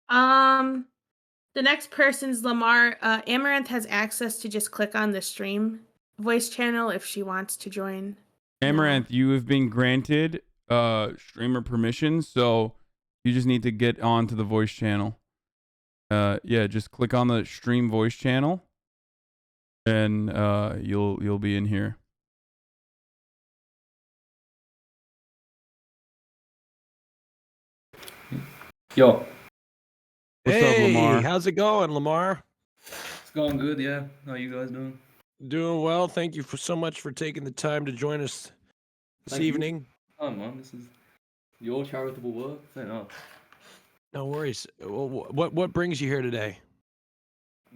Um, the next person's Lamar. Amaranth has access to just click on the stream voice channel if she wants to join now. Amouranth, you have been granted streamer permission, so you just need to get onto the voice channel. Yeah, just click on the stream voice channel, and you'll be in here. Yo. What's up, Lamar? How's it going, Lamar? It's going good, yeah. How you guys doing? Doing well. Thank you so much for taking the time to join us this evening. Oh man, this is your charitable work. No worries. What brings you here today?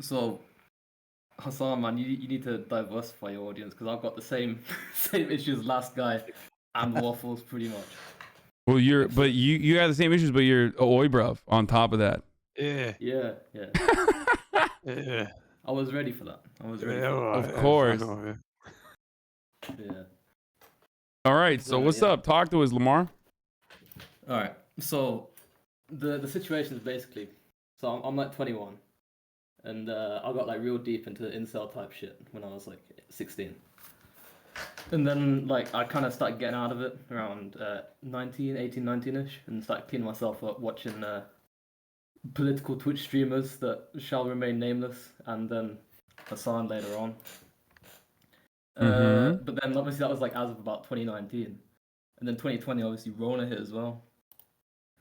So, Hasan, man, you need to diversify your audience because I've got the same issues as last guy and waffles pretty much. Well, you have the same issues, but you're a oi bruv on top of that. Yeah. Yeah. Yeah. I was ready for that. Of course. Yeah. All right. So what's up? Talk to us, Lamar. All right. So the situation is basically, so I'm like 21, and I got like real deep into incel type shit when I was like 16. And then like I kind of started getting out of it around 19-ish, and started cleaning myself up watching political Twitch streamers that shall remain nameless, and then Hasan later on. But then obviously that was like as of about 2019, and then 2020 obviously Rona hit as well.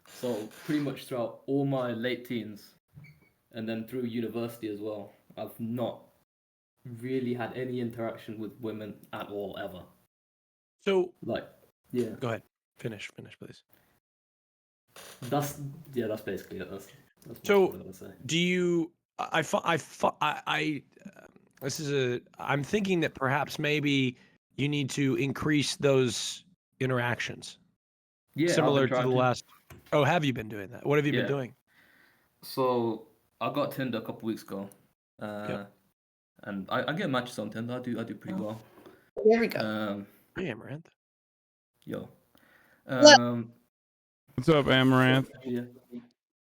So pretty much throughout all my late teens, and then through university as well, I've not really had any interaction with women at all ever. So like, yeah. Go ahead. Finish, please. That's basically it. That's so. What I would say. Do you? I'm thinking that perhaps maybe you need to increase those interactions. Yeah. Similar to the last. Oh, have you been doing that? What have you been doing? So I got Tinder a couple weeks ago, and I get matches on Tinder. I do pretty well. There we go. Hey, Amouranth. Yo. What's up, Amouranth? Yeah.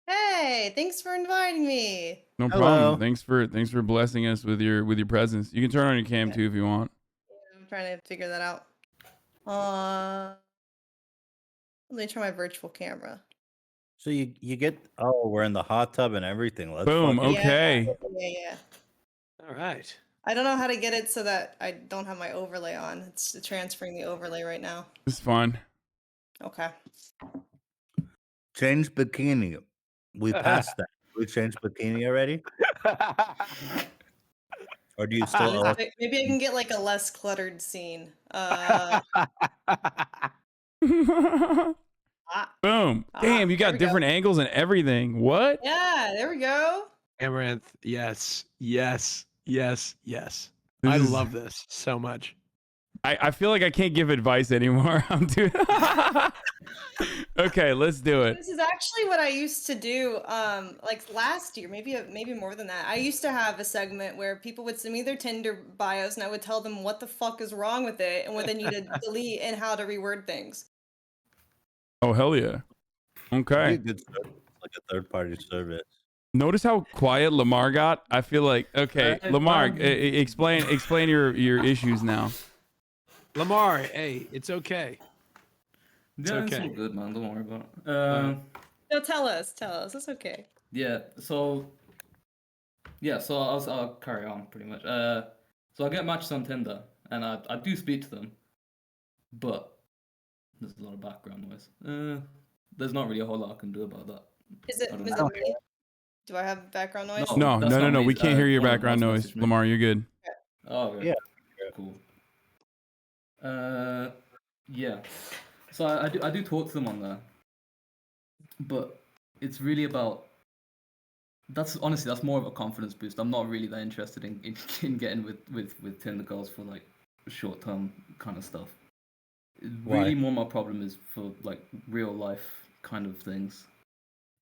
Hey, thanks for inviting me. No problem. Thanks for blessing us with your presence. You can turn on your cam too if you want. I'm trying to figure that out. Let me try my virtual camera. So you get we're in the hot tub and everything. Let's boom. Okay. Yeah. All right. I don't know how to get it so that I don't have my overlay on. It's transferring the overlay right now. It's fun. Okay. Change bikini. We passed that. We changed bikini already? Or do you still maybe I can get like a less cluttered scene. Boom. Damn, you got different angles and everything. What? Yeah, there we go. Amouranth, yes. I love this so much. I feel like I can't give advice anymore. I'm doing. Okay, let's do it. This is actually what I used to do. Like last year, maybe more than that. I used to have a segment where people would send me their Tinder bios, and I would tell them what the fuck is wrong with it, and what they need to delete, and how to reword things. Oh hell yeah! Okay. Good service, like a third-party service. Notice how quiet Lamar got. I feel like Lamar, explain your issues now. Lamar, hey, it's okay. It's all good, man. Don't worry about it. No, tell us. It's okay. So I'll carry on pretty much. So I get matches on Tinder, and I do speak to them, but there's a lot of background noise. There's not really a whole lot I can do about that. Is it me? Do I have background noise? No. We can't hear your background noise, Lamar. You're good. Okay. Oh, okay. Yeah. Cool. Yeah. So I do talk to them on there, but it's really about. That's more of a confidence boost. I'm not really that interested in getting with Tinder girls for like short term kind of stuff. Really, more my problem is for like real life kind of things.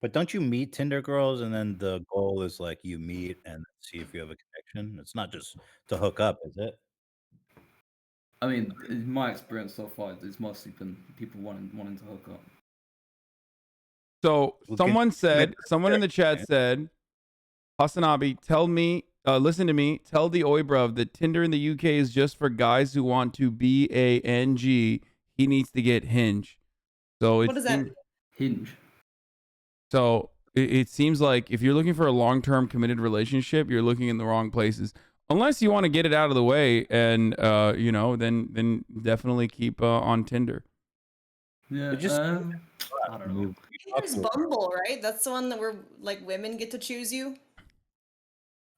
But don't you meet Tinder girls and then the goal is like you meet and see if you have a connection? It's not just to hook up, is it? I mean, in my experience so far, it's mostly been people wanting to hook up. So We someone can- in the chat said, Hasanabi, listen to me. Tell the Oibruv that Tinder in the UK is just for guys who want to BANG. He needs to get Hinge. So What does that mean? Hinge. So it seems like if you're looking for a long-term committed relationship, you're looking in the wrong places. Unless you want to get it out of the way, and then definitely keep on Tinder. Yeah. But just- I don't know. There's Bumble, right? That's the one that where like women get to choose you.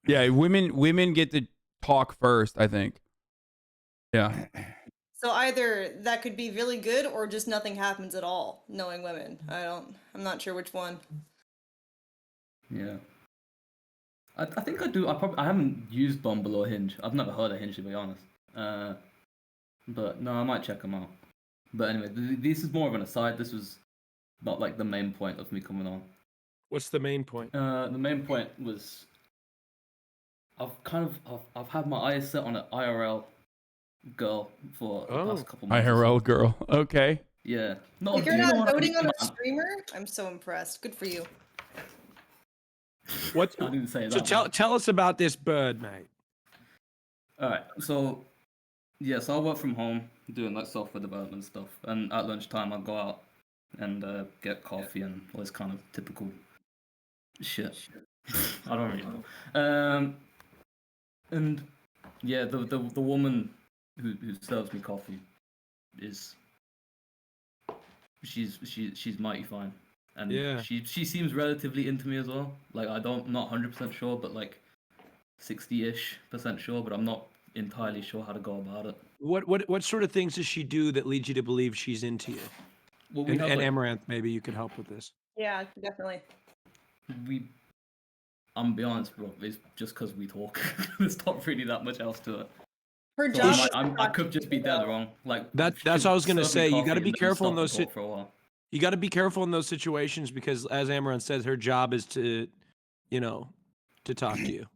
Yeah, women get to talk first, I think. Yeah. So either that could be really good or just nothing happens at all, knowing women. I'm not sure which one. Yeah. I think I do. I haven't used Bumble or Hinge. I've never heard of Hinge, to be honest. But no, I might check them out. But anyway, this is more of an aside. This was not like the main point of me coming on. What's the main point? The main point was I've had my eyes set on an IRL girl for the past couple months. IRL girl. Okay. Yeah. No, Like you're you know not what I voting on mean? a streamer? I'm so impressed. Good for you. What? I didn't say So that. tell us about this bird, mate. All right. So I work from home doing like software development stuff, and at lunchtime I go out and get coffee and all this kind of typical shit. I don't really know. And yeah, the woman who serves me coffee she's mighty fine, and Yeah. she seems relatively into me as well. Like not 100% sure, but like 60-ish% sure, but I'm not entirely sure how to go about it. What sort of things does she do that leads you to believe she's into you? Well, we And, have, and like, Amouranth, maybe you could help with this. Yeah, definitely. I'm gonna be honest, bro. It's just because we talk. There's not really that much else to it. Her So job. I could just be dead wrong. Like That's she'll what I was gonna serve me say. You coffee got to and be then careful in stop and those. talk for a while. You got to be careful in those situations because, as Amouranth says, her job is to, to talk to you.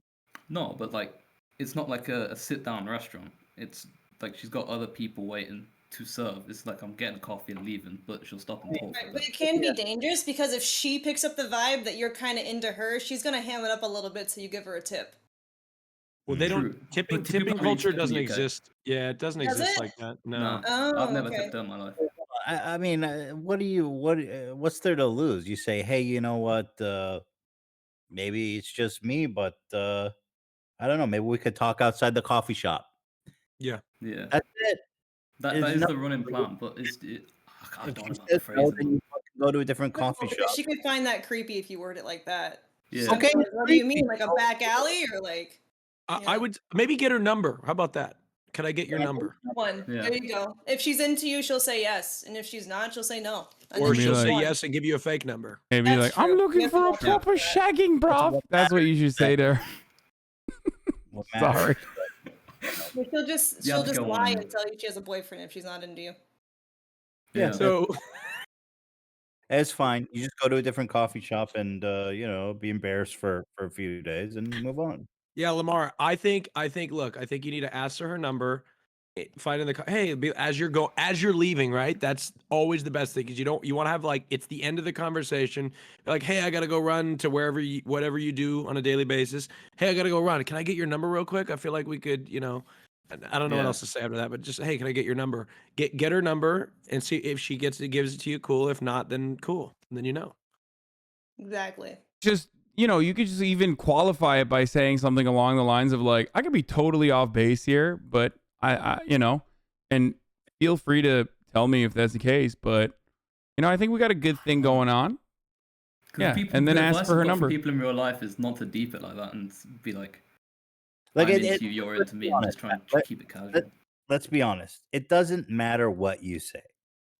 No, but like it's not like a sit-down restaurant. It's like she's got other people waiting to serve. It's like I'm getting coffee and leaving, but she'll stop and talk. Right, but it can be dangerous because if she picks up the vibe that you're kind of into her, she's gonna ham it up a little bit so you give her a tip. Well, they True. don't tipping But tipping culture really doesn't in the UK. exist. Yeah, it doesn't Does exist it? like that. No, No. Oh, I've never okay. tipped her in my life. I mean, what's there to lose? You say, hey, you know what? Maybe it's just me, but I don't know. Maybe we could talk outside the coffee shop. Yeah, That's it. that It's is not- the running plan. But I If don't she know about the says no, phrasing. then you fucking go to a different coffee Because shop. she could find that creepy if you word it like that. Yeah. Okay, Like, what do you mean, creepy. like a back alley or like? I would maybe get her number. How about that? Can I get your number? One. Yeah. There you go. If she's into you, she'll say yes, and if she's not, she'll say no. And Or then Maybe she'll choose say like- one. yes and give you a fake number. Maybe That's like, I'm true. looking You have for to a watch proper out for that. shagging, bro. That's what you should say to her. What matters- Sorry. But she'll just You have to lie go on. and tell you she has a boyfriend if she's not into you. Yeah. So It's fine. You just go to a different coffee shop and be embarrassed for a few days and move on. yeah, Lamar, I think look, I think you need to ask her number. Find in the hey, as you're leaving, right? That's always the best thing because you want to have like it's the end of the conversation. Like, hey, I gotta go run to whatever you do on a daily basis. Hey, I gotta go run. Can I get your number real quick? I feel like we could, I don't know what Yeah. else to say after that, but just hey, can I get your number? Get her number and see if she gives it to you. Cool. If not, then cool. And then you know. Exactly. Just, you could just even qualify it by saying something along the lines of like, I could be totally off base here, but I and feel free to tell me if that's the case. But, I think we got a good thing going on. 'Cause Yeah, and then the ask advice for her I've got number. people in real life is not to deep it like that and be like Like I'm it- into you, you're into me, and just try and keep it casual. Let's be honest. It doesn't matter what you say.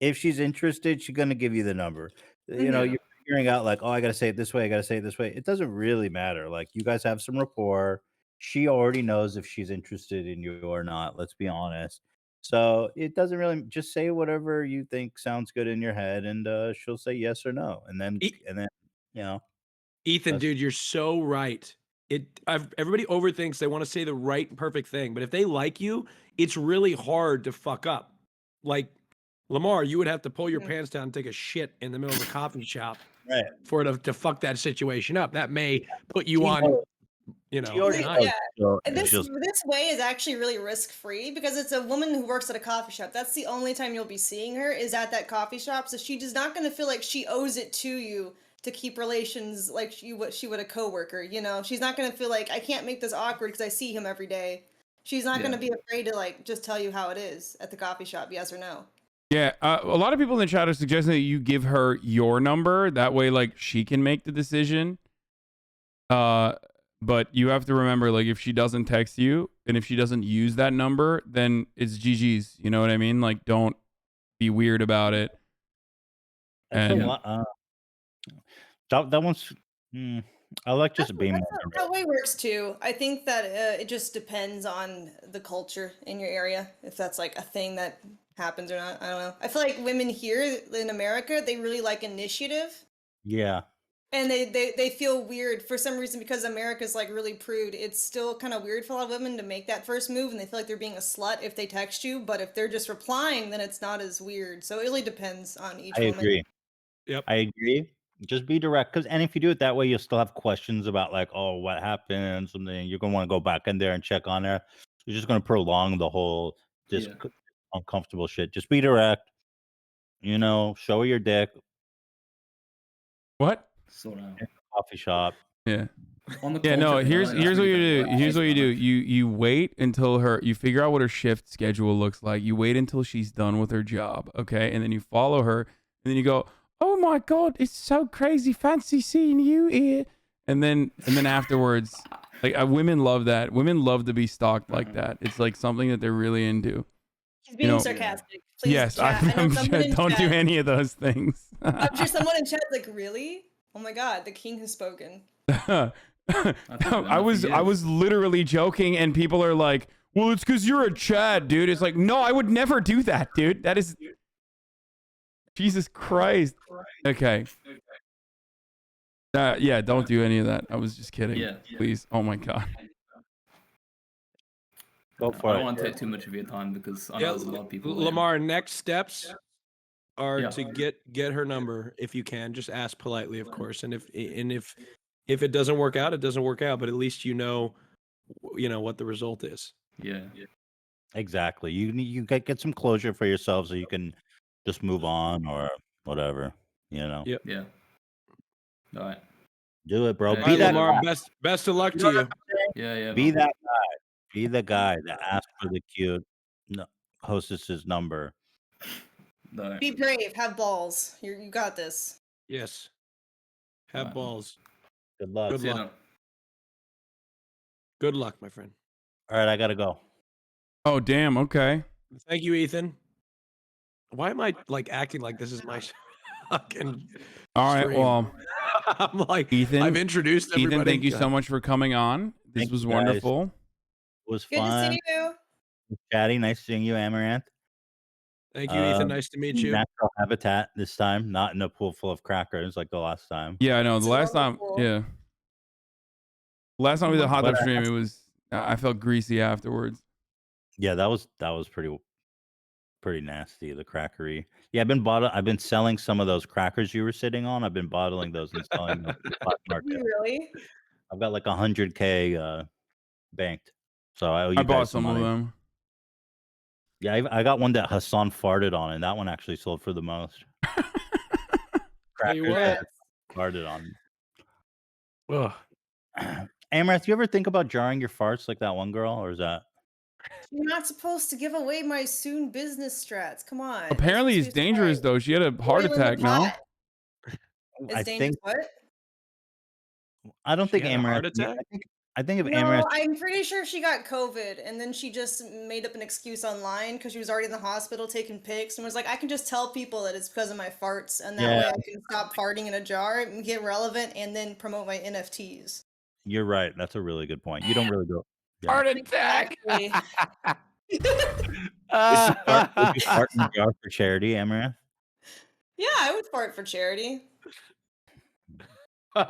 If she's interested, she's gonna give you the number. Mhm. You're figuring out like, oh, I gotta say it this way. I gotta say it this way. It doesn't really matter. Like you guys have some rapport. She already knows if she's interested in you or not. Let's be honest. So it doesn't really just say whatever you think sounds good in your head, and she'll say yes or no, and then Ethan, That's- dude, you're so right. Everybody overthinks they want to say the right perfect thing, but if they like you, it's really hard to fuck up. Like Lamar, you would have to pull your Mhm. pants down and take a shit in the middle of a coffee shop Right. for it to fuck that situation up. That may put you She on, knows- you know, She already an knows. ice. So And it's just this way is actually really risk free because it's a woman who works at a coffee shop. That's the only time you'll be seeing her is at that coffee shop. So she's not going to feel like she owes it to you to keep relations like she would a coworker. You know, she's not going to feel like I can't make this awkward because I see him every day. She's not going to be afraid to like just tell you how it is at the coffee shop, yes or no. Yeah, a lot of people in the chat are suggesting that you give her your number. That way, like, she can make the decision. But you have to remember, like, if she doesn't text you and if she doesn't use that number, then it's GG's. You know what I mean? Like, don't be weird about it. that's And that one's. I like just being. That way works too. I think that it just depends on the culture in your area, if that's like a thing that happens or not. I don't know. I feel like women here in America, they really like initiative. Yeah. And they feel weird for some reason because America's like really prude. It's still kind of weird for a lot of women to make that first move and they feel like they're being a slut if they text you. But if they're just replying, then it's not as weird. So it really depends on each woman. Agree. Yep. I agree. Just be direct, and if you do it that way, you'll still have questions about like, oh, what happened and something. You're gonna want to go back in there and check on her. You're just gonna prolong the whole uncomfortable shit. Just be direct. You know, show her your dick. what? Sort out. Coffee shop. Yeah. On the Yeah, no, culture, here's that's what you really do. good. Here's what you do. You wait until you figure out what her shift schedule looks like. You wait until she's done with her job, okay? And then you follow her, and then you go, "Oh my god, it's so crazy, fancy seeing you here." And then afterwards, like women love that. Women love to be stalked like that. It's like something that they're really into. He's being sarcastic. Please, Yes, chat. I know I'm someone in don't do chat- any of those things. I'm sure someone in chat's like, really? Oh my god, the king has spoken. I was literally joking, and people are like, "Well, it's because you're a Chad, dude." It's like, no, I would never do that, dude. That is Jesus Christ. Okay. Yeah, don't do any of that. I was just kidding. Yeah. Please. Oh my god. Go I for don't it. want to take too much of your time because I know Yeah, there's a lot of people. Lamar, next steps are Yeah. to get her number if you can. Just ask politely, of course. And if it doesn't work out, it doesn't work out. But at least you know what the result is. Yeah. Exactly. You get some closure for yourself so you can just move on or whatever. You know. Yep. Yeah. All right. Do it, bro. All Be right, All right, that Lamar. guy. Best of luck to you. Yeah. Be man. that guy. Be the guy that asks for the cute hostess's number. All right. Be brave. Have balls. You got this. Yes. Have Right. balls. Good luck. Good See you luck. now. Good luck, my friend. All right, I gotta go. Oh damn. Okay. Thank you, Ethan. Why am I like acting like this is my fucking All right. stream? Well, I'm like Ethan. I've introduced everybody. Ethan, thank you so much for coming on. This Thank was you, guys. wonderful. It was Good fun. to see you. Chatty, nice seeing you, Amouranth. Thank you, Ethan. Nice to meet you. Natural habitat this time, not in a pool full of crackers like the last time. Yeah, I know. The It's last time, wonderful. yeah. Last time we did a hot But tub I- stream, it was I felt greasy afterwards. Yeah, that was pretty nasty. The crackery. Yeah, I've been selling some of those crackers you were sitting on. I've been bottling those and selling them in the black market. You really? I've got like 100K banked. So I owe you I bought guys some some of money. them. Yeah, I got one that Hasan farted on, and that one actually sold for the most. Tell you Crackers what. that farted on. Ugh. Amouranth, you ever think about jarring your farts like that one girl, or is that? You're not supposed to give away my soon business strats. Come on. That's Apparently, supposed it's to be dangerous quiet. though. She had a heart Boiling the attack now. pot. It's I dangerous. think What? I don't She think had a heart Amouranth. attack? I think if No, Amouranth. I'm pretty sure she got COVID, and then she just made up an excuse online because she was already in the hospital taking pics, and was like, "I can just tell people that it's because of my farts, and that Yeah. way I can stop farting in a jar and get relevant, and then promote my NFTs." You're right. That's a really good point. You don't really go. Yeah. Heart attack. Exactly. Would you fart in a jar for charity, Amouranth? Yeah, I would fart for charity. All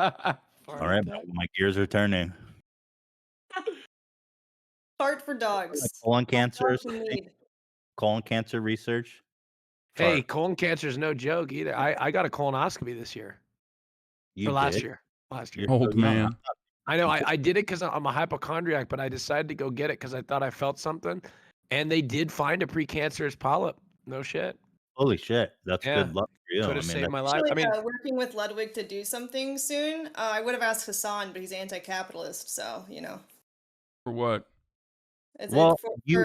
right, bro, my gears are turning. Fart for dogs. Like colon cancer, or Dogs in something? need. Colon cancer research. Hey, Fart. colon cancer is no joke either. I got a colonoscopy this year. You last did? year. Last year. You're so Old young. man. I know. I did it because I'm a hypochondriac, but I decided to go get it because I thought I felt something, and they did find a precancerous polyp. No shit. Holy shit. That's Yeah. good luck for you. Could I have mean, saved that's my life. Actually, I mean, working with Ludwig to do something soon. I would have asked Hasan, but he's anti-capitalist, so you know. For what? It's Well, for, you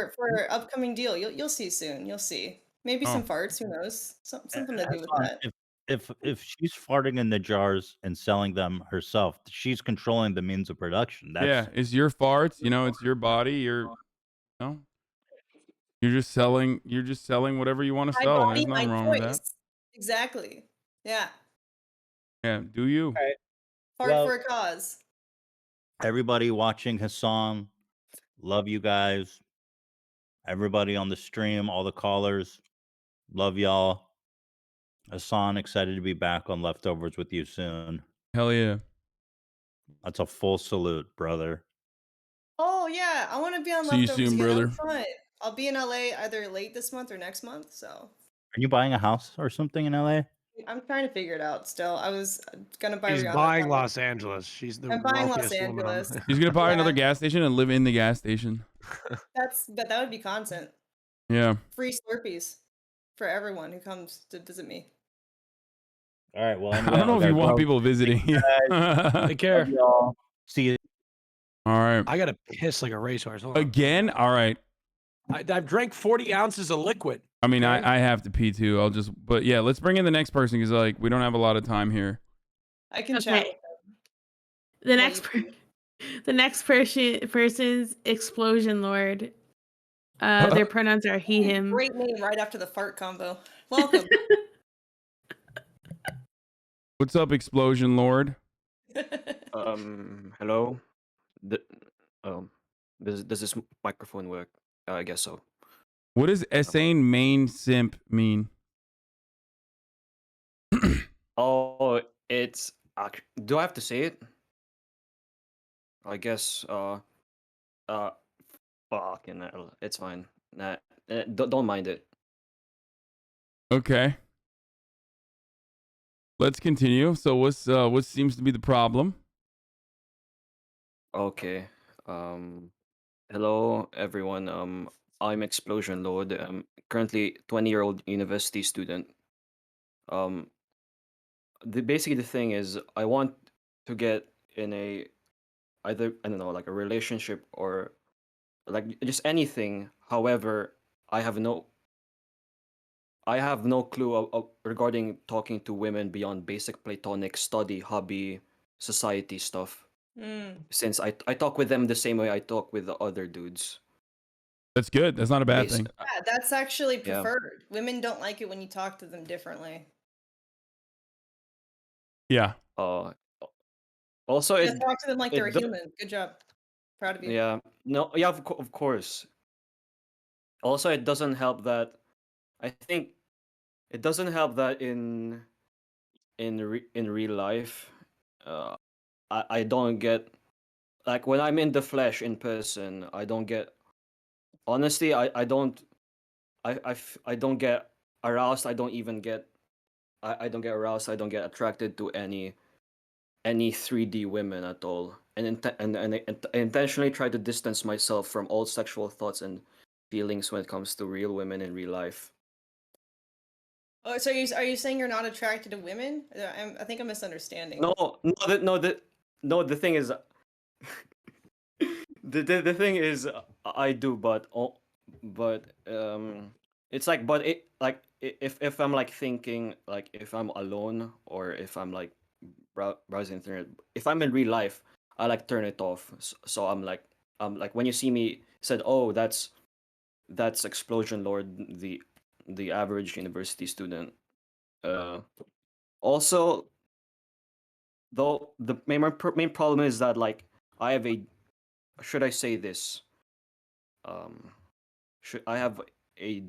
upcoming deal. You'll see soon. You'll see. Maybe some Oh. farts. Who knows? Something to do with Hassan, that. if she's farting in the jars and selling them herself, she's controlling the means of production. Yeah, it's your farts. You know, it's your body. No, you're just selling whatever you want to My sell. body, There's my nothing wrong with that. choice. Exactly. Yeah. Yeah, do you? Alright. Fart Well- for a cause. everybody watching Hassan, love you guys. Everybody on the stream, all the callers, love y'all. Hassan, excited to be back on Leftovers with you soon. Hell yeah. That's a full salute, brother. Oh yeah, I want to be on See you Leftovers soon, again. That brother. was fun. I'll be in LA either late this month or next month. So Are you buying a house or something in LA? I'm trying to figure it out. Still, I was gonna buy. she's Rihanna's buying house. Los Angeles. She's the I'm buying Los wealthiest woman on. Angeles. He's gonna buy Yeah. another gas station and live in the gas station. But that would be content. Yeah. Free Slurpees for everyone who comes to visit me. All right. Well, I anyway, don't know if you want people visiting you. Take care. Love y'all. See you. All right. I gotta piss like a racehorse. Hold on. Again? All right. I've drank 40 ounces of liquid. I mean, Okay. I have to pee too. But yeah, let's bring in the next person because like we don't have a lot of time here. I can chat. Okay. The next person's Explosion Lord. Their pronouns are he, him. Great name right after the fart combo. Welcome. What's up, Explosion Lord? Hello. The, does this microphone work? I guess so. What does Essane main simp mean? Oh, it's. Do I have to say it? I guess. Fucking hell. It's fine. Nah, don't mind it. Okay. Let's continue. So what seems to be the problem? Okay. Hello everyone. I'm Explosion Lord. Currently 20-year-old university student. Basically the thing is I want to get in either I don't know like a relationship or like just anything. However, I have no clue regarding talking to women beyond basic platonic study, hobby, society stuff. Since I talk with them the same way I talk with the other dudes. That's good. That's not a bad thing. Yeah, that's actually Yeah. preferred. Women don't like it when you talk to them differently. Yeah. Also, Yeah, talk to them like they're a do- human. Good job. Proud of you. Yeah. No. Yeah. Of course. Also, it doesn't help that I think it doesn't help that in real life, I don't get like when I'm in the flesh in person. I don't get honestly. I don't. I don't get aroused. I don't even get. I don't get aroused. I don't get attracted to any 3D women at all. And I intentionally try to distance myself from all sexual thoughts and feelings when it comes to real women in real life. Oh, so are you saying you're not attracted to women? I think I'm misunderstanding. The thing is, the thing is, I do, but it's like, but it like if I'm like thinking, like if I'm alone or if I'm like browsing internet, if I'm in real life, I like turn it off. So I'm like when you see me said, oh, that's Explosion Lord, the average university student. Also, though the main problem is that like I have a should I say this? Should I have a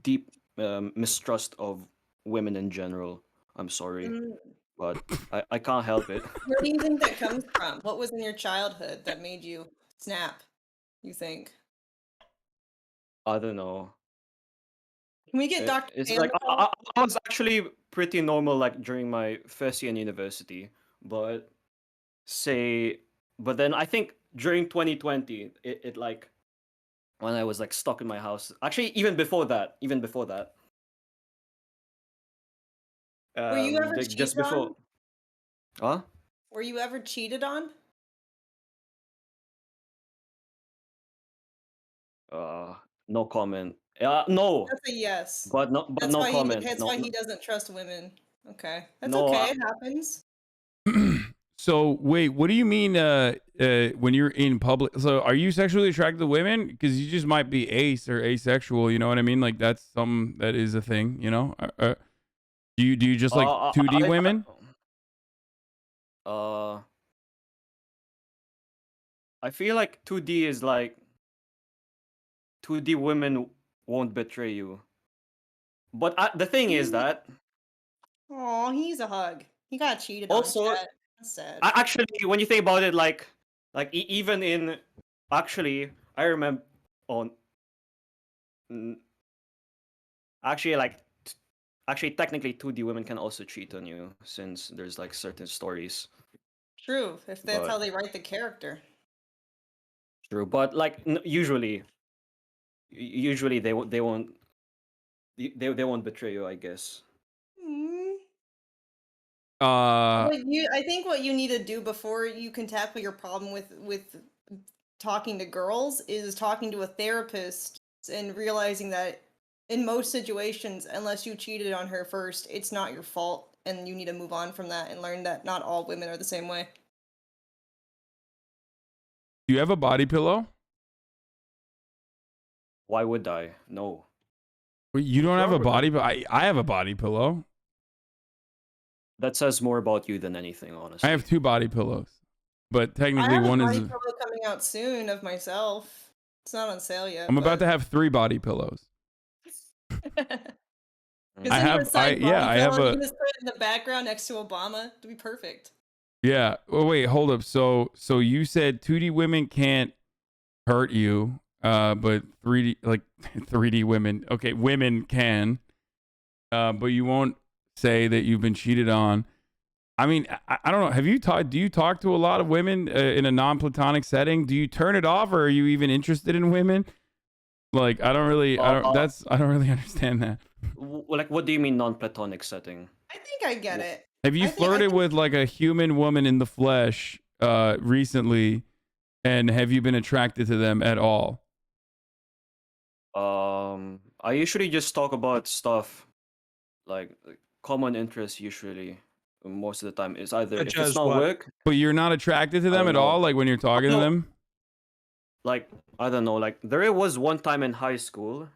deep mistrust of women in general? I'm sorry, but I can't help it. Where do you think that comes from? What was in your childhood that made you snap, you think? I don't know. Can we get Dr. It's K like on the phone? I was actually pretty normal like during my first year in university, but but then I think during 2020, it like when I was like stuck in my house. Actually, even before that. Were you ever Like, just cheated on? before. Huh? Were you ever cheated on? No comment. No, That's a yes. but no comment. That's No, why he doesn't trust women. Okay. That's no. okay. It happens. So wait, what do you mean when you're in public? So are you sexually attracted to women? Because you just might be ace or asexual, you know what I mean? Like that's something that is a thing, you know? Do you just like 2D women? I feel like 2D is like 2D women won't betray you. But the thing is that Oh, he needs a hug. He got cheated also, on, chat. That's sad. actually, when you think about it, like even in actually, I remember on actually actually technically 2D women can also cheat on you since there's like certain stories. True, if that's how But they write the character. true, but like usually they won't they won't betray you, I guess. Mm. Uh I think what you need to do before you can tackle your problem with talking to girls is talking to a therapist and realizing that in most situations, unless you cheated on her first, it's not your fault, and you need to move on from that and learn that not all women are the same way. do you have a body pillow? Why would I? No. Wait, you don't What's have wrong a with body you? I have a body pillow. That says more about you than anything, honestly. I have 2 body pillows. But I technically have a one body is pillow coming out soon of myself. It's not on sale yet. I'm about but... to have 3 body pillows. Is it a side body I have pillow? You a can just put it in the background next to Obama. It'd be perfect. yeah. Oh wait, hold up. So you said 2D women can't hurt you, but 3D like 3D women. Okay, women can. But you won't say that you've been cheated on. I mean, I don't know. Do you talk to a lot of women in a non-platonic setting? Do you turn it off, or are you even interested in women? Like, I don't really understand that. Like, what do you mean non-platonic setting? I think I get it. Have you flirted with like a human woman in the flesh recently, and have you been attracted to them at all? I usually just talk about stuff like common interests. Usually, most of the time, it's either Such if it's as not what? work, But you're not attracted to I them don't at all, know. like when you're talking to No. them? Like, I don't know. Like, there was one time in high school.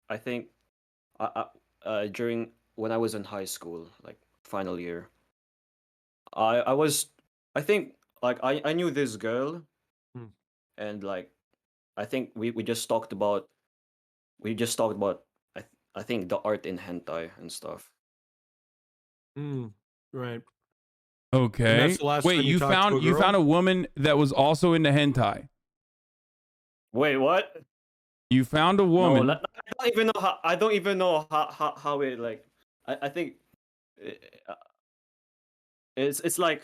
I think, during when I was in high school, like final year, I was, I think, like I knew this girl, Hmm. and like I think we just talked about I think the art in hentai and stuff. Right. And Okay. that's the last Wait, time you talked to a you girl? found a woman that was also into hentai. Wait, what? You found a No, woman. I don't even know how it like. I think uh, it's like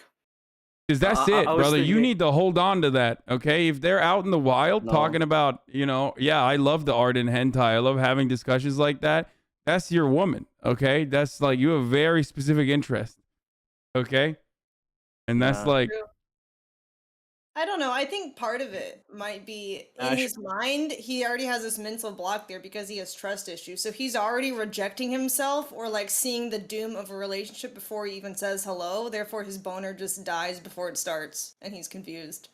Because that's I it, was brother. You thinking. need to hold on to that, okay? If they're out in the wild No. talking about, yeah, I love the art in hentai. I love having discussions like that. That's your woman, okay? That's like you have a very specific interest, okay? And that's Yeah. like, I don't know. I think part of it might be in his mind, he already has this mental block there because he has trust issues. So he's already rejecting himself or like seeing the doom of a relationship before he even says hello. Therefore, his boner just dies before it starts and he's confused.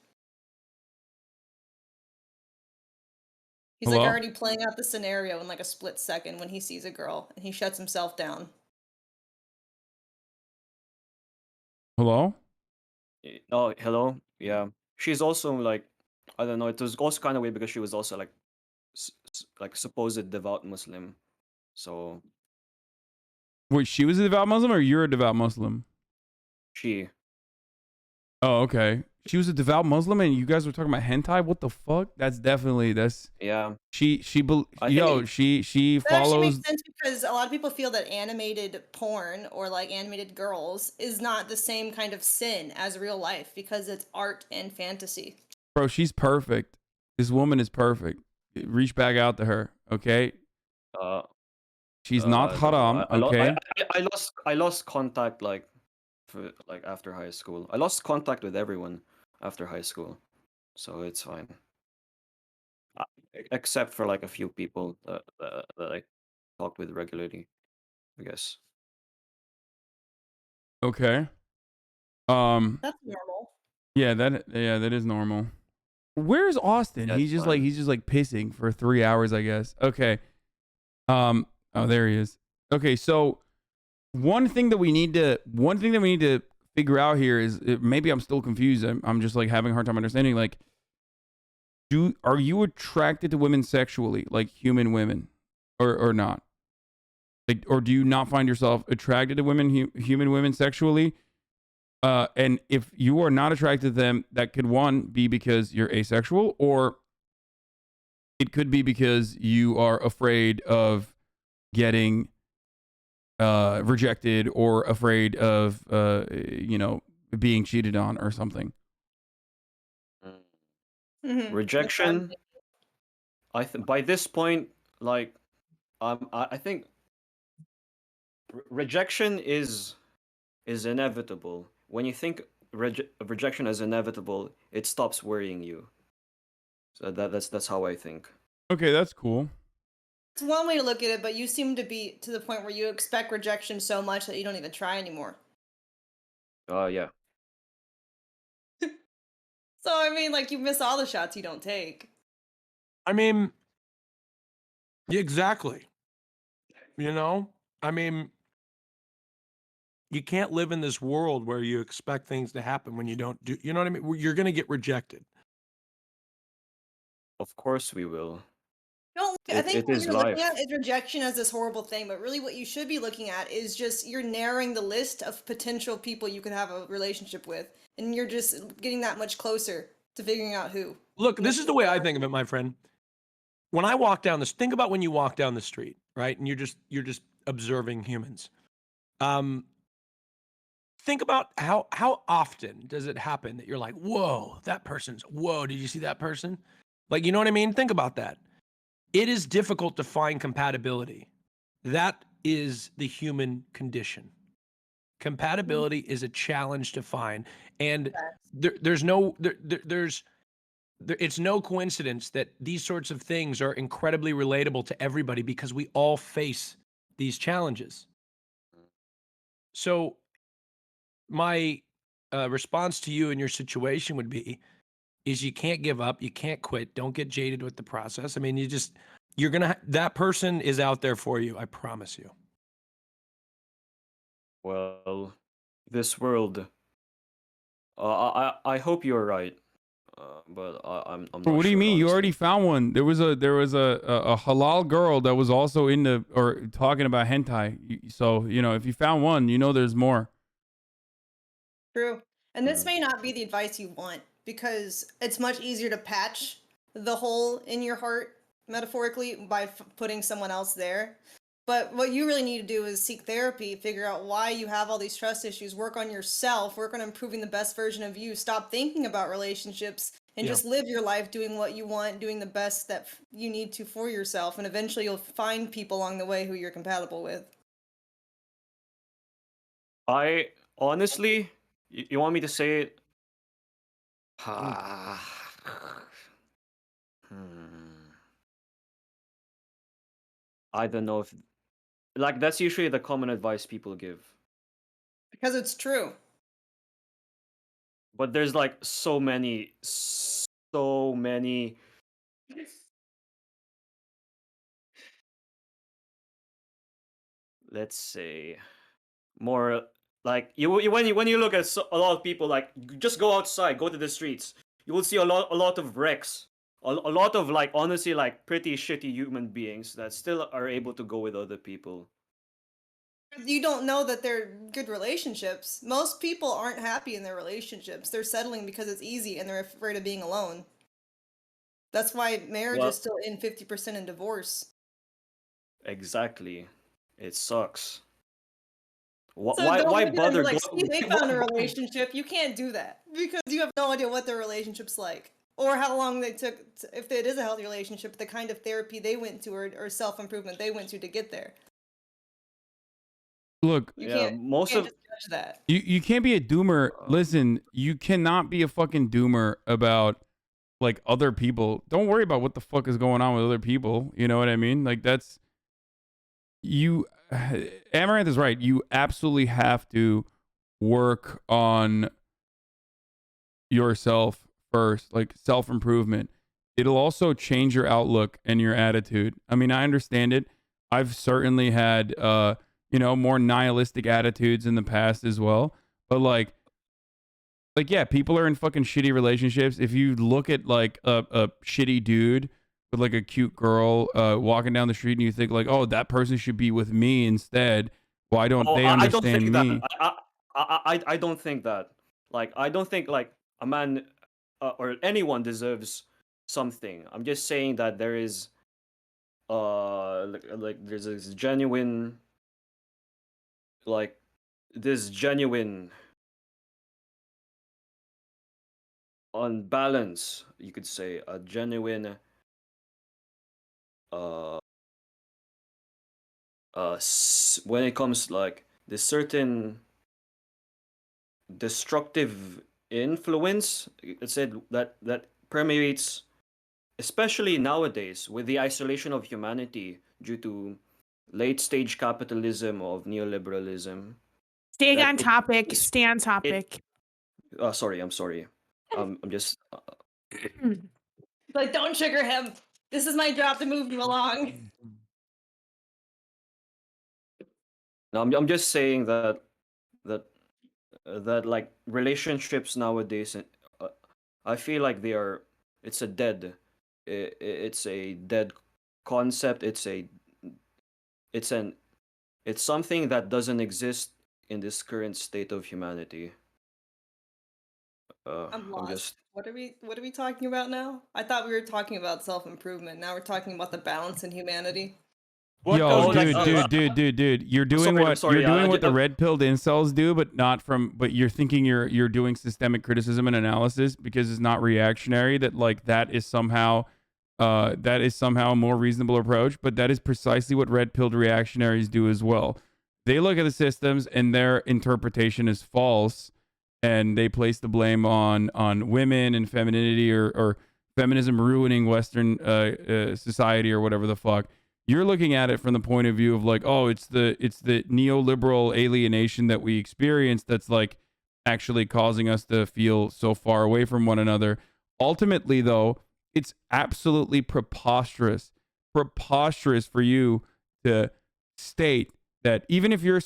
He's like hello? already playing out the scenario in like a split second when he sees a girl and he shuts himself down. Hello? Oh, hello. Yeah, she's also like, I don't know. It was also kind of weird because she was also like, like supposed devout Muslim. So Wait, she was a devout Muslim or you're a devout Muslim? she. Oh, okay. she was a devout Muslim, and you guys were talking about hentai. What the fuck? That's Yeah. she I yo think she That actually follows. makes sense because a lot of people feel that animated porn or like animated girls is not the same kind of sin as real life because it's art and fantasy. Bro, she's perfect. This woman is perfect. Reach back out to her, okay? uh She's not I don't know. haram, okay? I lost contact like after high school. I lost contact with everyone after high school, so it's fine. Uh, Except for like a few people that I talked with regularly, I guess. Okay. That's normal. Yeah, that is normal. Where's Austin? Yeah, it's He's just fine. like pissing for 3 hours, I guess. Okay. Oh, there he is. Okay, so one thing that we need to figure out here is maybe I'm still confused. I'm just like having a hard time understanding. Like, are you attracted to women sexually, like human women, or not? Like, or do you not find yourself attracted to human women sexually? And if you are not attracted to them, that could be because you're asexual, or it could be because you are afraid of getting rejected or afraid of being cheated on or something. Mm. Mm-hmm. That's what I'm Rejection. thinking. By this point, like, I think rejection is inevitable. When you think rejection is inevitable, it stops worrying you. So that's how I think. Okay, that's cool. It's one way to look at it, but you seem to be to the point where you expect rejection so much that you don't even try anymore. Yeah. So I mean, like you miss all the shots you don't take. I mean, exactly. You know, I mean, you can't live in this world where you expect things to happen when you don't do. You know what I mean? You're going to get rejected. Of course we will. Don't I think It what is you're looking at life. is rejection as this horrible thing, but really what you should be looking at is just you're narrowing the list of potential people you could have a relationship with, and you're just getting that much closer to figuring out who. Look, this is the way I think of it, my friend. When I walk down this, think about when you walk down the street, right? And you're just observing humans. Think about how often does it happen that you're like, whoa, did you see that person? Like, you know what I mean? Think about that. It is difficult to find compatibility. That is the human condition. Compatibility is a challenge to find, and it's no coincidence that these sorts of things are incredibly relatable to everybody because we all face these challenges. So my response to you in your situation would be is you can't give up, you can't quit, don't get jaded with the process. I mean, that person is out there for you, I promise you. Well, this world. I hope you're right. But I'm not What do you sure, mean? You honestly. already found one. There was a halal girl that was also talking about hentai. So if you found one, there's more. True. And this may not be the advice you want because it's much easier to patch the hole in your heart, metaphorically, by putting someone else there. But what you really need to do is seek therapy, figure out why you have all these trust issues, work on yourself, work on improving the best version of you, stop thinking about relationships, and Yeah. just live your life doing what you want, doing the best that you need to for yourself. And eventually you'll find people along the way who you're compatible with. I honestly, you want me to say it? I don't know if like that's usually the common advice people give. Because it's true. But there's like so many, let's say, more like when you look at a lot of people, like just go outside, go to the streets, you will see a lot of wrecks, a lot of like honestly like pretty shitty human beings that still are able to go with other people. You don't know that they're good relationships. Most people aren't happy in their relationships. They're settling because it's easy and they're afraid of being alone. That's why marriage Well, is still in 50% in divorce. exactly. It sucks. So Why? don't Why look at them and be bother? like, see, they found a relationship. You can't do that because you have no idea what their relationship's like or how long they took, if it is a healthy relationship, the kind of therapy they went to or self-improvement they went to get there. Look, You Yeah, can't, most of just judge that. you can't be a doomer. Uh, Listen, you cannot be a fucking doomer about like other people. Don't worry about what the fuck is going on with other people. You know what I mean? Like that's you. Amouranth is right. You absolutely have to work on yourself first, like self improvement. It'll also change your outlook and your attitude. I mean, I understand it. I've certainly had more nihilistic attitudes in the past as well. But like yeah, people are in fucking shitty relationships. If you look at like a shitty dude with like a cute girl walking down the street and you think like, oh, that person should be with me instead, why don't Oh, they I don't understand think me? that. I don't think that. Like, I don't think like a man or anyone deserves something. I'm just saying that there is there's this genuine like this genuine unbalance, you could say, a genuine uh when it comes like this certain destructive influence, it said that permeates, especially nowadays with the isolation of humanity due to late stage capitalism of neoliberalism. Stay That on it topic. is Stay on it. topic. Sorry, I'm sorry. I'm just. Like, don't trigger him. This is my job to move you along. No, I'm just saying that that like relationships nowadays, uh, I feel like they are. It's a dead. It's a dead concept. It's an it's something that doesn't exist in this current state of humanity. I'm I'm lost. just What are we talking about now? I thought we were talking about self-improvement. Now we're talking about the balance in humanity. What Yo, goes oh next? dude. You're doing I'm what sorry. the red pilled incels do, but not from. But you're thinking you're doing systemic criticism and analysis because it's not reactionary. That like that is somehow a more reasonable approach. But that is precisely what red pilled reactionaries do as well. They look at the systems and their interpretation is false, and they place the blame on women and femininity or feminism ruining Western society or whatever the fuck. You're looking at it from the point of view of like, oh, it's the neoliberal alienation that we experience that's like actually causing us to feel so far away from one another. Ultimately, though, it's absolutely preposterous for you to state that even if your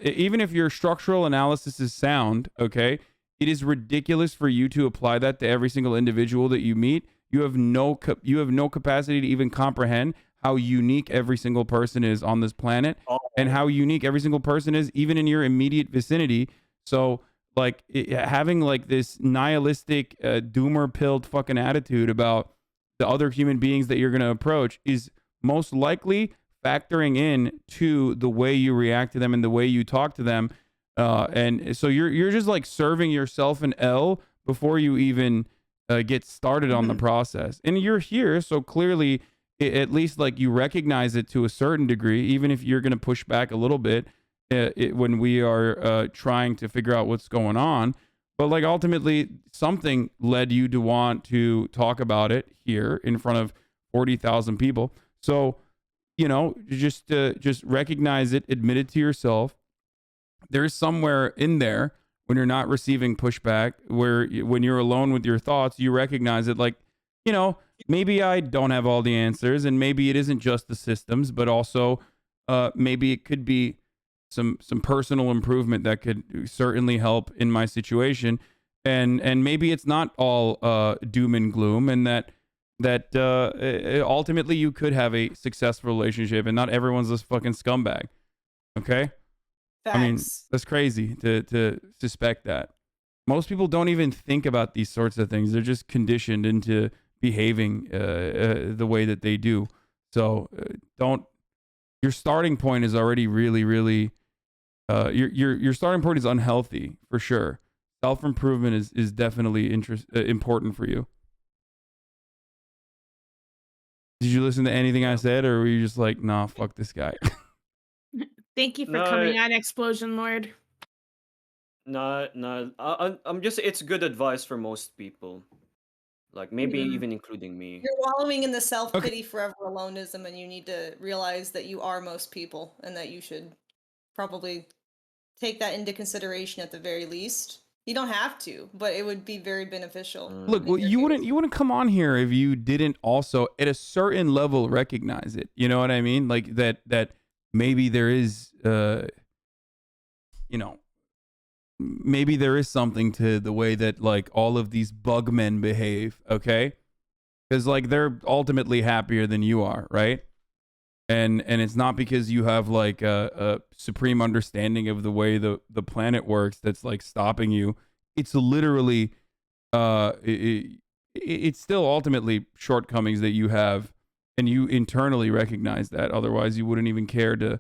even if your structural analysis is sound, okay, it is ridiculous for you to apply that to every single individual that you meet. You have no capacity to even comprehend how unique every single person is on this planet and how unique every single person is even in your immediate vicinity. So like having like this nihilistic doomer pilled fucking attitude about the other human beings that you're going to approach is most likely factoring in to the way you react to them and the way you talk to them. And so you're just like serving yourself an L before you even get started on the process. And you're here, so clearly at least like you recognize it to a certain degree, even if you're going to push back a little bit when we are trying to figure out what's going on. But like ultimately something led you to want to talk about it here in front of 40,000 people. So, just recognize it, admit it to yourself. There's somewhere in there when you're not receiving pushback, where when you're alone with your thoughts, you recognize it like, maybe I don't have all the answers, and maybe it isn't just the systems, but also maybe it could be some personal improvement that could certainly help in my situation, and maybe it's not all doom and gloom, and that ultimately you could have a successful relationship, and not everyone's this fucking scumbag. Okay, I mean, Facts. that's crazy to suspect that. Most people don't even think about these sorts of things. They're just conditioned into behaving the way that they do. So don't. Your starting point is already really, really. Your starting point is unhealthy for sure. Self improvement is definitely important for you. Did you listen to anything I said, or were you just like, nah, fuck this guy? Thank you for No, coming on, Explosion Lord. no, no. I'm just. It's good advice for most people. Like maybe Mhm. even including me. You're wallowing in the self-pity forever aloneism, and you need to realize that you are most people and that you should probably take that into consideration at the very least. You don't have to, but it would be very beneficial. Look, in well, your you case. wouldn't come on here if you didn't also at a certain level recognize it. You know what I mean? Like that maybe there is you know, maybe there is something to the way that like all of these bug men behave, okay? Cuz like they're ultimately happier than you are, right? And it's not because you have like a supreme understanding of the way the planet works that's like stopping you. It's literally it's still ultimately shortcomings that you have, and you internally recognize that. Otherwise, you wouldn't even care to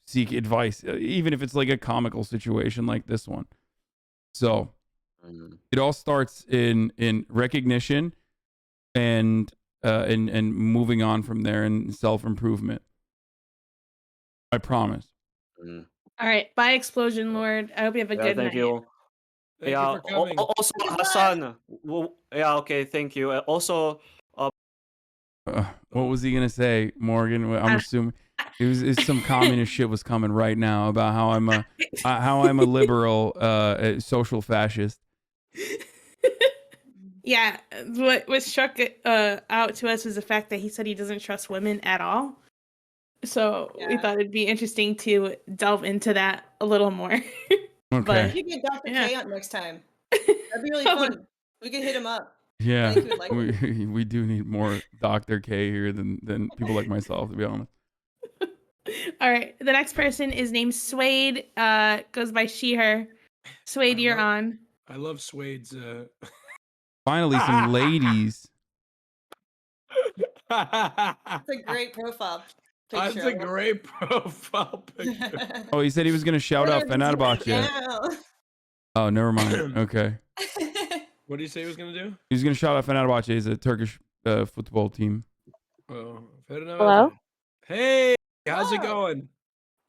seek advice, even if it's like a comical situation like this one. So it all starts in recognition and moving on from there and self improvement. I promise. All right, bye, Explosion Lord. I hope you have a Yeah, good thank night. you. Thank Yeah. you for coming. Also, Goodbye. Hassan. Yeah. Okay. Thank you. Also, What was he gonna say, Morgan? I'm assuming it's some communist shit was coming right now about how I'm a liberal social fascist. Yeah, what struck out to us was the fact that he said he doesn't trust women at all. So we Yeah. thought it'd be interesting to delve into that a little more. We Okay. could get Dr. Yeah. K on next time. That'd be really fun. We could hit him up. I Yeah, think he would like it. we do need more Dr. K here than people like myself, to be honest. All right, the next person is named Suede. Goes by she, her. Suede, you're on. I love Suede's. Finally, some ladies. It's a great profile picture. That's a great profile picture. Oh, he said he was gonna shout out Fenerbahce. Yeah. Oh, never mind. Okay, What did you say he was gonna do? he was gonna shout out Fenerbahce. Is a Turkish football team. Oh, Hello? hey, how's it Hello. going?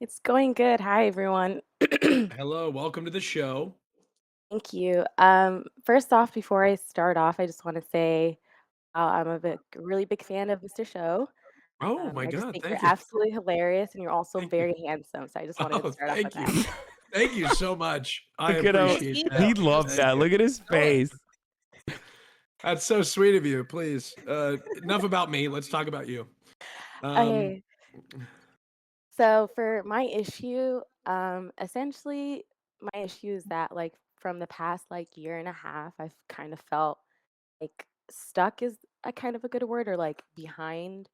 It's going good. Hi, everyone. Hello, welcome to the show. Thank you. First off, before I start off, I just want to say I'm really big fan of Mr. Show. Oh my I just God, think you're thank you. absolutely hilarious, and you're also Thank you. very handsome. So I just wanted to Oh, start off with thank that. you. Thank you so much. I Look at how appreciate that. he loved Thank that. you. Look at his face. That's so sweet of you. Please, enough about me. Let's talk about you. Okay. So for my issue, essentially, my issue is that like from the past like year and a half, I've kind of felt like stuck is a kind of a good word, or like behind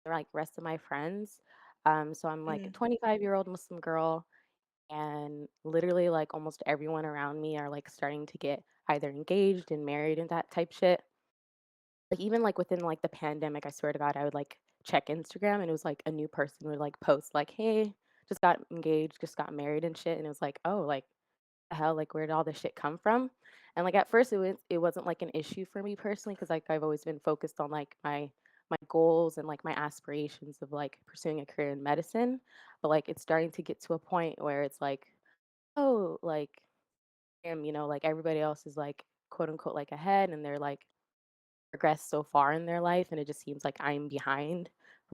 the like rest of my friends. So I'm like a 25-year-old Muslim girl, and literally like almost everyone around me are like starting to get either engaged and married and that type shit. Like even like within like the pandemic, I swear to God, I would like check Instagram and it was like a new person would like post like, "Hey, just got engaged, just got married and shit," and it was like, "Oh, like the hell, like where did all this shit come from?" And like at first it wasn't like an issue for me personally because like I've always been focused on like my goals and like my aspirations of like pursuing a career in medicine. But like it's starting to get to a point where it's like, oh, like damn, like everybody else is like quote unquote like ahead and they're like progressed so far in their life and it just seems like I'm behind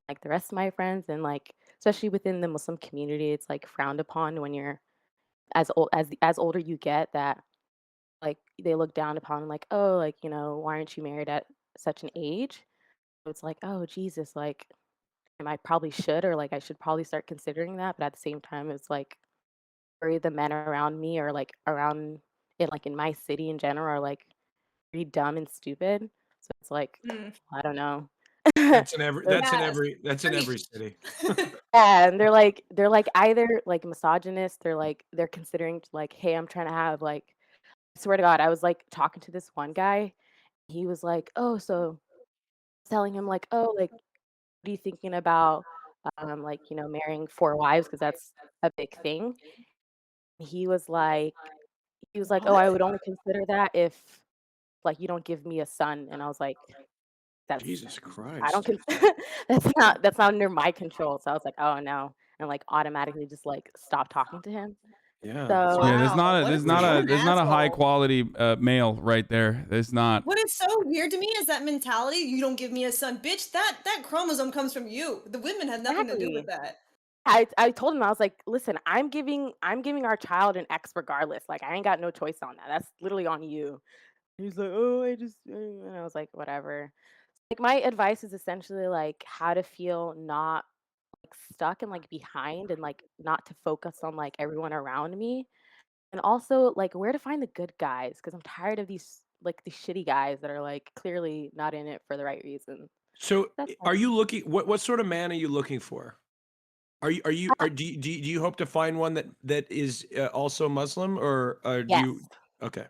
like the rest of my friends and like especially within the Muslim community, it's like frowned upon when you're as older you get that like they look down upon like, oh, like, why aren't you married at such an age? So it's like, oh Jesus, like I probably should or like I should probably start considering that. But at the same time, it's like worry the men around me or like around it like in my city in general are like pretty dumb and stupid. So it's like, I don't know. That's in every. They're- That's in Yes. every. That's in every Preach. city. yeah, and they're like either like misogynist, they're considering like, hey, I'm trying to have like, I swear to God, I was like talking to this one guy. He was like, oh, so telling him like, oh, like, what are you thinking about, like, marrying 4 wives because that's a big thing. He was like, oh, I What? would only consider that if like you don't give me a son, and I was like, that's Jesus I don't Christ. that's not under my control. So I was like, oh no, and like automatically just like stop talking to him. Yeah. So Yeah, there's Wow, not a what there's a not a what an there's not a high asshole. quality male right there. There's not. What is so weird to me is that mentality. You don't give me a son, bitch. That chromosome comes from you. The women had nothing to do with exactly. that. I told him, I was like, listen, I'm giving our child an X regardless. Like I ain't got no choice on that. That's literally on you. He's like, oh, and I was like, whatever. Like my advice is essentially like how to feel not like stuck and like behind and like not to focus on like everyone around me. And also like where to find the good guys because I'm tired of these shitty guys that are like clearly not in it for the right reason. So, That's are all. you looking? What sort of man are you looking for? Do you hope to find one that is also Muslim, or do Yes. you? Okay,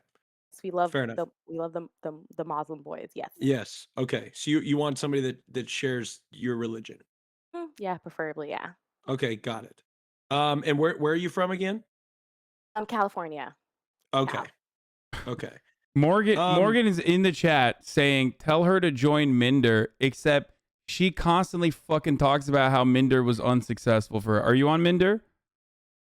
We love fair enough. the Muslim boys. Yes. Yes. Okay. So you want somebody that shares your religion. Yeah, preferably, yeah. Okay, got it. And where are you from again? California. Okay. Okay. Morgan is in the chat saying, tell her to join Minder, except she constantly fucking talks about how Minder was unsuccessful for her. Are you on Minder?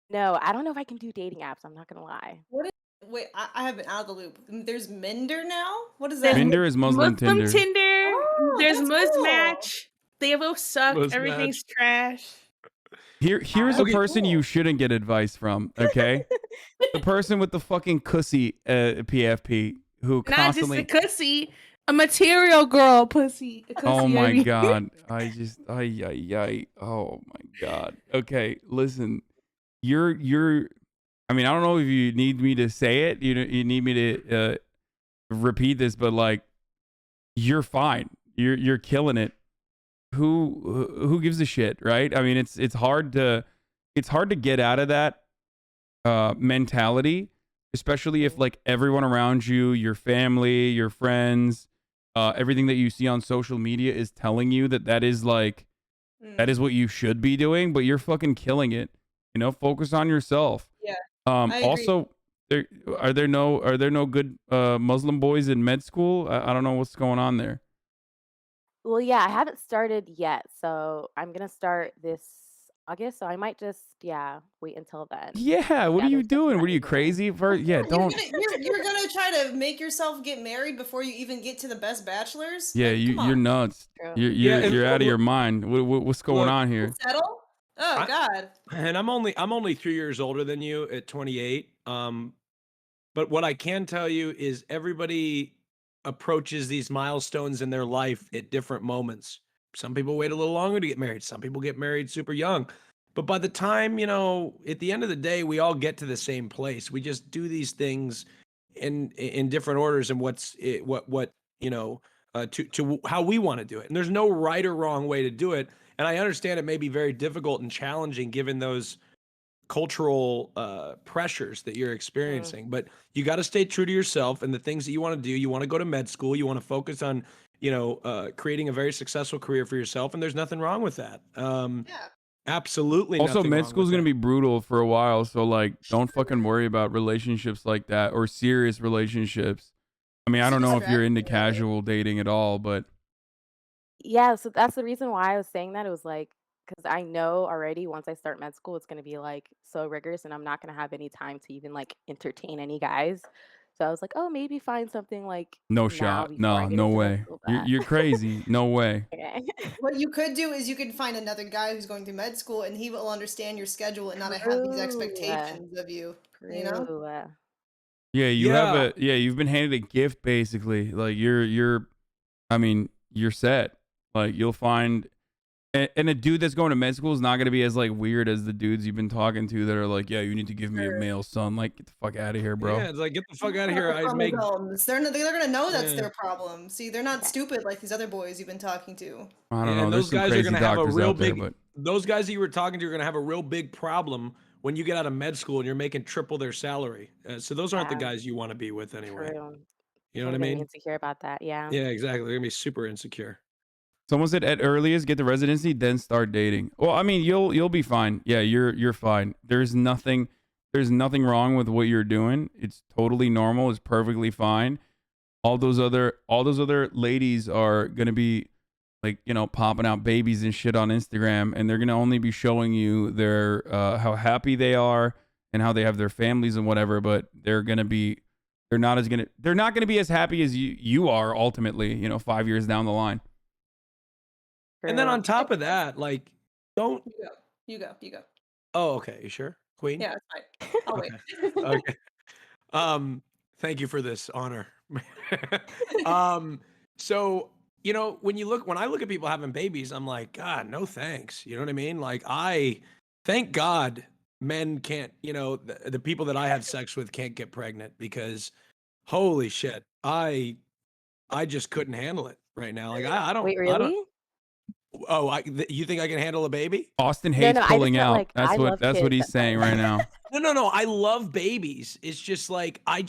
No, I don't know if I can do dating apps. I'm not gonna lie. What is? Wait, I have been out of the loop. There's Minder now. What is There's that? Minder is Muslim Tinder. Tinder. Oh, There's that's cool. Muzmatch. They both suck. Muzmatch. Everything's trash. Here's a Okay. person you shouldn't get advice from, okay? The person with the fucking cussy PFP who Not just a constantly. cussy, a material girl pussy. A Oh cussy, I my mean. god. Oh my god. Okay, listen. You're I mean, I don't know if you need me to say it. You need me to repeat this, but like you're fine. You're killing it. Who gives a shit, right? I mean, it's hard to get out of that mentality, especially if like everyone around you, your family, your friends, everything that you see on social media is telling you that is like that is what you should be doing, but you're fucking killing it. Focus on yourself. Yeah, I agree. Also, are there no good Muslim boys in med school? I don't know what's going on there. Well, yeah, I haven't started yet, so I'm gonna start this August. So I might just wait until then. Yeah, what are you there's doing? What are you definitely crazy? Don't. You're gonna try to make yourself get married before you even get to the best bachelors. Yeah, Like, come you're on. nuts. True. You're out of your mind. What's going Look, on here? Settle. Oh I- God. and I'm only 3 years older than you at 28. But what I can tell you is everybody approaches these milestones in their life at different moments. Some people wait a little longer to get married. Some people get married super young. But by the time, at the end of the day, we all get to the same place. We just do these things in different orders and to how we want to do it. And there's no right or wrong way to do it. And I understand it may be very difficult and challenging given those cultural pressures that you're experiencing, but you got to stay true to yourself and the things that you want to do. You want to go to med school. You want to focus on, creating a very successful career for yourself. And there's nothing wrong with that. Yeah. Absolutely. Also, nothing med wrong school is with gonna that. be brutal for a while, so like, don't fucking worry about relationships like that or serious relationships. I mean, I don't know if you're into casual dating at all, but Yeah, so that's the reason why I was saying that. It was like because I know already once I start med school, it's gonna be like so rigorous, and I'm not gonna have any time to even like entertain any guys. So I was like, oh, maybe find something like no now shot. before I get No into med way. school. You're crazy. No way. Okay. What you could do is you could find another guy who's going through med school, and he will understand your schedule and not have these True. expectations of you. You know. True. Yeah, you've been handed a gift basically. Like you're I mean, you're set. Like you'll find And a dude that's going to med school is not going to be as like weird as the dudes you've been talking to that are like, yeah, you need to give me a male son. Like, get the fuck out of here, bro. Yeah, it's like get the fuck out of here. Their I make chromosomes. They're gonna know that's Yeah. their problem. See, they're not stupid like these other boys you've been talking to. I don't know. and There's those some guys are crazy gonna have a doctors real out there, big. but Those guys that you were talking to are gonna have a real big problem when you get out of med school and you're making triple their salary. So those aren't the Yeah. guys you want to be with anyway. True. You know what I People are gonna be mean? insecure about that. Yeah. Yeah, exactly. They're gonna be super insecure. someone said at earliest get the residency, then start dating. Well, I mean, you'll be fine. Yeah, you're fine. There's nothing wrong with what you're doing. It's totally normal. It's perfectly fine. All those other ladies are gonna be like, you know, popping out babies and shit on Instagram, and they're gonna only be showing you their how happy they are and how they have their families and whatever. But they're not gonna be as happy as you are ultimately. You know, 5 years down the line. And then True. on top of that, like, don't. You go. Oh, okay. You sure, Queen? Yeah, it's fine. I'll wait. Okay. Thank you for this honor. So when I look at people having babies, I'm like, God, no thanks. You know what I mean? Like, thank God men can't. The people that I have sex with can't get pregnant because, holy shit, I just couldn't handle it right now. Like, I don't. Wait, I don't. really? Oh, you think I can handle a baby? Austin hates I just pulling meant, out. like, I love That's what kids. he's saying right now. No. I love babies. It's just like I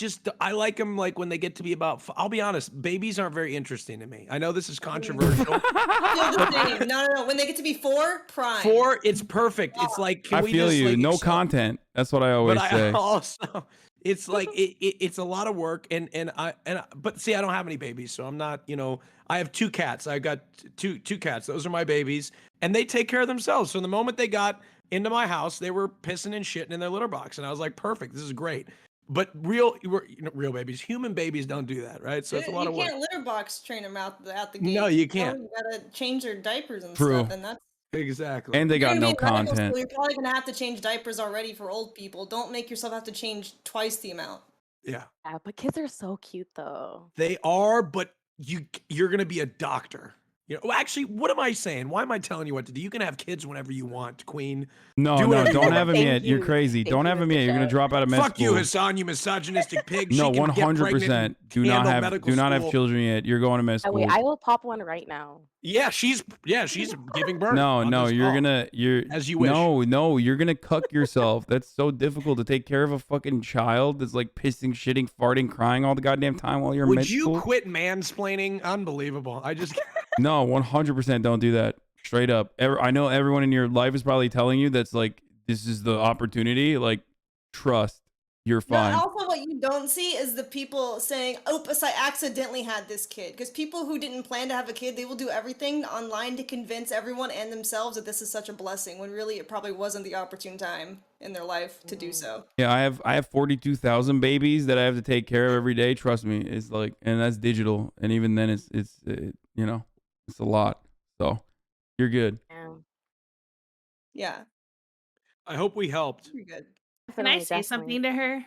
like them like when they get to be about. I'll be honest, babies aren't very interesting to me. I know this is controversial. Feel the same. No. When they get to be 4, prime. 4, it's perfect. It's like I feel just, you. like, No show- content. That's what I always But say. I also, it's like it's a lot of work, but see, I don't have any babies, so I'm not. I have 2 cats. I got two cats. Those are my babies, and they take care of themselves. So the moment they got into my house, they were pissing and shitting in their litter box, and I was like, perfect. This is great. But real babies, human babies don't do that, right? So it's a lot of work. You can't litter box train them out the gate. No, you can't. You gotta change their diapers and True. stuff, and that's. Exactly. And they You're got gonna no be in medical content. school, you're probably gonna have to change diapers already for old people. Don't make yourself have to change twice the amount. Yeah, Yeah, but kids are so cute though. they are, but you're gonna be a doctor. Well, actually, what am I saying? Why am I telling you what to do? You can have kids whenever you want, Queen. No, Do whatever you don't want. have him Thank yet. You're you. crazy. Thank Don't you, have him Mr. yet. You're gonna Chef. drop out of med Fuck you, school. Hassan, you misogynistic pig. No, She can get pregnant 100%. and Do not handle have medical school. children yet. You're going to med Oh, school. wait, I will pop one right now. Yeah, she's giving birth. No, on this you're call. you're As you wish. No, you're gonna cuck yourself. That's so difficult to take care of a fucking child that's like pissing, shitting, farting, crying all the goddamn time while you're in med Would you school. quit mansplaining? Unbelievable. No, 100% don't do that. Straight up. I know everyone in your life is probably telling you that's like, this is the opportunity. Like, trust. You're fine. No, also, what you don't see is the people saying, "Oops, I accidentally had this kid." Because people who didn't plan to have a kid, they will do everything online to convince everyone and themselves that this is such a blessing, when really it probably wasn't the opportune time in their life to do so. Yeah, I have 42,000 babies that I have to take care of every day. Trust me, it's like, and that's digital, and even then, it's it's a lot. So you're good. Yeah. Yeah, I hope we helped. pretty good. Can I Definitely, say definitely. something to her?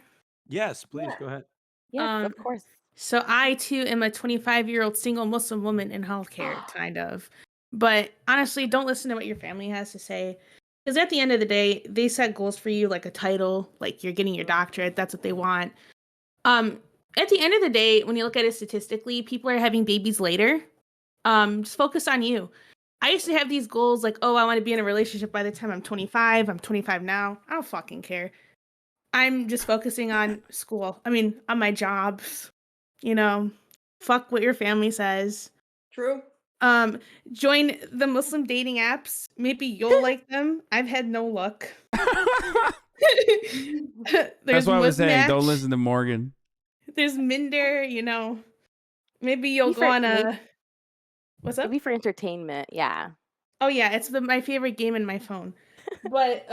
Yes, please go ahead. Yes, of course. So I too am a 25-year-old single Muslim woman in healthcare, kind of. But honestly, don't listen to what your family has to say. Because at the end of the day, they set goals for you, like a title, like you're getting your doctorate. That's what they want. At the end of the day, when you look at it statistically, people are having babies later. Just focus on you. I used to have these goals like, oh, I want to be in a relationship by the time I'm 25. I'm 25 now. I don't fucking care. I'm just focusing on school. I mean, on my jobs. Fuck what your family says. True. Join the Muslim dating apps. Maybe you'll like them. I've had no luck. That's why I was saying, Match. don't listen to Morgan. There's Minder, Maybe you'll Maybe go on a... What's up? Maybe for entertainment, yeah. Oh yeah, it's my favorite game in my phone. But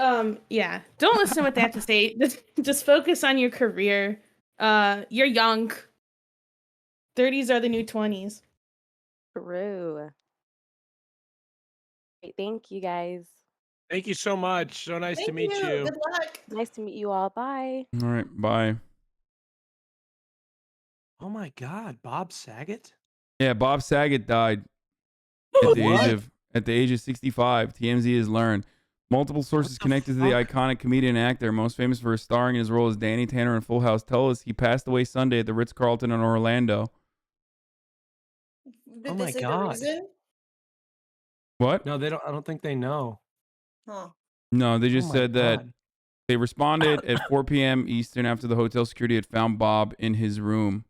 yeah, don't listen to what they have to say. Just focus on your career. You're young. 30s are the new 20s. True. Great, thank you guys. Thank you so much. So nice to meet you. Good luck. Nice to meet you all. Bye. All right, bye. Oh my God, Bob Saget? Yeah, Bob Saget died at the age of at the age of 65, TMZ has learned. Multiple sources connected to the iconic comedian and actor, most famous for starring in his role as Danny Tanner in Full House, tell us he passed away Sunday at the Ritz-Carlton in Orlando. Did Oh they my say the God. reason? What? No, they don't. I don't think they know. Huh. No, they Oh just my said that God. they responded at 4 p.m. Eastern after the hotel security had found Bob in his room.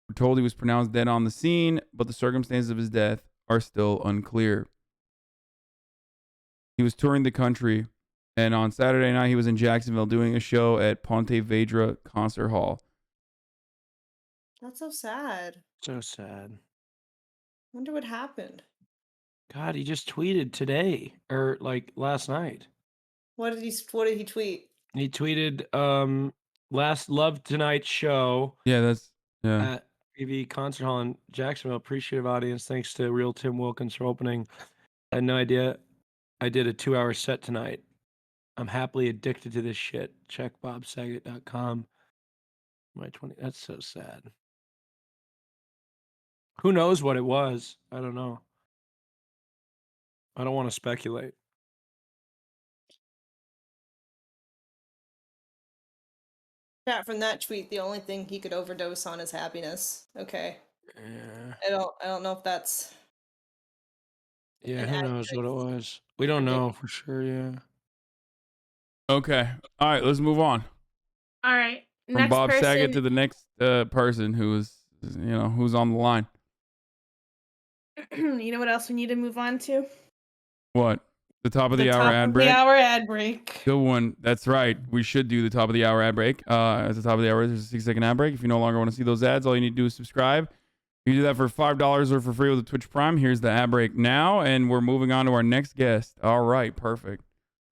We're told he was pronounced dead on the scene, but the circumstances of his death are still unclear. He was touring the country, and on Saturday night he was in Jacksonville doing a show at Ponte Vedra Concert Hall. That's so sad. So sad. Wonder what happened. God, he just tweeted today or like last night. What did he tweet? He tweeted last Love Tonight show Yeah. at PV Concert Hall in Jacksonville. Appreciative audience. Thanks to Real Tim Wilkins for opening. I had no idea I did a 2-hour set tonight. I'm happily addicted to this shit. Check bobsaget.com. My 20. That's so sad. Who knows what it was? I don't know. I don't want to speculate. Chat from that tweet, the only thing he could overdose on is happiness. Okay. Yeah. I don't know if that's Yeah, an who knows what it accurate was? We don't know prediction. for sure, yeah. Okay. All right, let's move on. All right. From Next Bob Saget to person. the next person who's on the line. You know what else we need to move on to? What? The top of The the hour top ad of break? the hour ad break. Good one. That's right. We should do the top of the hour ad break. At the top of the hour, there's a 6-second ad break. If you no longer want to see those ads, all you need to do is subscribe. You can do that for $5 or for free with the Twitch Prime. Here's the ad break now, and we're moving on to our next guest. All right, perfect.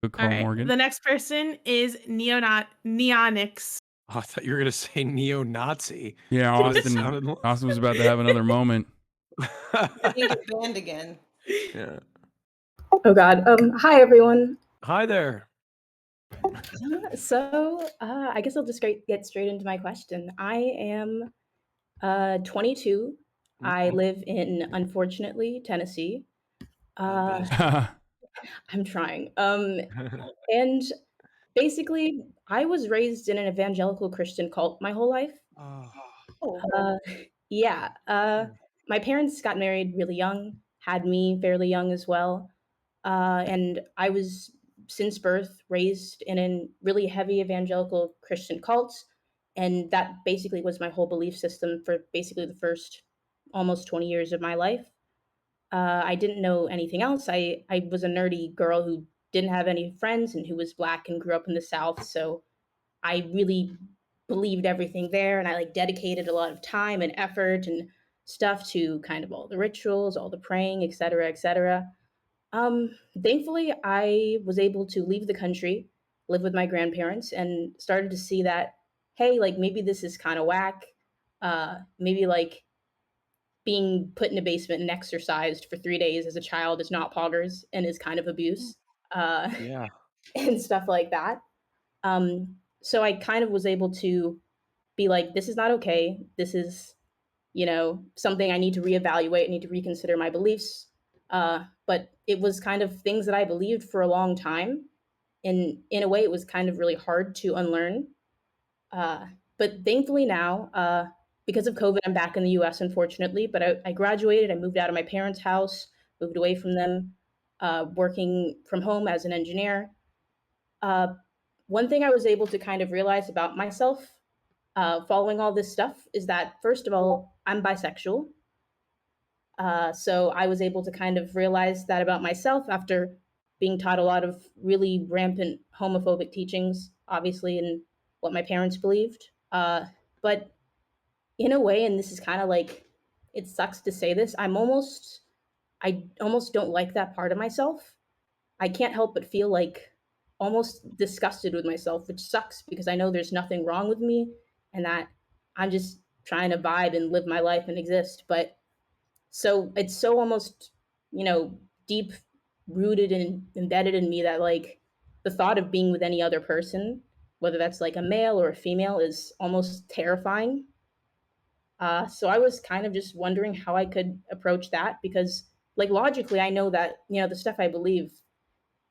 Good call, All right. Morgan. The next person is Neonix. Oh, I thought you were gonna say neo-Nazi. Yeah, Austin was about to have another moment. I think it's banned again. Yeah. Oh God. Hi everyone. Hi there. So I guess I'll just get straight into my question. I am 22. I live in, unfortunately, Tennessee. I'm trying. And basically, I was raised in an evangelical Christian cult my whole life. Yeah. My parents got married really young, had me fairly young as well. And I was, since birth, raised in a really heavy evangelical Christian cult. And that basically was my whole belief system for basically the first almost 20 years of my life. I didn't know anything else. I was a nerdy girl who didn't have any friends and who was black and grew up in the South. So I really believed everything there. And I like dedicated a lot of time and effort and stuff to kind of all the rituals, all the praying, et cetera, et cetera. Thankfully, I was able to leave the country, live with my grandparents, and started to see that, hey, like maybe this is kind of whack. Maybe like being put in a basement and exercised for 3 days as a child is not poggers and is kind of abuse, Yeah. and stuff like that. So I kind of was able to be like, this is not okay. This is, something I need to reevaluate. I need to reconsider my beliefs. But it was kind of things that I believed for a long time. And in a way, it was kind of really hard to unlearn. But thankfully now, because of COVID, I'm back in the US, unfortunately. But I graduated, I moved out of my parents' house, moved away from them, working from home as an engineer. One thing I was able to kind of realize about myself following all this stuff is that, first of all, I'm bisexual. So I was able to kind of realize that about myself after being taught a lot of really rampant homophobic teachings, obviously, in what my parents believed. But in a way, and this is kind of like, it sucks to say this, I almost don't like that part of myself. I can't help but feel like almost disgusted with myself, which sucks because I know there's nothing wrong with me and that I'm just trying to vibe and live my life and exist. But so it's so almost, deep rooted and embedded in me that like the thought of being with any other person, whether that's like a male or a female, is almost terrifying. So I was kind of just wondering how I could approach that because like logically, I know that, the stuff I believe,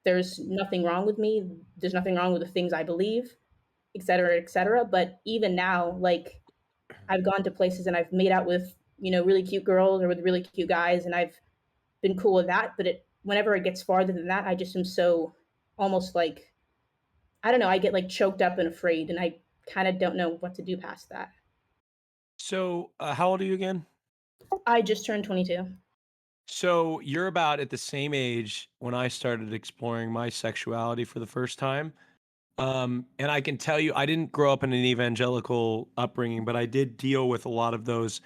there's nothing wrong with me. There's nothing wrong with the things I believe, et cetera, et cetera. But even now, like I've gone to places and I've made out with, really cute girls or with really cute guys, and I've been cool with that. But whenever it gets farther than that, I just am so almost like, I don't know, I get like choked up and afraid, and I kind of don't know what to do past that. So, how old are you again? I just turned 22. So you're about at the same age when I started exploring my sexuality for the first time. And I can tell you, I didn't grow up in an evangelical upbringing, but I did deal with a lot of those.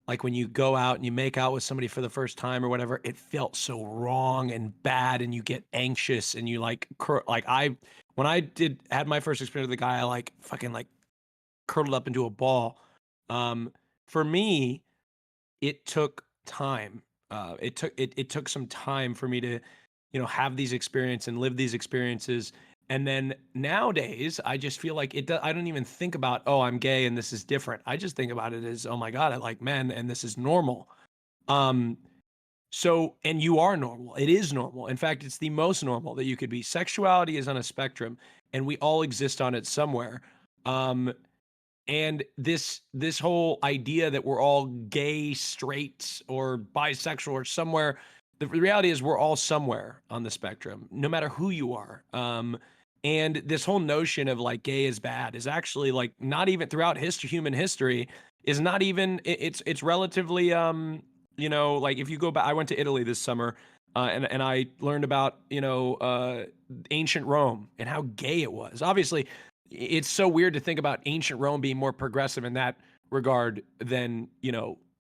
Like when you go out and you make out with somebody for the first time or whatever, it felt so wrong and bad, and you get anxious and you like, when I had my first experience with a guy, I like fucking like curdled up into a ball. Um, for me, it took time. It took some time for me to, have these experiences and live these experiences. And then nowadays, I just feel like I don't even think about, oh, I'm gay and this is different. I just think about it as, oh my God, I like men and this is normal. Um, and you are normal. It is normal. In fact, it's the most normal that you could be. Sexuality is on a spectrum, and we all exist on it somewhere. Um, and this whole idea that we're all gay, straight, or bisexual or somewhere, the reality is we're all somewhere on the spectrum, no matter who you are. And this whole notion of like gay is bad is actually like not even throughout human history is not even it's relatively like if you go back, I went to Italy this summer, and I learned about ancient Rome and how gay it was. Obviously, it's so weird to think about ancient Rome being more progressive in that regard than,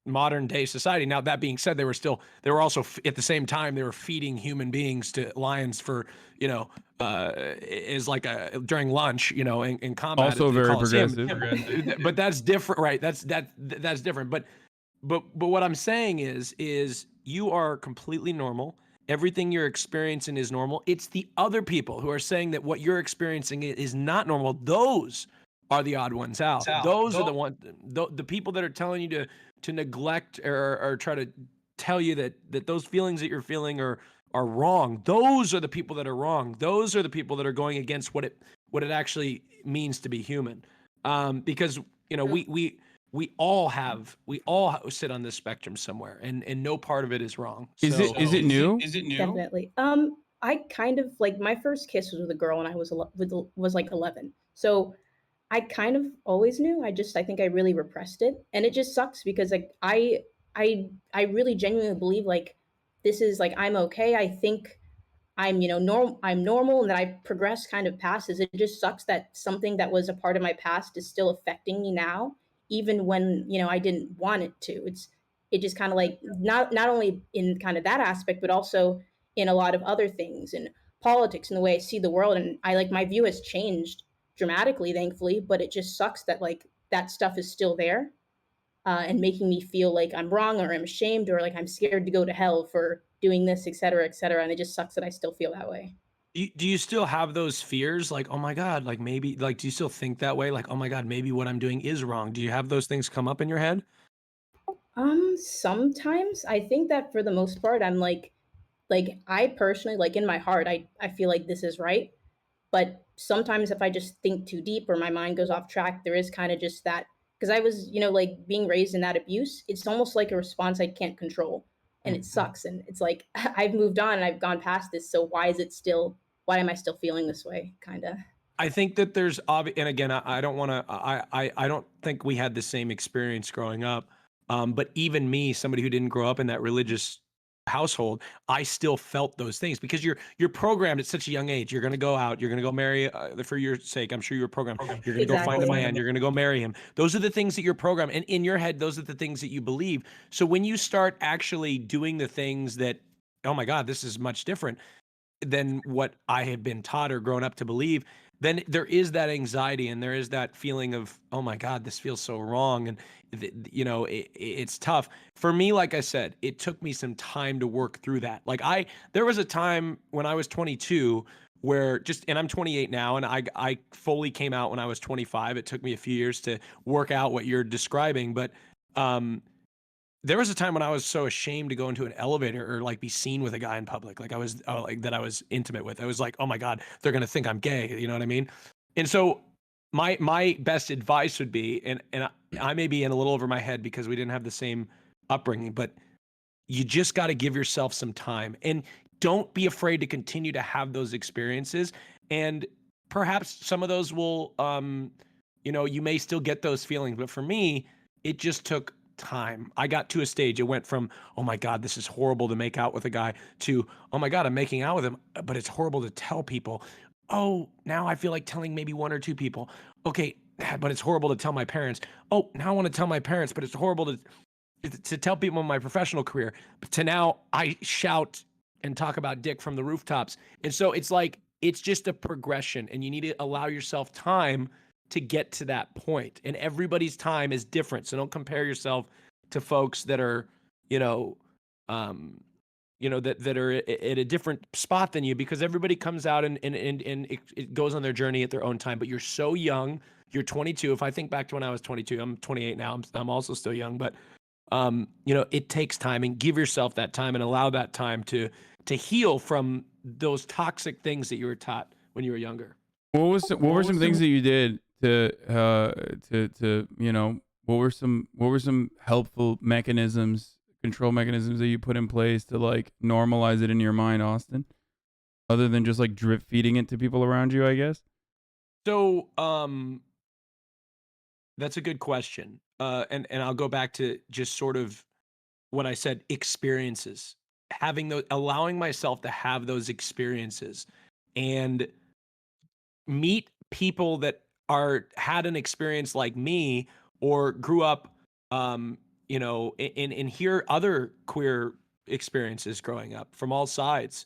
modern day society. Now, that being said, they were also at the same time, they were feeding human beings to lions for, is like during lunch, in combat at Also the very Colosseum. progressive. But that's different, right? That's different. But what I'm saying is you are completely normal. Everything you're experiencing is normal. It's the other people who are saying that what you're experiencing is not normal. Those are the odd ones out. Those are the people that are telling you to neglect or try to tell you that those feelings that you're feeling are wrong. Those are the people that are wrong. Those are the people that are going against what it actually means to be human. Because we all sit on this spectrum somewhere, and no part of it is wrong. Is So it new? Definitely. I kind of like my first kiss was with a girl when I was like 11. So I kind of always knew. I think I really repressed it, and it just sucks because like I really genuinely believe like this is like I'm okay. I think I'm, I'm normal and that I progress kind of past this. It just sucks that something that was a part of my past is still affecting me now, even when, I didn't want it to. It just kind of like not only in kind of that aspect, but also in a lot of other things and politics and the way I see the world. And I like my view has changed dramatically, thankfully, but it just sucks that like that stuff is still there, and making me feel like I'm wrong or I'm ashamed or like I'm scared to go to hell for doing this, et cetera, et cetera. And it just sucks that I still feel that way. do you still have those fears? Like, oh my God, like maybe, like, do you still think that way? Like, oh my God, maybe what I'm doing is wrong. Do you have those things come up in your head? Sometimes I think that for the most part, I'm like I personally, like in my heart, I feel like this is right. But sometimes if I just think too deep or my mind goes off track, there is kind of just that because I was, like being raised in that abuse, it's almost like a response I can't control. And it sucks. And it's like I've moved on and I've gone past this. So why am I still feeling this way? Kind of. I think that and again, I don't want to, I don't think we had the same experience growing up. But even me, somebody who didn't grow up in that religious household, I still felt those things because you're programmed at such a young age. You're going to go out, you're going to go marry, for your sake. I'm sure you were programmed. You're going to go find a Exactly. man, you're going to go marry him. Those are the things that you're programmed. And in your head, those are the things that you believe. So when you start actually doing the things that, oh my God, this is much different than what I had been taught or grown up to believe, then there is that anxiety and there is that feeling of, oh my God, this feels so wrong. And, it's tough. For me, like I said, it took me some time to work through that. Like there was a time when I was 22 where and I'm 28 now, and I fully came out when I was 25. It took me a few years to work out what you're describing, but there was a time when I was so ashamed to go into an elevator or like be seen with a guy in public. Like I was like that I was intimate with. I was like, oh my God, they're gonna think I'm gay. You know what I mean? And so my best advice would be, and I may be in a little over my head because we didn't have the same upbringing, but you just got to give yourself some time and don't be afraid to continue to have those experiences. And perhaps some of those will, you may still get those feelings. But for me, it just took time. I got to a stage, it went from, oh my God, this is horrible to make out with a guy, to, oh my God, I'm making out with him, but it's horrible to tell people. Oh, now I feel like telling maybe one or two people. Okay, but it's horrible to tell my parents. Oh, now I want to tell my parents, but it's horrible to tell people in my professional career. But to now I shout and talk about dick from the rooftops. And so it's like, it's just a progression, and you need to allow yourself time to get to that point. And everybody's time is different. So don't compare yourself to folks that are, that are at a different spot than you, because everybody comes out and it goes on their journey at their own time. But you're so young. You're 22. If I think back to when I was 22, I'm 28 now. I'm also still young, but it takes time, and give yourself that time and allow that time to heal from those toxic things that you were taught when you were younger. What were some things that you did to what were some helpful mechanisms, control mechanisms that you put in place to like normalize it in your mind, Austin? Other than just like drip feeding it to people around you, I guess. So, that's a good question. And I'll go back to just sort of what I said, experiences. Allowing myself to have those experiences and meet people that had an experience like me, or grew up, and hear other queer experiences growing up from all sides.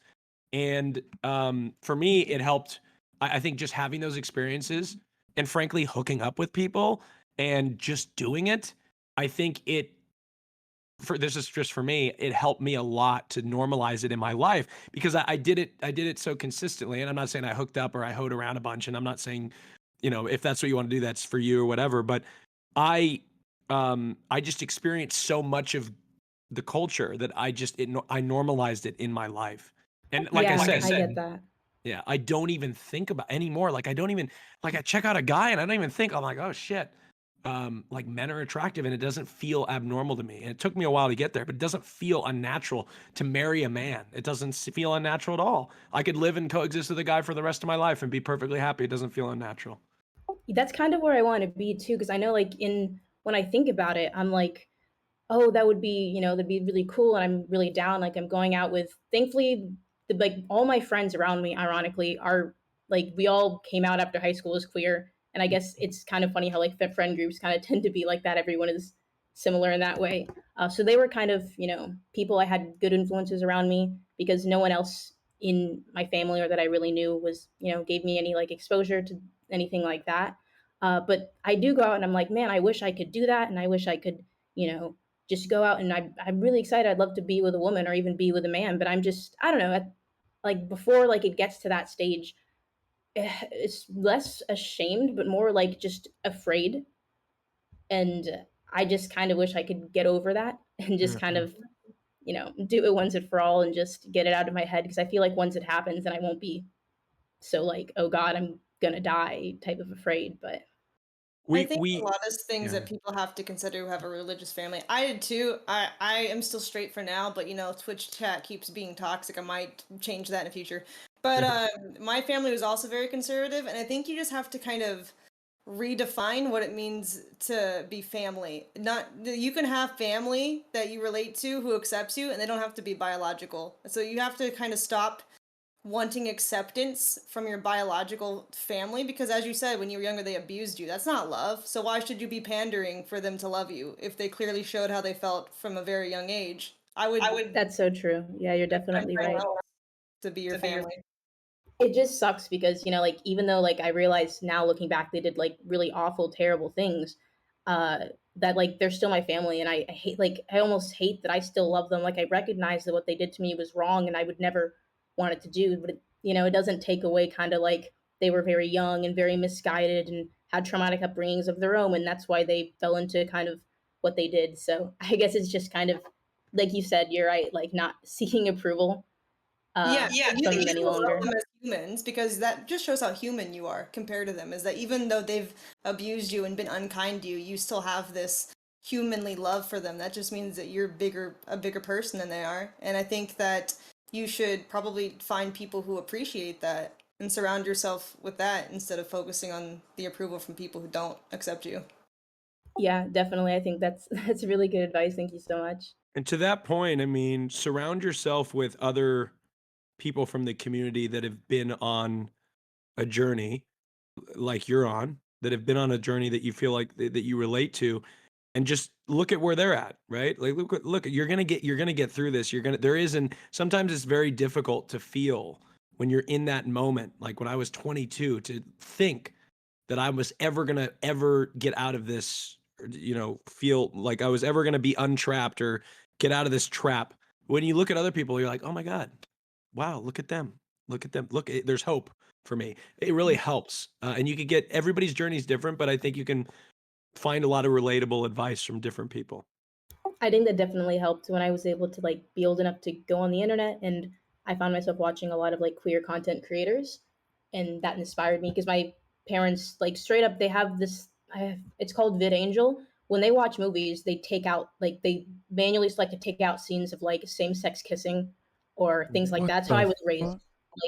And for me, it helped. I think just having those experiences, and frankly, hooking up with people and just doing it, I think this is just for me, it helped me a lot to normalize it in my life, because I did it so consistently. And I'm not saying I hooked up or I hoed around a bunch, and I'm not saying, if that's what you want to do, that's for you or whatever. But I just experienced so much of the culture that I normalized it in my life. And like I said, I get that. yeah, I don't even think about anymore. Like I don't even, like I check out a guy and I don't even think, I'm like, oh shit. Like men are attractive, and it doesn't feel abnormal to me. And it took me a while to get there, but it doesn't feel unnatural to marry a man. It doesn't feel unnatural at all. I could live and coexist with a guy for the rest of my life and be perfectly happy. It doesn't feel unnatural. That's kind of where I want to be too, because I know like when I think about it, I'm like, oh, that would be, that'd be really cool, and I'm really down. Like I'm going out with, thankfully, like all my friends around me, ironically, are like, we all came out after high school as queer, and I guess it's kind of funny how like friend groups kind of tend to be like that. Everyone is similar in that way. So they were kind of, people I had good influences around me, because no one else in my family or that I really knew was, gave me any like exposure to anything like that. But I do go out and I'm like, man, I wish I could do that, and I wish I could, just go out, and I'm really excited. I'd love to be with a woman or even be with a man, but I'm just, I don't know, like before like it gets to that stage, it's less ashamed, but more like just afraid. And I just kind of wish I could get over that and just kind of, do it once and for all and just get it out of my head. Because I feel like once it happens, then I won't be so like, oh God, I'm gonna die type of afraid. But I think a lot of things yeah. that people have to consider who have a religious family. I did too. I am still straight for now, but Twitch chat keeps being toxic. I might change that in the future. But my family was also very conservative, and I think you just have to kind of redefine what it means to be family. Not you can have family that you relate to who accepts you, and they don't have to be biological. So you have to kind of stop wanting acceptance from your biological family, because as you said, when you were younger they abused you. That's not love. So why should you be pandering for them to love you if they clearly showed how they felt from a very young age? I would that's so true. Yeah, you're definitely right. to be your family. It just sucks because, like, even though like I realize now looking back they did like really awful, terrible things, that like they're still my family, and I hate, like I almost hate that I still love them. Like I recognize that what they did to me was wrong and I would never want it to do, but it doesn't take away kind of like they were very young and very misguided and had traumatic upbringings of their own, and that's why they fell into kind of what they did. So I guess it's just kind of like you said, you're right, like not seeking approval Yeah, you from can them any still love longer. them as humans because that just shows how human you are compared to them. Is that even though they've abused you and been unkind to you, you still have this humanly love for them. That just means that you're a bigger person than they are. And I think that you should probably find people who appreciate that and surround yourself with that instead of focusing on the approval from people who don't accept you. Yeah, definitely. I think that's that's really good advice. Thank you so much. And to that point, I mean, surround yourself with other people from the community that have been on a journey like you're on, that have been on a journey that you feel like that you relate to, and just look at where they're at, right? Like look, you're gonna get through this. There isn't, sometimes it's very difficult to feel when you're in that moment. Like when I was 22, to think that I was ever get out of this, feel like I was ever gonna be untrapped or get out of this trap. When you look at other people, you're like, oh my God, wow, look at them. Look at them. Look, there's hope for me. It really helps. And you could get, everybody's journey is different, but I think you can find a lot of relatable advice from different people. I think that definitely helped when I was able to like be old enough to go on the internet, and I found myself watching a lot of like queer content creators, and that inspired me because my parents like straight up they have this it's called VidAngel. When they watch movies, they take out like they manually select to take out scenes of like same-sex kissing or things like What that. That's how I the was raised. fuck?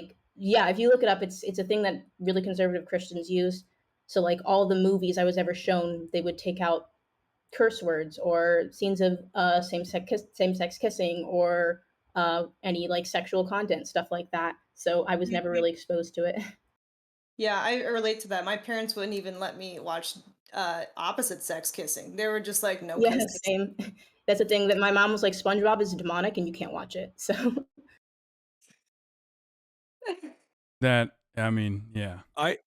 Like yeah, if you look it up, it's a thing that really conservative Christians use. So like all the movies I was ever shown, they would take out curse words or scenes of same-sex kissing or any like sexual content, stuff like that. So I was never really exposed to it. Yeah, I relate to that. My parents wouldn't even let me watch opposite sex kissing. They were just like, no Yeah, kissing. same. That's the thing that my mom was like, SpongeBob is demonic and you can't watch it. So That, I mean, yeah. I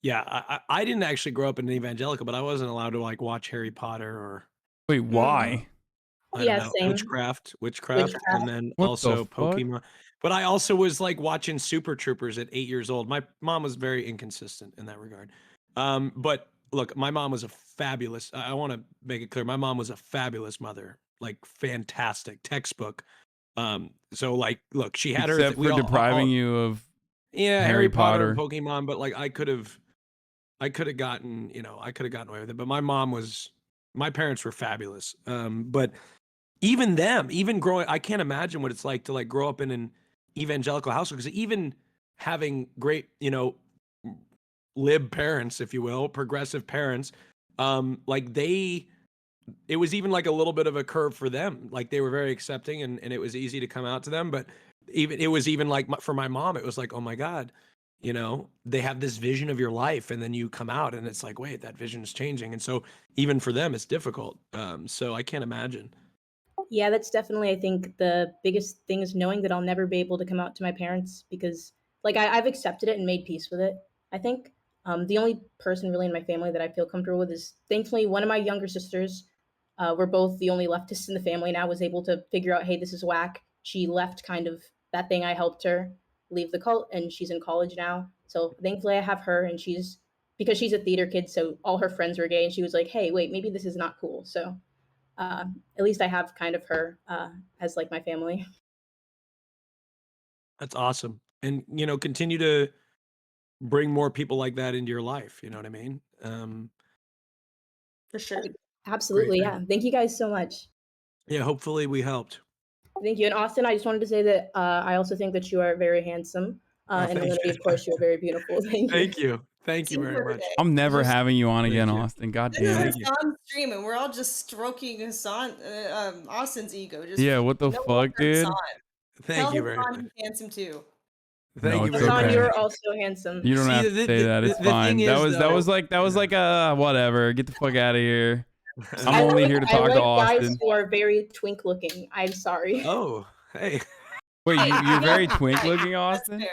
yeah, I didn't actually grow up in an evangelical, but I wasn't allowed to like watch Harry Potter or Wait, why? I yeah, don't know, same. witchcraft, Witchcraft. and then What the also fuck? Pokemon. But I also was like watching Super Troopers at 8 years old. My mom was very inconsistent in that regard. But look, my mom was a fabulous. I want to make it clear, my mom was a fabulous mother, like fantastic textbook. So like, look, she had her. Except for depriving you of Yeah, Harry Harry Potter and Potter. Pokemon. But like, I could have gotten, I could have gotten away with it. But my parents were fabulous. But even them, even growing, I can't imagine what it's like to like grow up in an evangelical household, because even having great, lib parents, if you will, progressive parents, like it was even like a little bit of a curve for them. Like they were very accepting, and it was easy to come out to them. But it was even like for my mom, it was like, oh my God, they have this vision of your life, and then you come out and it's like, wait, that vision is changing. And so even for them, it's difficult. So I can't imagine. Yeah, that's definitely, I think, the biggest thing is knowing that I'll never be able to come out to my parents because, like, I've accepted it and made peace with it. I think the only person really in my family that I feel comfortable with is thankfully one of my younger sisters. We're both the only leftists in the family now. Was able to figure out, hey, this is whack. She left kind of that thing I helped her leave the cult, and she's in college now. So thankfully, I have her, and she's because she's a theater kid, so all her friends were gay, and she was like, hey, wait, maybe this is not cool. So at least I have kind of her as like my family. That's awesome. And, continue to bring more people like that into your life. You know what I mean? For sure. Absolutely, Great yeah. thing. Thank you guys so much. Yeah, hopefully we helped. Thank you. And Austin, I just wanted to say that I also think that you are very handsome. Oh, And thank Lindsay, you. of course, you're very beautiful. Thank you. Thank you. Thank you Same very for much. today. I'm never Just- having you on Thank again, you. Austin. God This damn is it. Hassan's stream, and we're all just stroking Hassan, Austin's ego. Just Yeah, what the no fuck, longer dude? Hassan. Thank Tell you very Hassan much. he's handsome too. Thank No, you it's very Hassan, okay. you're much. also handsome. You don't See, have to say that. It's the fine. thing That is, was like whatever. Get the fuck out of here. I'm I only like, here to I talk to like guys Austin. who are very twink looking. I'm sorry. Oh, hey. Wait, you're very Yeah, twink right. looking, That's Austin? fair.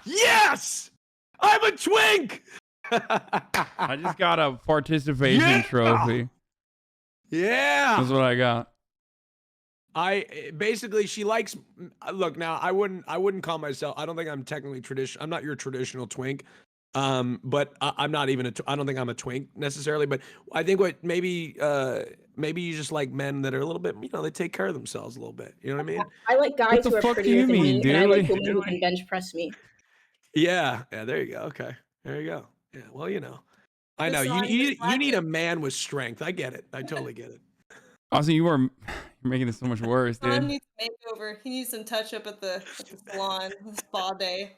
Yes! I'm a twink! I just got a participation Yeah! trophy. Yeah! That's what I got. Basically, she likes, look, now I wouldn't call myself, I don't think I'm technically traditional. I'm not your traditional twink. But I'm not even I don't think I'm a twink necessarily, but I think what maybe you just like men that are a little bit, they take care of themselves a little bit. You know what I mean? I like What guys the who are fuck do prettier you than mean, me, and I dude? like women who can bench press me. Yeah. There you go. Okay. There you go. Yeah. Well, I know Hassan, you need a man with strength. I get it. I totally get it. Austin, you're making this so much worse, Hassan dude. needs a makeover. He needs some touch up at the salon, the spa day.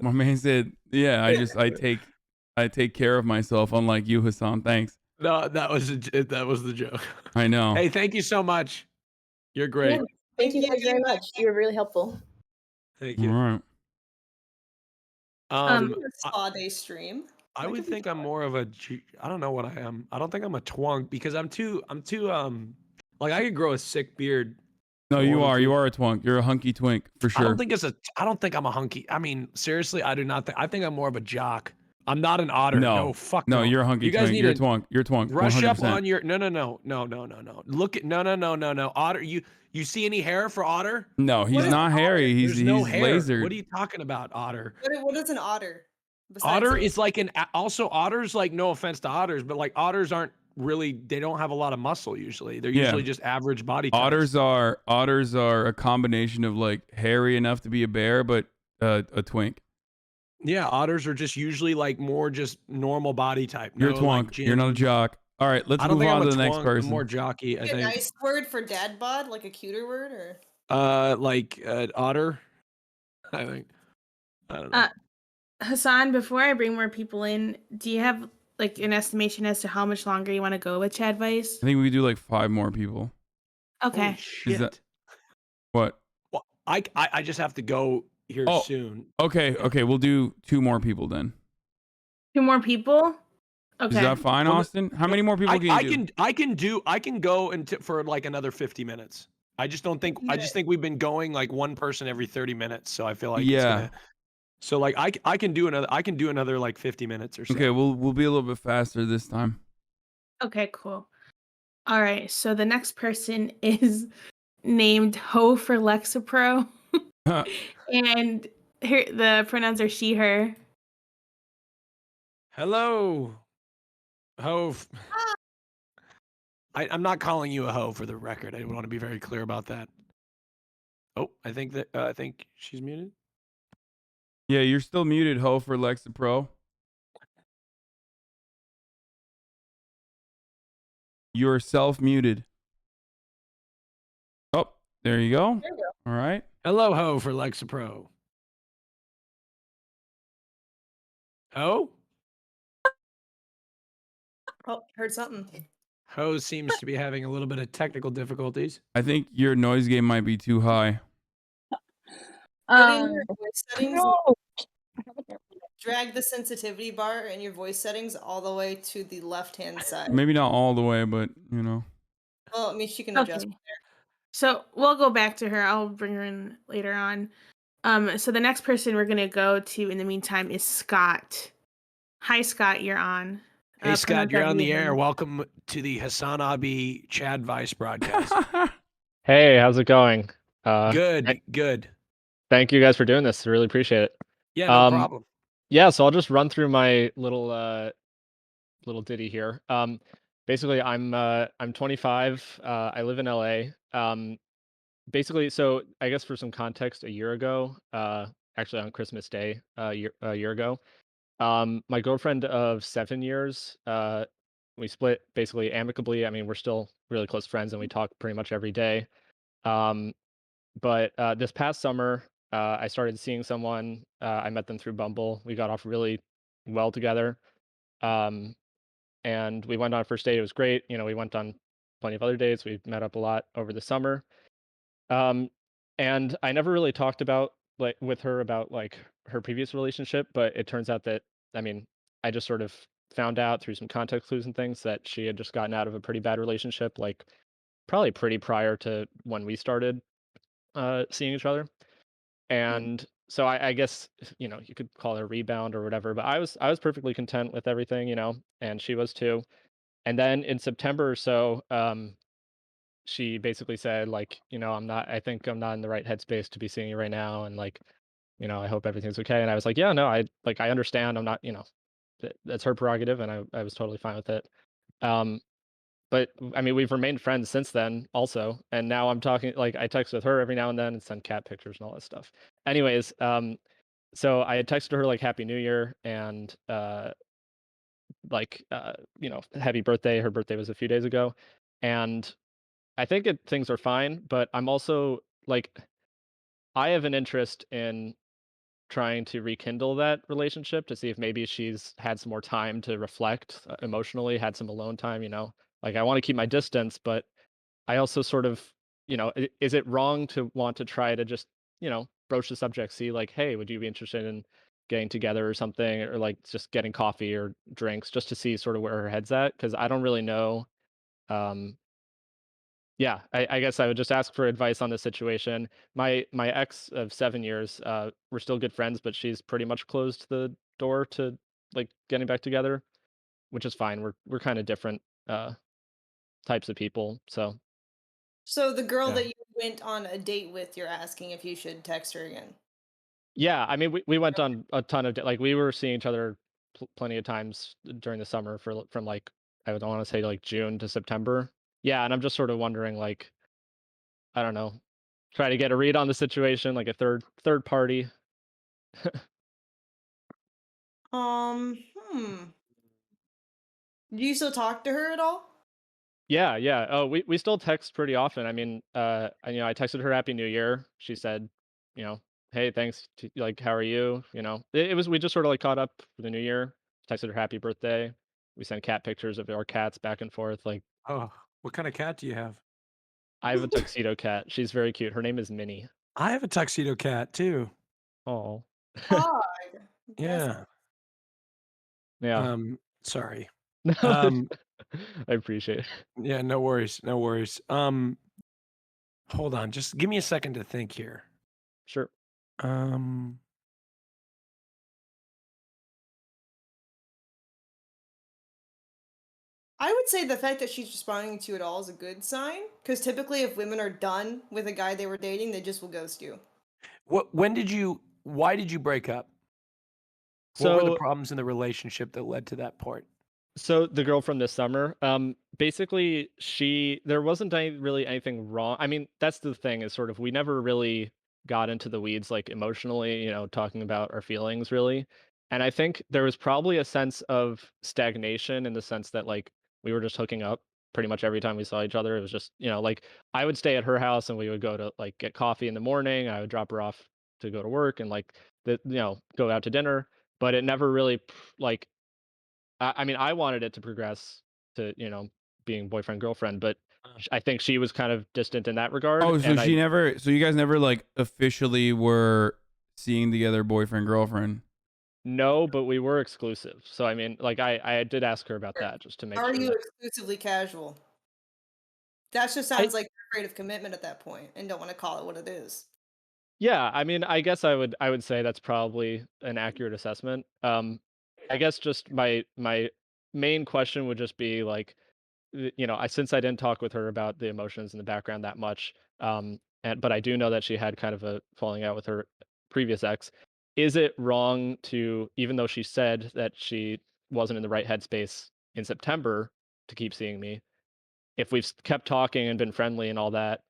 My man said, "Yeah, I take care of myself, unlike you, Hasan. Thanks." No, that was the joke. I know. Hey, thank you so much. You're great. Yeah, thank you guys very much. You were really helpful. Thank All you. right. The spa day stream. I would think I'm more of a I don't know what I am. I don't think I'm a twunk because I'm too like I could grow a sick beard. No, if I you wanted are. to. You are a twunk. You're a hunky twink for I sure. don't think I'm a hunky. I mean, seriously, I do not think. I think I'm more of a jock. I'm not an otter. No, fuck no. No, you're a hunky You guys twink. need You're a to twunk. You're a twunk. rush up 100%. on your no. Look at no. Otter, you see any hair for Otter? No, he's not hairy. There's no hair. lasered. What are you talking about, Otter? What is an otter? Otter is like also otters, like, no offense to otters, but like otters aren't really, they don't have a lot of muscle usually. They're usually just average body types. Otters are a combination of like hairy enough to be a bear, but a twink. Yeah, otters are just usually like more just normal body type. You're a No, twunk. like You're not a jock. All right, let's move on to the next person. I'm more jockey, I A think. nice word for dad bod, like a cuter word, or Otter. I think. I don't know. Hasan, before I bring more people in, do you have like an estimation as to how much longer you want to go with CHADVICE? I think we could do like 5 more people. Okay. Holy shit. What? Well, I just have to go here soon. Okay. We'll do 2 more people then. 2 more people? Okay. Is that fine, Austin? How many more people can you do? I can go for like another 50 minutes. I just think we've been going like one person every 30 minutes, so I feel like it's gonna. So like I can do another like 50 minutes or so. Okay, we'll be a little bit faster this time. Okay, cool. All right, so the next person is named Ho for Lexapro. And the pronouns are she, her. Hello, Ho. I'm not calling you a hoe for the record. I want to be very clear about that. Oh, I think she's muted. Yeah, you're still muted, Ho for Lexapro. You're self-muted. Oh, there you go. There you go. All right. Hello, Ho for Lexapro. Ho? oh, heard something. Ho seems to be having a little bit of technical difficulties. I think your noise game might be too high. Put in your voice settings. No. Drag the sensitivity bar in your voice settings all the way to the left-hand side. Maybe not all the way, but you know. Well, I mean, she can adjust Okay. from there. So we'll go back to her. I'll bring her in later on. So the next person we're gonna go to in the meantime is Scott. Hi, Scott. You're on. Hey, Scott, you're on the air. him. Welcome to the Hasanabi CHADVICE broadcast. Hey, how's it going? Good. Thank you guys for doing this. I really appreciate it. Yeah, no problem. Yeah, so I'll just run through my little ditty here. Basically, I'm 25. I live in LA. Basically, so I guess for some context, a year ago, actually on Christmas Day, a year ago, my girlfriend of 7 years, we split basically amicably. I mean, we're still really close friends and we talk pretty much every day. But this past summer, I started seeing someone. I met them through Bumble. We got off really well together. And we went on a first date. It was great. We went on plenty of other dates. We met up a lot over the summer. And I never really talked about with her about like her previous relationship, but it turns out that, I mean, I just sort of found out through some context clues and things that she had just gotten out of a pretty bad relationship, like probably pretty prior to when we started seeing each other. And so I guess, you could call it a rebound or whatever, but I was perfectly content with everything, and she was too. And then in September or so, she basically said like, I think I'm not in the right headspace to be seeing you right now. And like, I hope everything's okay. And I was like, yeah, no, I understand. I'm not, that's her prerogative, and I was totally fine with it. But I mean, we've remained friends since then also, and now I'm talking, like, I text with her every now and then and send cat pictures and all that stuff. Anyways, so I had texted her like Happy New Year and happy birthday. Her birthday was a few days ago, and I think things are fine. But I'm also like, I have an interest in trying to rekindle that relationship to see if maybe she's had some more time to reflect emotionally, had some alone time. Like, I want to keep my distance, but I also sort of, is it wrong to want to try to just, broach the subject, see like, hey, would you be interested in getting together or something, or like just getting coffee or drinks just to see sort of where her head's at? Because I don't really know. Um, yeah, I guess I would just ask for advice on this situation. My ex of 7 years, we're still good friends, but she's pretty much closed the door to like getting back together, which is fine. We're kind of different types of people, so So the girl Yeah. that you went on a date with, you're asking if you should text her again. yeah. I mean, we went on a ton of like we were seeing each other plenty of times during the summer from like I would want to say like June to September. Yeah, and I'm just sort of wondering like I don't know, try to get a read on the situation, like a third party. Hmm. Do you still talk to her at all? Yeah, yeah. Oh, we still text pretty often. I mean, I texted her Happy New Year. She said, hey, thanks. Like, how are you? It was we just sort of like caught up for the New Year. Texted her Happy Birthday. We sent cat pictures of our cats back and forth. Like, Oh, what kind of cat do you have? I have a tuxedo cat. She's very cute. Her name is Minnie. I have a tuxedo cat too. Oh, God. That's Yeah. yeah. Sorry. No, Um, I appreciate it. yeah, no worries, no worries. Hold on, just give me a second to think here. Sure. I would say the fact that she's responding to you at all is a good sign. Because typically, if women are done with a guy they were dating, they just will ghost you. why did you break up? What were the So problems in the relationship that led to that part? So the girl from this summer, basically there wasn't really anything wrong. I mean, that's the thing is sort of we never really got into the weeds like emotionally, talking about our feelings really. And I think there was probably a sense of stagnation in the sense that like we were just hooking up pretty much every time we saw each other. It was just, like I would stay at her house and we would go to like get coffee in the morning. I would drop her off to go to work and like go out to dinner, but it never really like I mean, I wanted it to progress to, being boyfriend girlfriend, but I think she was kind of distant in that regard, Oh, so and so you guys never like officially were seeing together, boyfriend girlfriend. no, but we were exclusive. So I mean, like I did ask her about that just to make Are sure you that exclusively casual? That just I sounds like you're afraid of commitment at that point and don't want to call it what it is. yeah, I mean, I guess I would say that's probably an accurate assessment. I guess just my main question would just be like since I didn't talk with her about the emotions in the background that much, but I do know that she had kind of a falling out with her previous ex. Is it wrong to, even though she said that she wasn't in the right headspace in September to keep seeing me, if we've kept talking and been friendly and all that,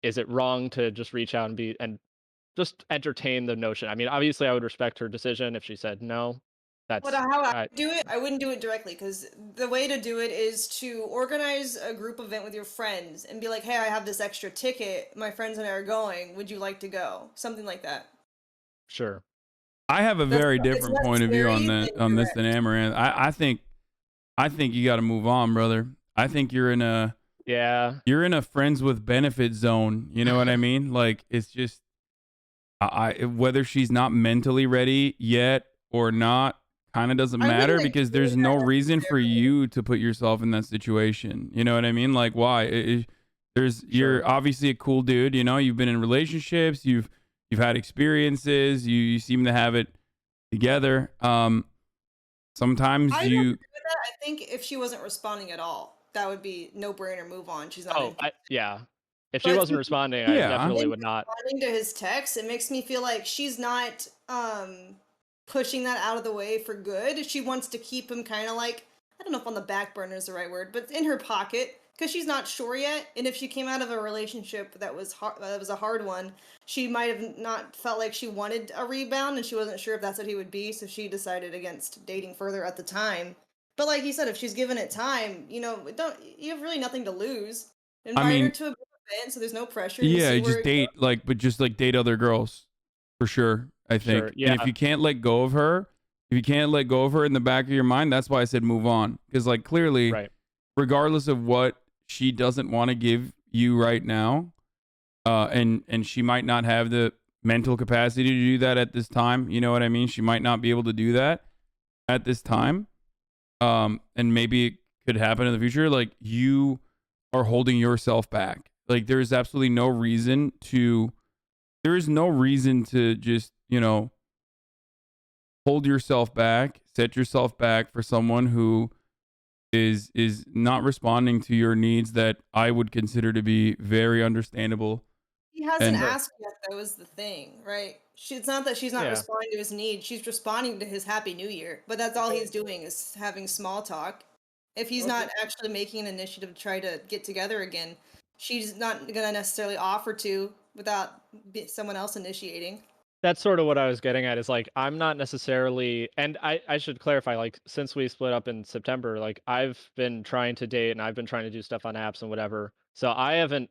is it wrong to just reach out and just entertain the notion? I mean, obviously, I would respect her decision if she said no. But That's how I do it, I wouldn't do it directly because the way to do it is to organize a group event with your friends and be like, hey, I have this extra ticket. My friends and I are going. Would you like to go? Something like that. sure. I have a That's very it's different less point of view scary on this than Amouranth. I think you got to move on, brother. I think you're in a friends with benefit zone. You know what I mean? Like it's just whether she's not mentally ready yet or not kind of doesn't I wouldn't matter agree because with there's no that reason for necessarily. you to put yourself in that situation. You know what I mean? Like why? You're obviously a cool dude, you've been in relationships, you've had experiences, you seem to have it together. Sometimes I don't you agree with that. I think if she wasn't responding at all, that would be no brainer. Move on. She's not Oh, into. yeah. If she But wasn't responding, I Yeah. definitely in would not. responding to his text, it makes me feel like she's not pushing that out of the way for good. She wants to keep him kind of like, I don't know if on the back burner is the right word, but in her pocket because she's not sure yet. And if she came out of a relationship that was a hard one, she might have not felt like she wanted a rebound, and she wasn't sure if that's what he would be. So she decided against dating further at the time. But like you said, if she's given it time, you have really nothing to lose. Invite her mean, to a event so there's no pressure. And yeah, see just where date but just like date other girls for sure. I think. Sure, yeah. And if you can't let go of her, in the back of your mind, that's why I said move on. Because like clearly, Right. regardless of what she doesn't want to give you right now, and she might not have the mental capacity to do that at this time. You know what I mean? She might not be able to do that at this time. And maybe it could happen in the future. Like you are holding yourself back. Like there is absolutely no reason to just, hold yourself back, set yourself back for someone who is not responding to your needs that I would consider to be very understandable. he hasn't And asked yet, though, is the thing, right? It's not that she's not Yeah. responding to his needs. She's responding to his Happy New Year. But that's all he's doing is having small talk. If he's not actually making an initiative to try to get together again, she's not going to necessarily offer to without someone else initiating. That's sort of what I was getting at is like I'm not necessarily, and I should clarify, like since we split up in September, like I've been trying to date and I've been trying to do stuff on apps and whatever. So I haven't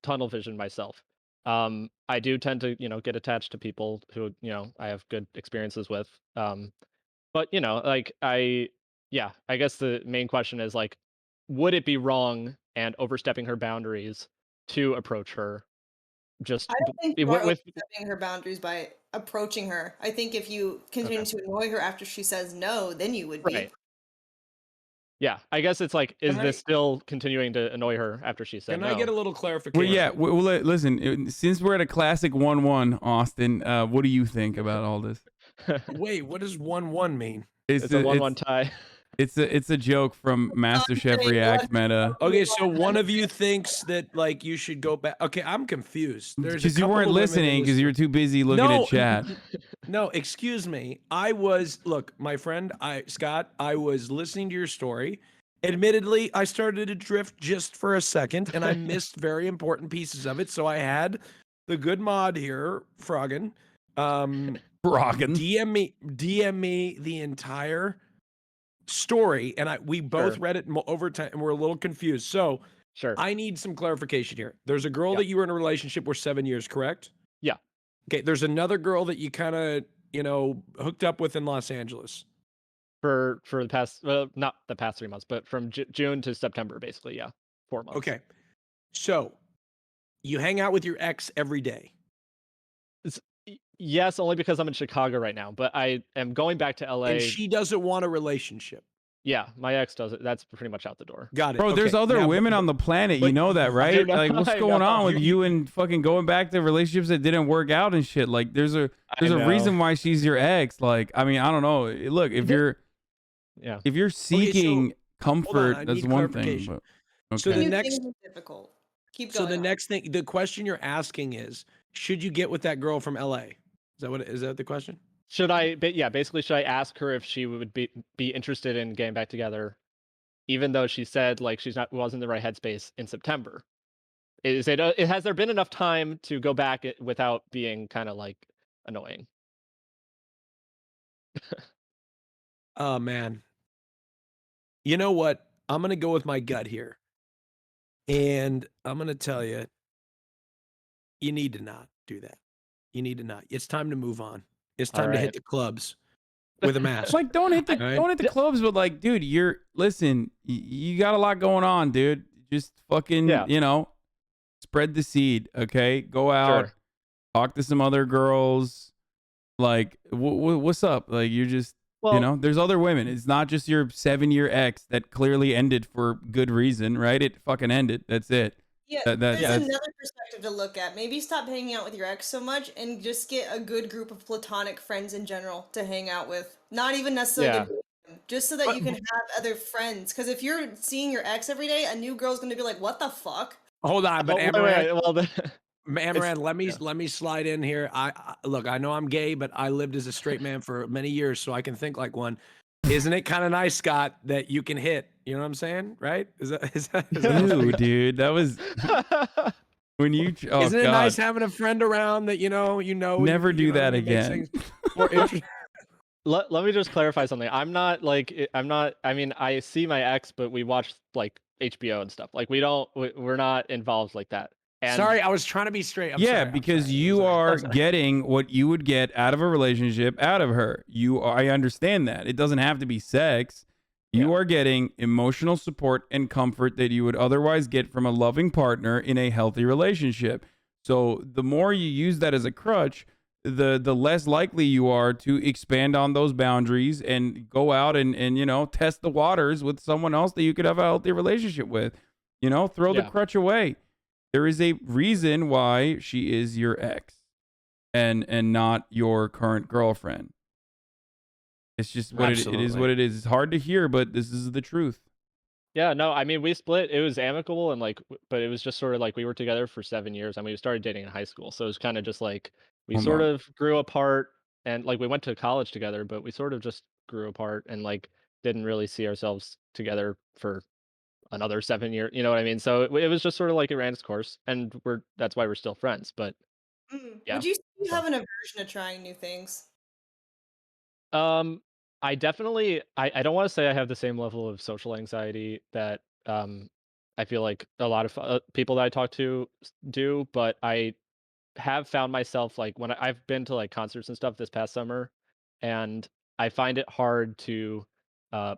tunnel vision myself. I do tend to, get attached to people who, I have good experiences with. But I guess the main question is like, would it be wrong and overstepping her boundaries to approach her? Just I don't think you are with overstepping her boundaries by approaching her. I think if you continue to annoy her after she says no, then you would be. right. Yeah, I guess it's like, is Can this I- still continuing to annoy her after she said Can no? I get a little well, clarification? yeah. Well, listen. Since we're at a classic 1-1, Austin, what do you think about all this? Wait, what does 1-1 mean? It's a 1-1 tie. It's a joke from MasterChef kidding. Reacts meta. Okay, so one of you thinks that like you should go back. Okay, I'm confused. There's a Because you couple weren't of women in listening this- because you were too busy looking No, at chat. No, excuse me. Look, my friend, Scott, I was listening to your story. Admittedly, I started to drift just for a second and I missed very important pieces of it. So I had the good mod here, Froggen, Froggen. DM me the entire story, and we both Sure. read it over time and we're a little confused. So Sure. I need some clarification here. There's a girl Yeah. that you were in a relationship with 7 years, correct? Yeah. Okay, there's another girl that you kind of, hooked up with in Los Angeles. For the past, well, not the past 3 months, but from June to September, basically, yeah, 4 months. Okay. So you hang out with your ex every day. Yes, only because I'm in Chicago right now, but I am going back to LA. And she doesn't want a relationship. Yeah, my ex does it. That's pretty much out the door. Got it. Bro, there's Okay, other now, women on the planet. but- You know that, right? know, Like, what's I going know. on with you and fucking going back to relationships that didn't work out and shit? Like, there's a reason why she's your ex. Like, I mean, I don't know. Look, if you're seeking comfort, I that's need one thing. clarification. But So okay. the New next, things are difficult. Keep so going. the on. next thing, the question you're asking is, should you get with that girl from LA? Is that the question? Should I? Basically, should I ask her if she would be interested in getting back together, even though she said like wasn't in the right headspace in September? Has there been enough time to go back without being kind of like annoying? Oh man. You know what? I'm gonna go with my gut here. And I'm gonna tell you, you need to not do that. You need to not. It's time to move on. It's time to hit Alright. the clubs with a mask. Like, don't hit the clubs, but like, dude, you got a lot going on, dude. Just fucking, spread the seed, okay? Go out, talk to some other girls. Like, what's up? Like, you're just, there's other women. It's not just your 7-year ex that clearly ended for good reason, right? It fucking ended. That's it. Yeah, That's there's another perspective to look at. Maybe stop hanging out with your ex so much and just get a good group of platonic friends in general to hang out with. Not even necessarily Yeah. to date just so that But- you can have other friends. Because if you're seeing your ex every day, a new girl's gonna be like, "What the fuck?" Hold on, but Wait, Amouranth, well, Amouranth, let me slide in here. Look, I know I'm gay, but I lived as a straight man for many years, so I can think like one. Isn't it kind of nice, Scott, that you can hit? You know what I'm saying, right? Is that Ew, dude, that was when you. Oh Isn't it God, nice having a friend around that never do that again. More interesting? let me just clarify something. I'm not I mean, I see my ex, but we watch like HBO and stuff. Like we're not involved like that. And Sorry, I was trying to be straight. I'm Yeah, sorry, because I'm sorry. you are getting what you would get out of a relationship out of her. I understand that. It doesn't have to be sex. You are getting emotional support and comfort that you would otherwise get from a loving partner in a healthy relationship. So the more you use that as a crutch, the less likely you are to expand on those boundaries and go out and test the waters with someone else that you could have a healthy relationship with. Throw the Yeah. crutch away. There is a reason why she is your ex and not your current girlfriend. It's just what it is Absolutely. what it is. It's hard to hear, but this is the truth. Yeah, no, I mean, we split. It was amicable and but it was just sort of like we were together for 7 years. I mean, we started dating in high school, so it was kind of just like we Hold sort on. of grew apart, and like we went to college together, but we sort of just grew apart and like didn't really see ourselves together for another 7 years. You know what I mean? So it was just sort of like it ran its course, and that's why we're still friends. But yeah, Would you say you so. have an aversion to trying new things? I definitely I don't want to say I have the same level of social anxiety that I feel like a lot of people that I talk to do, but I have found myself like when I've been to like concerts and stuff this past summer, and I find it hard to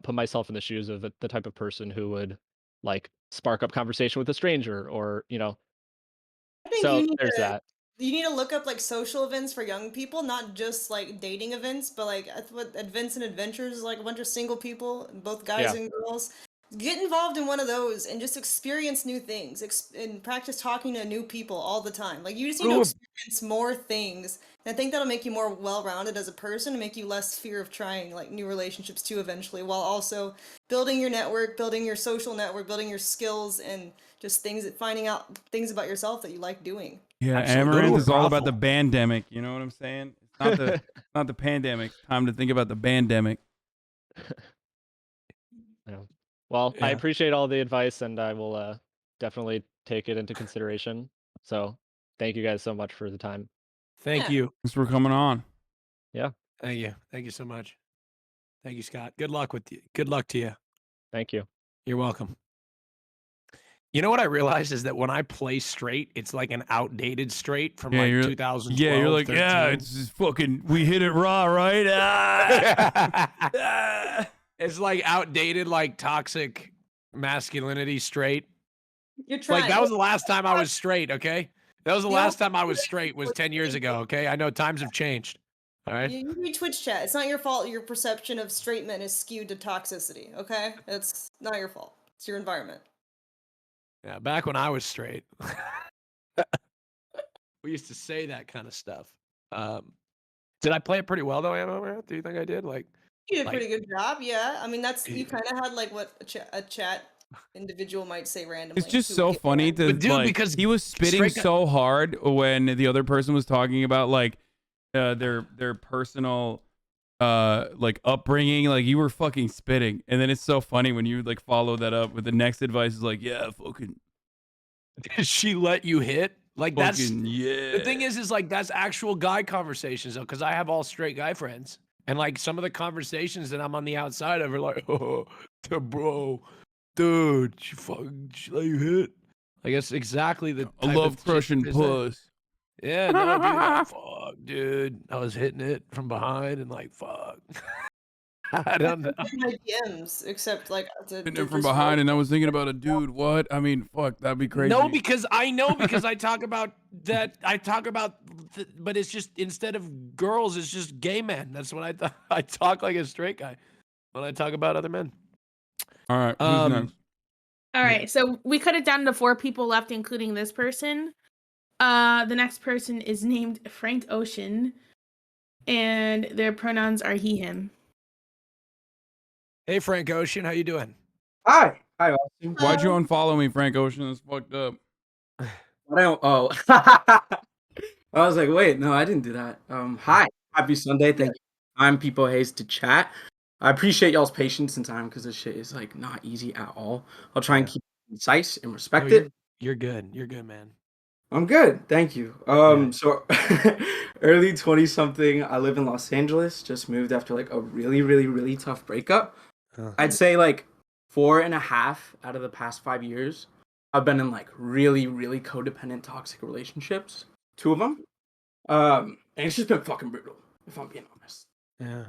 put myself in the shoes of the type of person who would like spark up conversation with a stranger or I think so there's that. you need to look up like social events for young people, not just like dating events, but like what events and adventures, like a bunch of single people, both guys Yeah. and girls. Get involved in one of those and just experience new things and practice talking to new people all the time. Like you just need to Ooh. experience more things. And I think that'll make you more well-rounded as a person and make you less fear of trying like new relationships too eventually, while also building your network, building your social network, building your skills and just finding out things about yourself that you like doing. Yeah, Absolutely. Go to Amaranth a is all about the brothel. pandemic. You know what I'm saying? It's not the pandemic. It's time to think about the pandemic. Yeah. Well, I Yeah. appreciate all the advice, and I will definitely take it into consideration. So, thank you guys so much for the time. Thank Yeah. you. Thanks for coming on. Yeah, Thank you. Thank you so much. Thank you, Scott. Good luck with you. Good luck to you. thank you. You're welcome. You know what I realized is that when I play straight, it's like an outdated straight from like 2012. Yeah, you're like, 13. yeah, it's just fucking. We hit it raw, right? Ah! It's like outdated, like toxic masculinity straight. You're trying. Like that was the last time I was straight, okay? That was the You last also- time I was straight was 10 years ago, okay? I know times have changed. All right? You read Twitch chat. It's not your fault your perception of straight men is skewed to toxicity, okay? It's not your fault. It's your environment. Yeah, back when I was straight. We used to say that kind of stuff. Did I play it pretty well though, Ammo? Do you think I did? Like You did a Like- pretty good job, yeah. I mean, that's you Yeah. kind of had like what a chat individual might say randomly. It's just who so would get funny mad. to But dude, like. because He was spitting straight guy- so hard when the other person was talking about like their personal like upbringing. Like you were fucking spitting, and then it's so funny when you like follow that up with the next advice is like, yeah, fucking Did she let you hit? Like that's yeah. the thing is like that's actual guy conversations though, because I have all straight guy friends, and like some of the conversations that I'm on the outside of are like, oh, bro, dude, she let you hit. Like that's exactly the. I type love of shit crushing they say. puss. Yeah, no, dude, like, fuck, dude, I was hitting it from behind and like, fuck. I don't know. In my DMs, except like Hitting it from behind, and I was thinking about a dude. What? I mean, fuck, that'd be crazy. No, because I know because I talk about that. I talk about, but it's just instead of girls, it's just gay men. That's what I thought. I talk like a straight guy when I talk about other men. All right, who's next? All right, so we cut it down to 4 people left, including this person. The next person is named Frank Ocean, and their pronouns are he, him. Hey, Frank Ocean, how you doing? Hi, Austin. Why'd you unfollow me, Frank Ocean? That's fucked up. I don't. Oh, I was like, wait, no, I didn't do that. Hi, happy Sunday. Thank you. I'm People Hayes to chat. I appreciate y'all's patience and time because this shit is like not easy at all. I'll try and keep it concise and respect it. You're good. You're good, man. I'm good, thank you. So early 20 something. I live in Los Angeles. Just moved after like a really, really, really tough breakup. I'd say like 4.5 out of the past 5 years, I've been in like really, really codependent, toxic relationships. 2 of them. And it's just been fucking brutal, if I'm being honest. Yeah.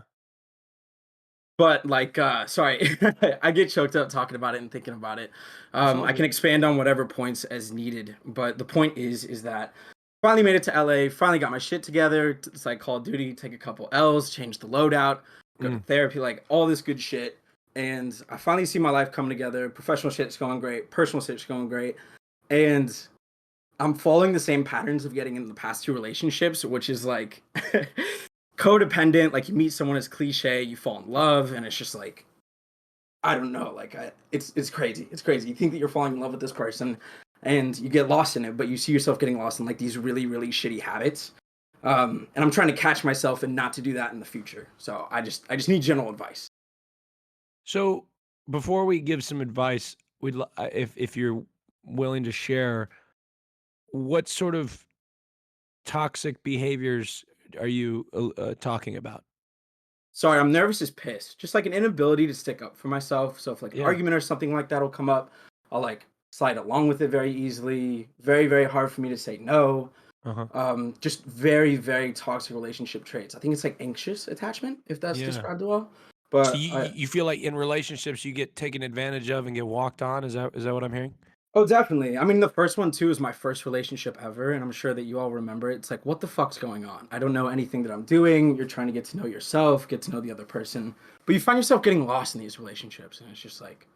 But like, sorry, I get choked up talking about it and thinking about it. I can expand on whatever points as needed. But the point is that finally made it to LA, finally got my shit together. It's like Call of Duty, take a couple L's, change the loadout, go to therapy, like all this good shit. And I finally see my life coming together. Professional shit's going great. Personal shit's going great. And I'm following the same patterns of getting into the past 2 relationships, which is like codependent. Like you meet someone as cliche, you fall in love, and it's just like, I don't know. Like it's crazy. It's crazy. You think that you're falling in love with this person, and you get lost in it, but you see yourself getting lost in like these really, really shitty habits. And I'm trying to catch myself and not to do that in the future. So I just need general advice. So before we give some advice, if you're willing to share, what sort of toxic behaviors are you talking about? Sorry, I'm nervous as piss. Just like an inability to stick up for myself. So if like an argument or something like that will come up, I'll like slide along with it very easily. Very, very hard for me to say no. Just very, very toxic relationship traits. I think it's like anxious attachment, if that's described well. But so you feel like in relationships you get taken advantage of and get walked on? Is that what I'm hearing? Oh, definitely. I mean, the first one too is my first relationship ever, and I'm sure that you all remember it. It's like, what the fuck's going on? I don't know anything that I'm doing. You're trying to get to know yourself, get to know the other person, but you find yourself getting lost in these relationships, and it's just like,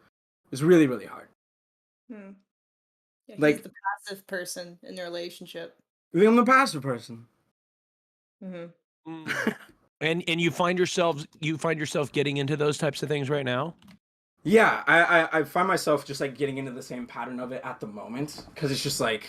it's really, really hard. Yeah, he's Like the passive person in the relationship. I'm the passive person. And you find yourself getting into those types of things right now? Yeah, I find myself just like getting into the same pattern of it at the moment because it's just like,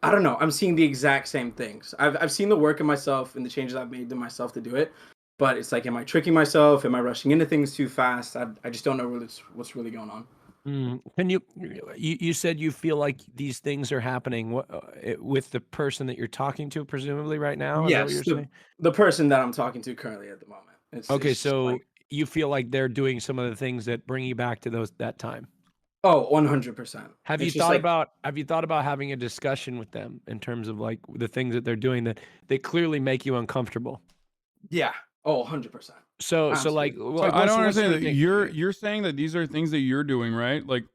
I don't know. I'm seeing the exact same things. I've seen the work in myself and the changes I've made to myself to do it, but it's like, am I tricking myself? Am I rushing into things too fast? I just don't know what's really going on. Can you said you feel like these things are happening with the person that you're talking to, presumably right now? Is that what Yes, you're saying? the person that I'm talking to currently at the moment. Okay, it's so like, you feel like they're doing some of the things that bring you back to that time. oh, 100%. Have you thought about having a discussion with them in terms of like the things that they're doing that clearly make you uncomfortable? Yeah. Oh, 100%. So like, So I don't understand that you're saying that these are things that you're doing, right? Like,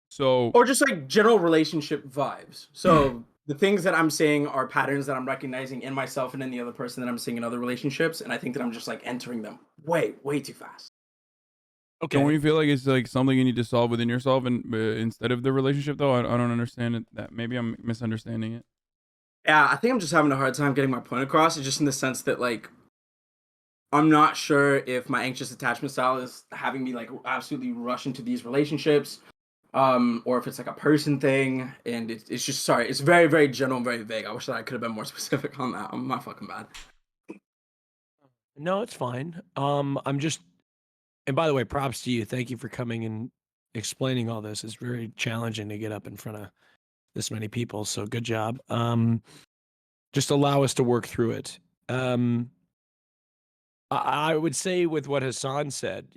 so or just like general relationship vibes. So the things that I'm saying are patterns that I'm recognizing in myself and in the other person that I'm seeing in other relationships, and I think that I'm just like entering them way too fast. Okay. Don't you feel like it's like something you need to solve within yourself and instead of the relationship though? I don't understand it. That maybe I'm misunderstanding it. Yeah, I think I'm just having a hard time getting my point across. It's just in the sense that like I'm not sure if my anxious attachment style is having me like absolutely rush into these relationships, or if it's like a person thing, and it's just sorry, it's very, very general and very vague. I wish that I could have been more specific on that. I'm not fucking bad. No, it's fine. I'm just, and by the way, props to you. Thank you for coming and explaining all this. It's very challenging to get up in front of this many people. So good job. Just allow us to work through it. I would say with what Hasan said,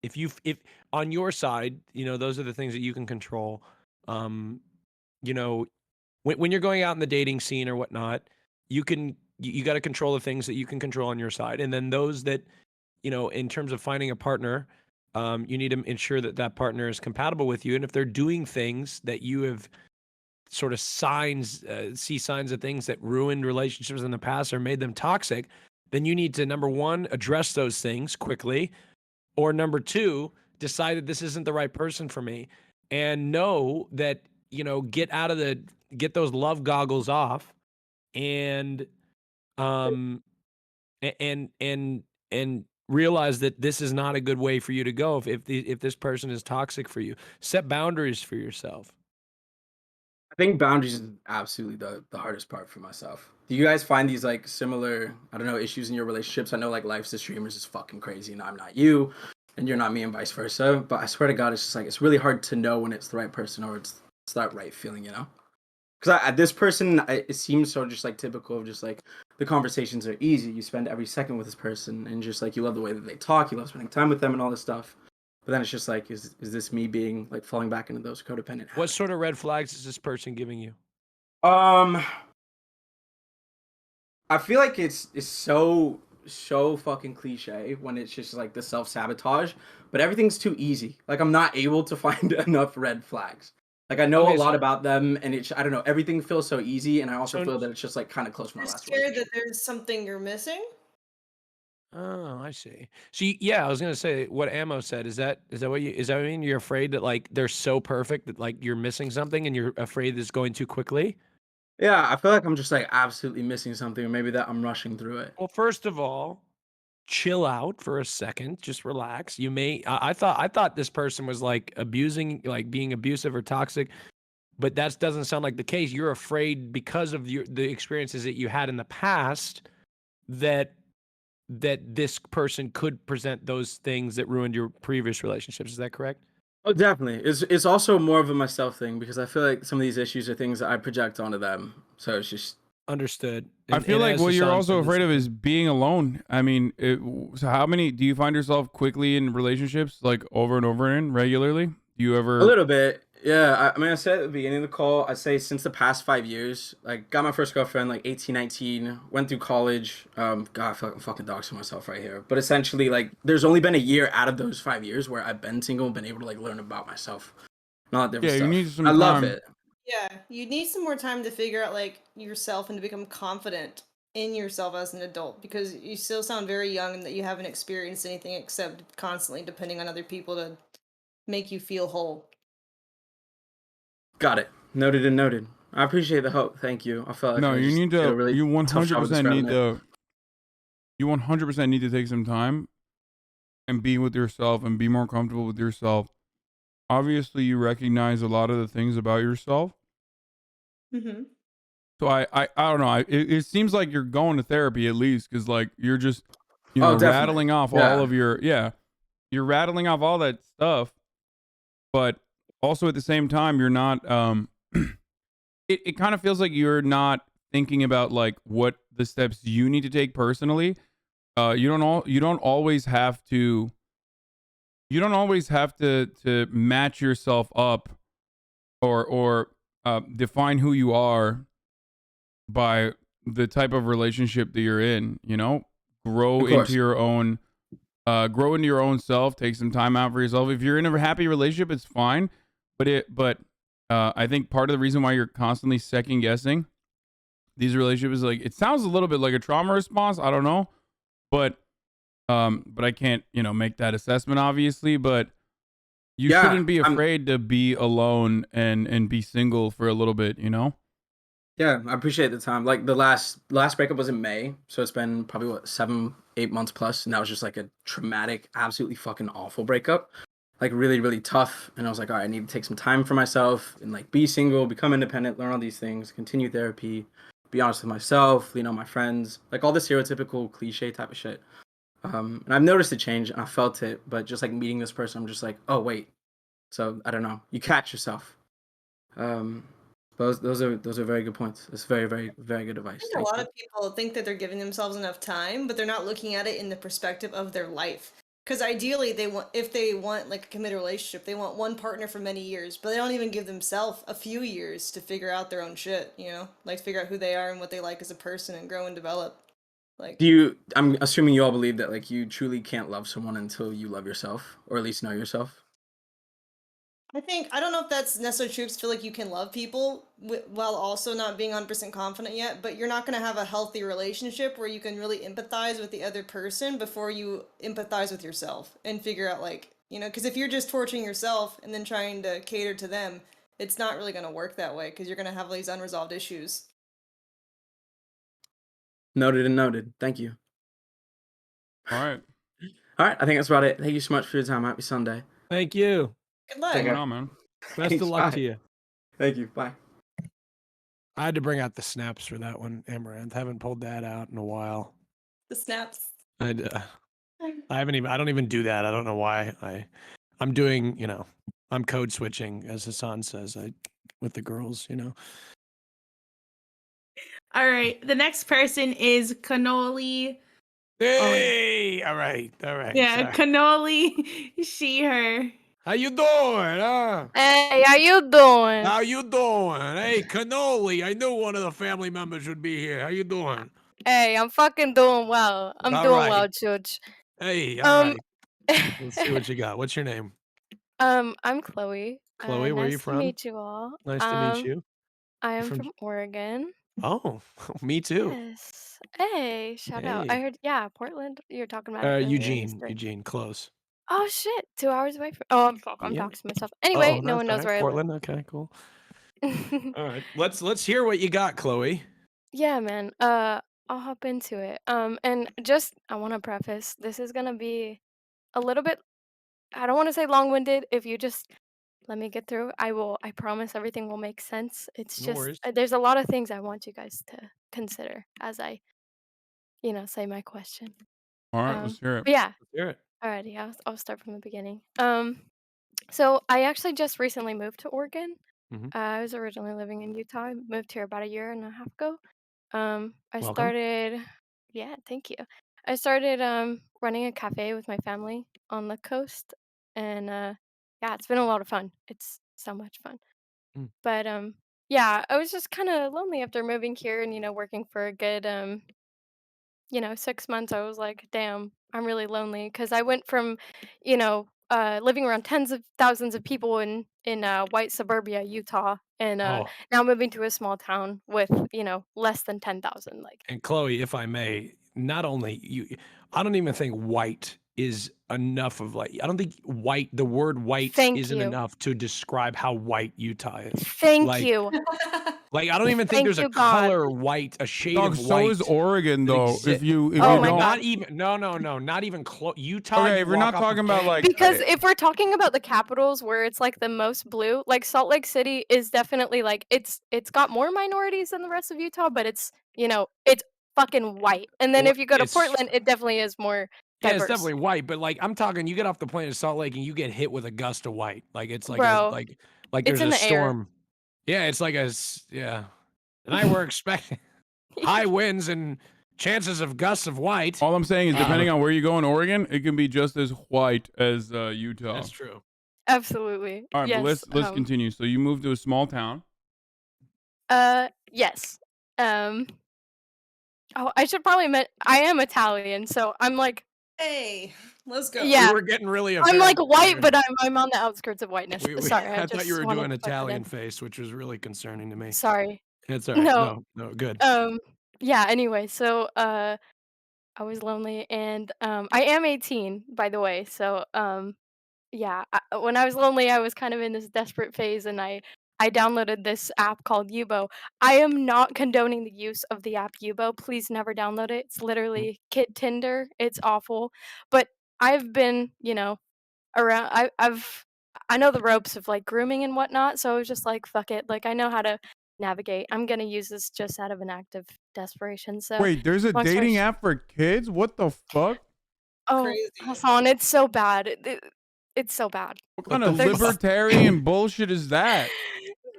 if on your side, those are the things that you can control. You know, when you're going out in the dating scene or whatnot, you got to control the things that you can control on your side, and then those that, in terms of finding a partner, you need to ensure that that partner is compatible with you, and if they're doing things that you have sort of see signs of things that ruined relationships in the past or made them toxic, then you need to, number one, address those things quickly, or number two, decide that this isn't the right person for me, and know that, get those love goggles off, and and realize that this is not a good way for you to go if this person is toxic for you. Set boundaries for yourself. I think boundaries is absolutely the hardest part for myself. Do you guys find these like similar, I don't know, issues in your relationships? I know like life's the streamers is fucking crazy and I'm not you and you're not me and vice versa. But I swear to God, it's just like, it's really hard to know when it's the right person or it's that right feeling, you know? Because this person, it seems so just like typical of just like the conversations are easy. You spend every second with this person and just like you love the way that they talk. You love spending time with them and all this stuff. But then it's just like, is this me being like falling back into those codependent habits? What sort of red flags is this person giving you? I feel like it's so fucking cliche when it's just like the self-sabotage, but everything's too easy. Like I'm not able to find enough red flags. Like I know Okay, a lot so- about them and it's I don't know, everything feels so easy and I also So- feel that it's just like kind of close to my You're last scared relationship. that there's something you're missing? Oh, I see. See, yeah, I was gonna say what Ammo said. Is that what you mean? You're afraid that like they're so perfect that like you're missing something and you're afraid it's going too quickly? Yeah, I feel like I'm just like absolutely missing something or maybe that I'm rushing through it. Well, first of all, chill out for a second, just relax. You may I thought this person was like abusing, like being abusive or toxic, but that doesn't sound like the case. You're afraid because of the experiences that you had in the past that this person could present those things that ruined your previous relationships. Is that correct? Oh, definitely. It's also more of a myself thing because I feel like some of these issues are things that I project onto them. So it's just Understood. I feel like as what you're Hasan also said, this afraid of is- is being alone. I mean, so how many do you find yourself quickly in relationships, like over and over and regularly? Do you a ever? little bit. Yeah, I mean, I said at the beginning of the call, I'd say since the past 5 years, like got my first girlfriend like 18, 19, went through college. God, I feel like I'm fucking doxing myself right here. But essentially, like, there's only been a year out of those 5 years where I've been single and been able to like learn about myself and all that different Yeah, you stuff. need some I love time. it. Yeah, you need some more time to figure out like yourself and to become confident in yourself as an adult because you still sound very young and that you haven't experienced anything except constantly depending on other people to make you feel whole. Got it. Noted and noted. I appreciate the hope. Thank you. I felt like No, I you just need did a to. really You tough job of 100% describing need it. to. You 100% need to take some time and be with yourself and be more comfortable with yourself. Obviously, you recognize a lot of the things about yourself. Mm-hmm. So I don't know. It seems like you're going to therapy at least because like you're just Oh, definitely. rattling off all Yeah. of your you're rattling off all that stuff, but also at the same time you're not it kind of feels like you're not thinking about like what the steps you need to take personally. You don't always have to to match yourself up or define who you are by the type of relationship that you're in, you know? Grow Of into course. your own grow into your own self, take some time out for yourself. If you're in a happy relationship, it's fine. But I think part of the reason why you're constantly second guessing these relationships is like it sounds a little bit like a trauma response. I don't know. But I can't, make that assessment obviously, but you Yeah, shouldn't be afraid to be alone and be single for a little bit, you know? Yeah, I appreciate the time. Like the last breakup was in May, so it's been probably what 7, 8 months plus, and that was just like a traumatic, absolutely fucking awful breakup, like really, really tough. And I was like, all right, I need to take some time for myself and like be single, become independent, learn all these things, continue therapy, be honest with myself, lean on my friends, like all the stereotypical cliche type of shit. And I've noticed a change and I felt it, but just like meeting this person, I'm just like, oh wait. So I don't know. You catch yourself. Those are very good points. It's very, very, very good I advice. think a Thank lot you. of people think that they're giving themselves enough time, but they're not looking at it in the perspective of their life. Because ideally, if they want like a committed relationship, they want one partner for many years, but they don't even give themselves a few years to figure out their own shit. Like figure out who they are and what they like as a person and grow and develop. Like, I'm assuming you all believe that like you truly can't love someone until you love yourself, or at least know yourself. I don't know if that's necessarily true. 'Cause I feel like you can love people while also not being 100% confident yet, but you're not going to have a healthy relationship where you can really empathize with the other person before you empathize with yourself and figure out, like, because if you're just torturing yourself and then trying to cater to them, it's not really going to work that way because you're going to have these unresolved issues. Noted and noted. Thank you. All right. All right, I think that's about it. Thank you so much for your time. Happy Sunday. Thank you. Good luck. Take Going care. on, man. Best Thanks, of luck bye. to you. Thank you. Bye. I had to bring out the snaps for that one, Amouranth. Haven't pulled that out in a while. The snaps. I don't even do that. I don't know why. I'm doing, I'm code switching, as Hasan says, with the girls, All right. The next person is Cannoli. Hey, all right. Yeah, Sorry. Cannoli, she, her. How you doing, huh? Hey, how you doing? How you doing? Hey, Cannoli, I knew one of the family members would be here. How you doing? Hey, I'm fucking doing well. I'm All doing right. well, Chooch. Hey, all right. Let's see Um, what you got. What's your name? I'm Chloe. Chloe, where are you Nice to from? meet you all. Nice to meet you. I You're am from Oregon. Oh, me too. Yes. Hey, shout out. I Hey. heard, yeah, Portland. You were talking about it earlier in the stream. Eugene, close. Oh shit, 2 hours away from. Oh, fuck, I'm Yeah. doxing myself. Oh, Anyway, no, no one it's all knows right. where Portland. Okay, cool. I live. All right. Let's hear what you got, Chloe. Yeah, man. I'll hop into it. And just I want to preface, this is gonna be a little bit. I don't want to say long-winded. If you just let me get through, I will. I promise everything will make sense. It's No just worries. there's a lot of things I want you guys to consider as I, say my question. All right, let's hear it. But yeah. Let's hear it. Alrighty, I'll start from the beginning. So I actually just recently moved to Oregon. Mhm. I was originally living in Utah. I moved here about a year and a half ago. I Welcome. started, yeah, thank you. I started running a cafe with my family on the coast, and yeah, it's been a lot of fun. It's so much fun. Mm. But yeah, I was just kind of lonely after moving here and working for a good 6 months. I was like, damn, I'm really lonely because I went from, living around tens of thousands of people in white suburbia, Utah, and Oh, now moving to a small town with less than 10,000. Like, and Chloe, if I may, not only you, I don't even think white is enough of I don't think the word white thank isn't you, enough to describe how white Utah is. thank Like, you, I don't even think thank there's a you, God. color white, a shade Dog, of so white is Oregon that though. exists. If you Oh my don't, God. Not even, no, not even close. Utah, okay, you if you're walk not off the talking about plane, Because if we're talking about the capitals where it's like the most blue, like Salt Lake City is definitely like it's got more minorities than the rest of Utah, but it's it's fucking white. And then if you go to it's Portland, it definitely is more yeah, it's diverse. definitely white, but I'm talking, you get off the plane at Salt Lake and you get hit with a gust of white. Like it's like Bro, like it's there's in a the air. storm. Yeah, it's like yeah. And I were expecting high winds and chances of gusts of white. all I'm saying is, depending on where you go in Oregon, it can be just as white as Utah. That's true. Absolutely. All right, yes. but let's continue. So you moved to a small town. Yes. Oh, I should probably admit I am Italian, so I'm like, Hey, let's go. yeah. We were getting really I'm like offended white, here. but I'm on the outskirts of whiteness. Sorry, I thought you were doing wanted to put that Italian in. face, which was really concerning to me. Sorry. It's all right. No. No, good. Yeah, anyway, so I was lonely and I am 18, by the way. So yeah, when I was lonely, I was kind of in this desperate phase, and I downloaded this app called Yubo. I am not condoning the use of the app Yubo. Please never download it. It's literally kid Tinder. It's awful. But I've been, around. I know the ropes of like grooming and whatnot. So I was just like, fuck it. Like I know how to navigate. I'm gonna use this just out of an act of desperation. So Wait, there's a long story dating sh- app for kids? What the fuck? Oh, Crazy. Hassan, it's so bad. It's so bad. What kind the of There's- libertarian bullshit is that?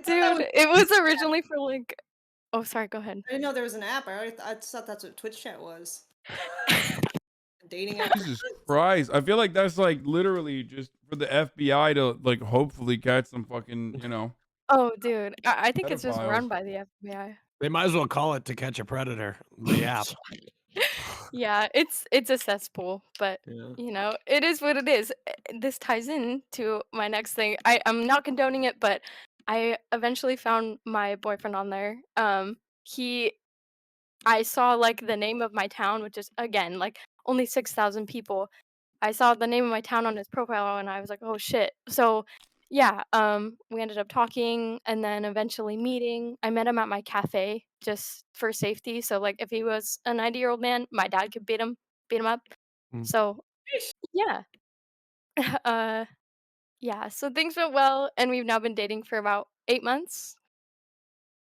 Dude, it was originally for like. Oh, sorry. Go ahead. I didn't know there was an app. I thought that's what Twitch chat was. A dating app. Jesus Christ. I feel like that's like literally just for the FBI to like hopefully catch some fucking, Oh, dude, I think it's just pedophiles. run by the FBI. They might as well call it To Catch a Predator, the app. Yeah, it's a cesspool, but Yeah. it is what it is. This ties in to my next thing. I'm not condoning it, but I eventually found my boyfriend on there. I saw like the name of my town, which is again like only 6,000 people. I saw the name of my town on his profile and I was like, "Oh shit." So, yeah, we ended up talking and then eventually meeting. I met him at my cafe just for safety. So like if he was a 90-year-old man, my dad could beat him up. Mm. So, Yeah. Uh, yeah. So things went well, and we've now been dating for about 8 months.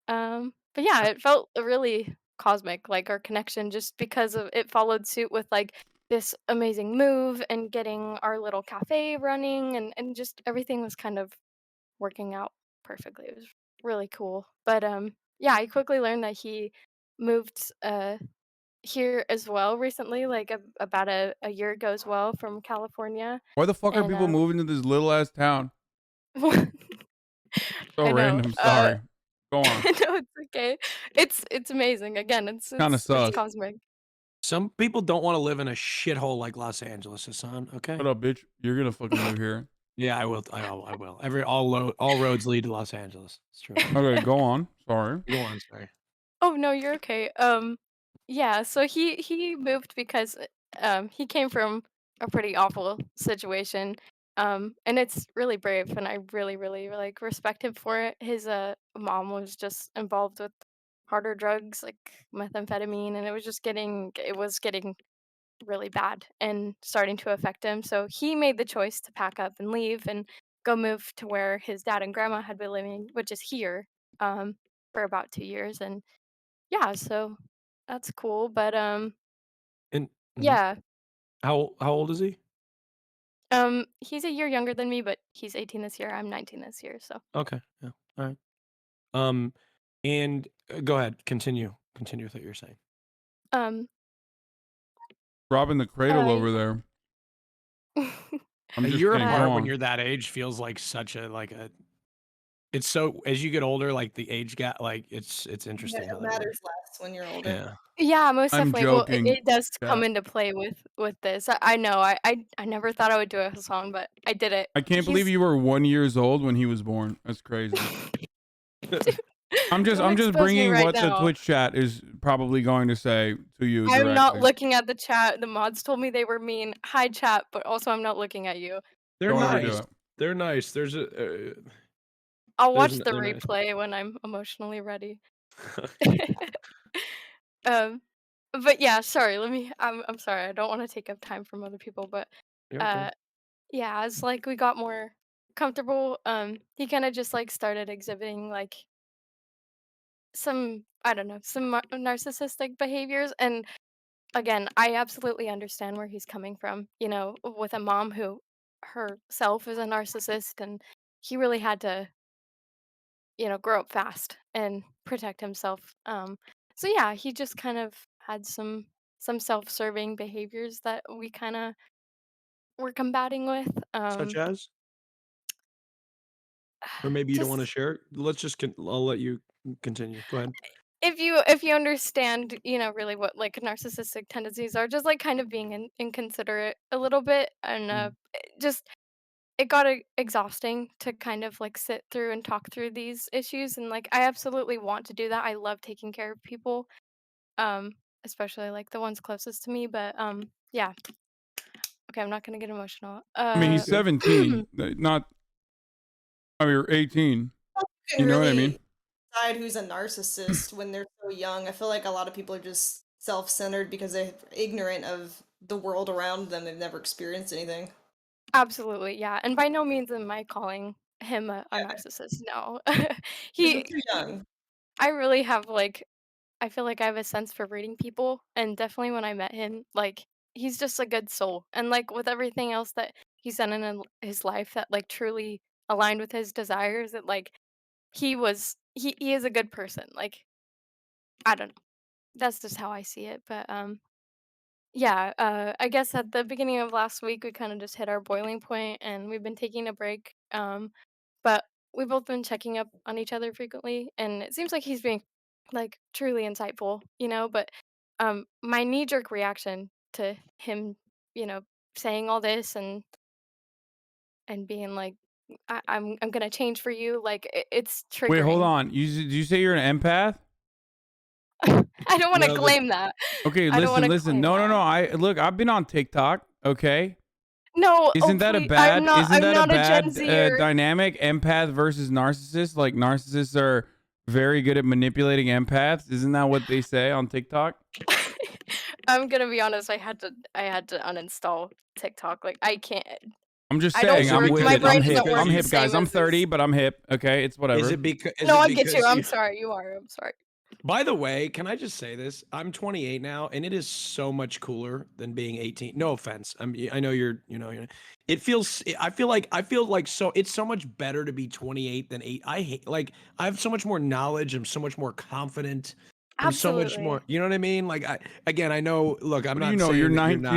But yeah, it felt really cosmic, like our connection, just because of it followed suit with like this amazing move and getting our little cafe running, and just everything was kind of working out perfectly. It was really cool. But yeah, I quickly learned that he moved here as well recently, like about a year ago as well from California. Why the fuck are And people moving to this little ass town? So I know. random. Sorry. Go on. No, it's okay. It's amazing. Again, Kind of it's sus. cosmic. Some people don't want to live in a shithole like Los Angeles, Hasan. Okay. Shut up, bitch. You're gonna fucking live here. Yeah, I will. I will. All roads lead to Los Angeles. It's true. Okay, go on. Sorry. Go on. Sorry. Oh no, you're okay. Yeah, so he moved because he came from a pretty awful situation. And it's really brave, and I really like respect him for it. His mom was just involved with harder drugs like methamphetamine, and it was getting really bad and starting to affect him. So he made the choice to pack up and leave and go move to where his dad and grandma had been living, which is here, for about 2 years. And yeah, so that's cool. But And mhm. yeah, How old is he? he's a year younger than me, but he's 18 this year. I'm 19 this year. So Okay. Yeah. All right. Um, and go ahead. Continue with what you're saying. um Robbing the cradle over yeah. there. I'm A just year kidding. Go apart when on. you're that age feels like such a like a. It's so as you get older, like the age gap, like it's interesting how It that works. matters less when you're older. Yeah. Yeah, most I'm definitely. Well, joking. it does come Yeah. into play with this. I know. I never thought I would do it, Hassan, but I did it. I can't believe He's you were 1 years old when he was born. That's crazy. I'm Don't just expose me bringing right what the now. Twitch chat is probably going to say to you I'm not directly. looking at the chat. The mods told me they were mean. Hi, chat, but also I'm not looking at you. They're Don't ever do nice. it. They're nice. There's a. I'll watch the They're nice. replay when I'm emotionally ready. um, but yeah, sorry. I'm sorry. I don't want to take up time from other people, but You're okay. uh, yeah, as like we got more comfortable, he kind of just like started exhibiting like some I don't know some narcissistic behaviors. And again, I absolutely understand where he's coming from. You know, with a mom who herself is a narcissist, and he really had to grow up fast and protect himself. So yeah, he just kind of had some self-serving behaviors that we kind of were combating with. Such as, or maybe you don't want to Just share. Let's just. I'll let you continue. Go ahead. if you understand, really what like narcissistic tendencies are, just like kind of being inconsiderate a little bit, and just it got exhausting to kind of like sit through and talk through these issues. And like I absolutely want to do that. I love taking care of people, um especially like the ones closest to me. But yeah, okay, I'm not gonna get emotional. I mean, he's 17, not. I mean, you're 18. You You can know what I mean? really decide who's a narcissist when they're so young. I feel like a lot of people are just self-centered because they're ignorant of the world around them. They've never experienced anything. Absolutely, yeah. And by no means am I calling him a narcissist. No. Because you're he too young. I really have like I feel like I have a sense for reading people, and definitely when I met him, like he's just a good soul. And like with everything else that he's done in his life that like truly aligned with his desires, that like he is a good person. Like I don't know. That's just how I see it. But yeah, I guess at the beginning of last week we kind of just hit our boiling point, and we've been taking a break. But we've both been checking up on each other frequently, and it seems like he's being like truly insightful, But my knee jerk reaction to him, you know, saying all this and being like, I'm gonna change for you, like it's Wait, hold triggering. on. Did you say you're an empath? I don't want to No, the claim that. Okay, I don't want to listen. claim No, no, that. no. I've been on TikTok. Okay. No, oh Isn't that a please, bad? Isn't I'm that a not a Gen bad Zer. dynamic? Empath versus narcissist. Like narcissists are very good at manipulating empaths. Isn't that what they say on TikTok? I'm gonna be honest. I had to uninstall TikTok. Like I can't. I'm just I don't saying, I'm work. with My it. I'm brain hip. doesn't work I'm the hip, guys. same I'm as 30, but I'm hip. Okay, it's whatever. Is it because? No, I get you. I'm sorry. You are. I'm sorry. By the way, can I just say this? I'm 28 now, and it is so much cooler than being 18. No offense. I know you're. It feels. I feel like so. It's so much better to be 28 than 8. I hate. Like I have so much more knowledge. I'm so much more confident. I'm so much more. Absolutely. You know what I mean? Like I know. Look, I'm What do not you know? saying You're that you're not.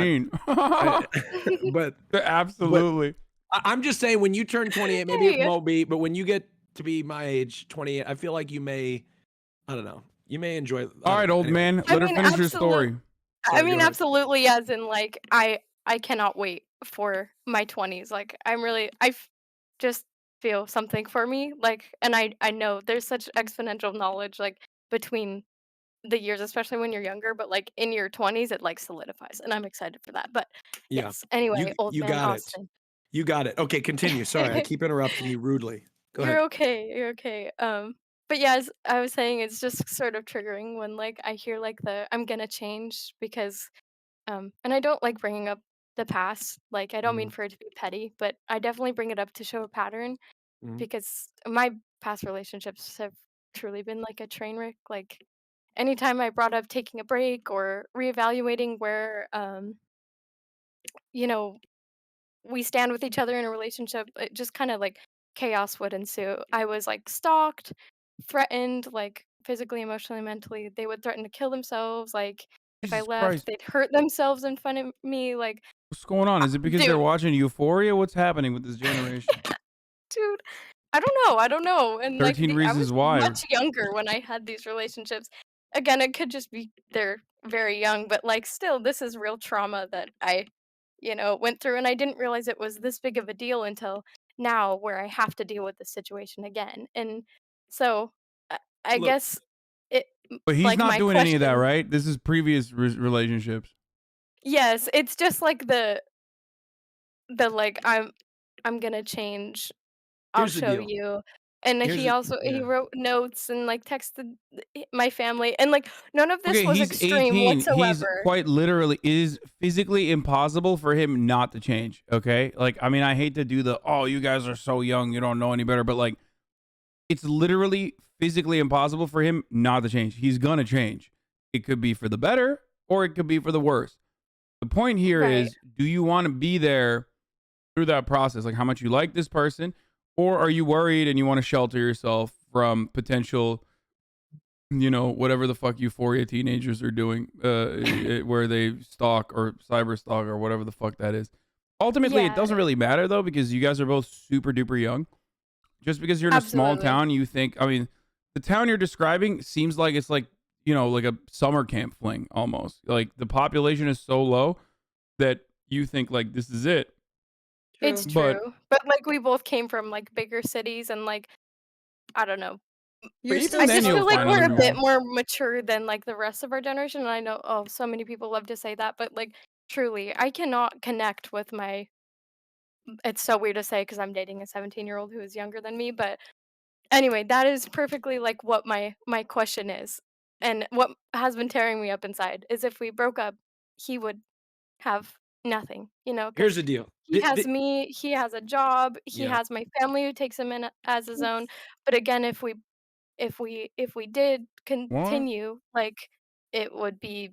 19. But Absolutely. I'm just saying when you turn 28, maybe it Hey. won't be. But when you get to be my age, 28, I feel like you may. I don't know. You may enjoy. All right, old man. I Let her mean, finish her story. Sorry, I mean, go ahead. absolutely. As in, like, I cannot wait for my 20s. Like, just feel something for me. Like, and I know there's such exponential knowledge like between the years, especially when you're younger. But like in your 20s, it like solidifies, and I'm excited for that. But Yeah. yes. Anyway, old You man got it. Austin. You got it. Okay, continue. Sorry, I keep interrupting you rudely. Go ahead. You're okay. You're okay. But yeah, as I was saying, it's just sort of triggering when like I hear like the I'm gonna change because and I don't like bringing up the past. Like I don't mean for it to be petty, but I definitely bring it up to show a pattern Mhm. because my past relationships have truly been like a train wreck. Like anytime I brought up taking a break or reevaluating where you know we stand with each other in a relationship, it just kind of like chaos would ensue. I was like stalked, threatened, like physically, emotionally, mentally. They would threaten to kill themselves. Like if I Jesus left, Christ. they'd hurt themselves in front of me. Like, What's going on? Is it because they're dude, watching Euphoria? What's happening with this generation? dude, I don't know. I don't know. And like 13 I Reasons was Why. much younger when I had these relationships. Again, it could just be they're very young, but like still, this is real trauma that I went through, and I didn't realize it was this big of a deal until now, where I have to deal with the situation again. And so, I Look, guess it But he's like not my doing any of that, question. right? This is previous relationships. Yes, it's just like the like I'm gonna change. I'll here's the show deal. you. And Here's he the also he yeah. wrote notes and like texted my family, and like none of this Okay, was he's extreme 18. He's whatsoever. quite literally is physically impossible for him not to change. Okay. Like, I mean, I hate to do oh, you guys are so young, you don't know any better, but like, it's literally physically impossible for him not to change. He's gonna change. It could be for the better or it could be for the worse. The point here Right. is, do you want to be there through that process? Like how much you like this person, or are you worried and you want to shelter yourself from potential, whatever the fuck Euphoria teenagers are doing, where they stalk or cyber stalk or whatever the fuck that is. Ultimately, it Yeah, doesn't really matter though, because you guys are both super duper young. Just because you're in a small absolutely. town, you think, I mean, the town you're describing seems like it's like, like a summer camp fling almost. Like the population is so low that you think like this is it. It's But true. But like we both came from like bigger cities, and like I don't know. but You're even still I then just you'll feel so like find far other we're a bit people. ahead. more mature than like the rest of our generation. And I know, oh, so many people love to say that, but like truly, I cannot connect with my. It's so weird to say because I'm dating a 17-year-old who is younger than me, but anyway, that is perfectly like what my question is, and what has been tearing me up inside is if we broke up, he would have nothing, Here's because the deal. he has me, he has a job, he Yeah. has my family who takes him in as his own. But again, if we did What? continue, like it would be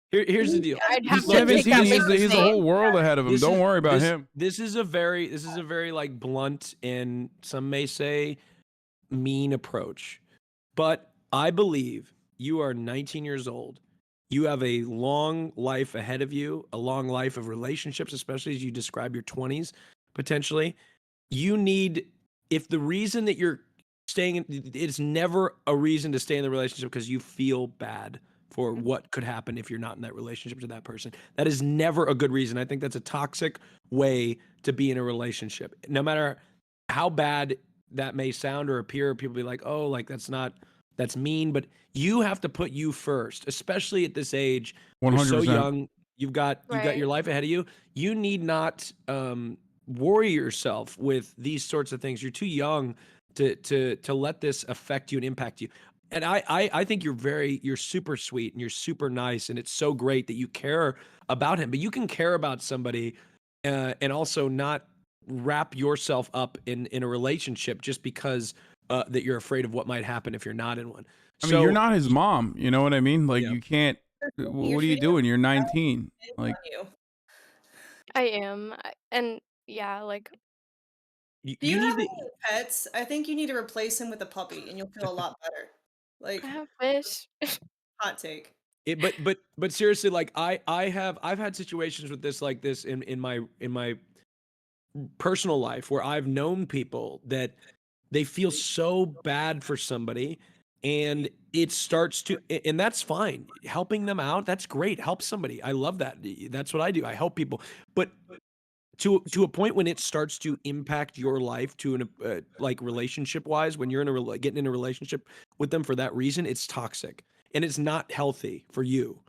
Here's the deal. I'd He's have Look, to take 17. that leap of He has a faith. whole world ahead of him. Don't worry about him. This is a very like blunt and some may say mean approach. But I believe you are 19 years old. You have a long life ahead of you, a long life of relationships, especially as you describe your 20s potentially. You need, if the reason that you're staying in, it's never a reason to stay in the relationship because you feel bad for what could happen if you're not in that relationship to that person. That is never a good reason. I think that's a toxic way to be in a relationship. No matter how bad that may sound or appear, people be like, oh, like that's mean, but you have to put you first, especially at this age. You're so 100%. young. You've got Right. your life ahead of you. You need not worry yourself with these sorts of things. You're too young to let this affect you and impact you. And I think you're super sweet and you're super nice, and it's so great that you care about him. But you can care about somebody and also not wrap yourself up in a relationship just because that you're afraid of what might happen if you're not in one. I mean, you're So not his mom. You know what I mean? Like, yeah. you can't. You're What are you feeding doing? You're 19. him Like, you. I am. And yeah, like Do you you need have to any pets? I think you need to replace him with a puppy, and you'll feel a lot better. Like, I have fish. hot take. but seriously, like I've had situations with this like this in my personal life where I've known people that they feel so bad for somebody and it starts to and that's fine. Helping them out, that's great. Help somebody. I love that. That's what I do. I help people. But to a point when it starts to impact your life to an like relationship wise, when you're in getting in a relationship with them for that reason, it's toxic and it's not healthy for you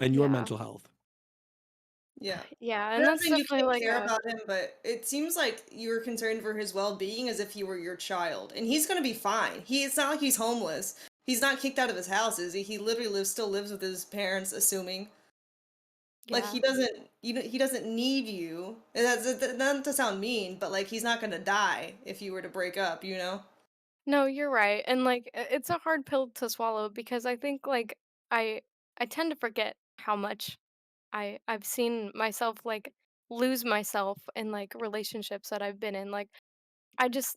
and your Yeah. mental health. Yeah. Yeah, I'm and not that's saying you definitely can't like care a about him, but it seems like you're concerned for his well-being as if he were your child, and he's gonna be fine. It's not like he's homeless. He's not kicked out of his house, is he? He literally still lives with his parents, assuming. Like yeah. he doesn't need you. And that's not to sound mean, but like he's not gonna die if you were to break up, you know? No, you're right. And like it's a hard pill to swallow because I think like I I tend to forget how much I've seen myself like lose myself in like relationships that I've been in. Like I just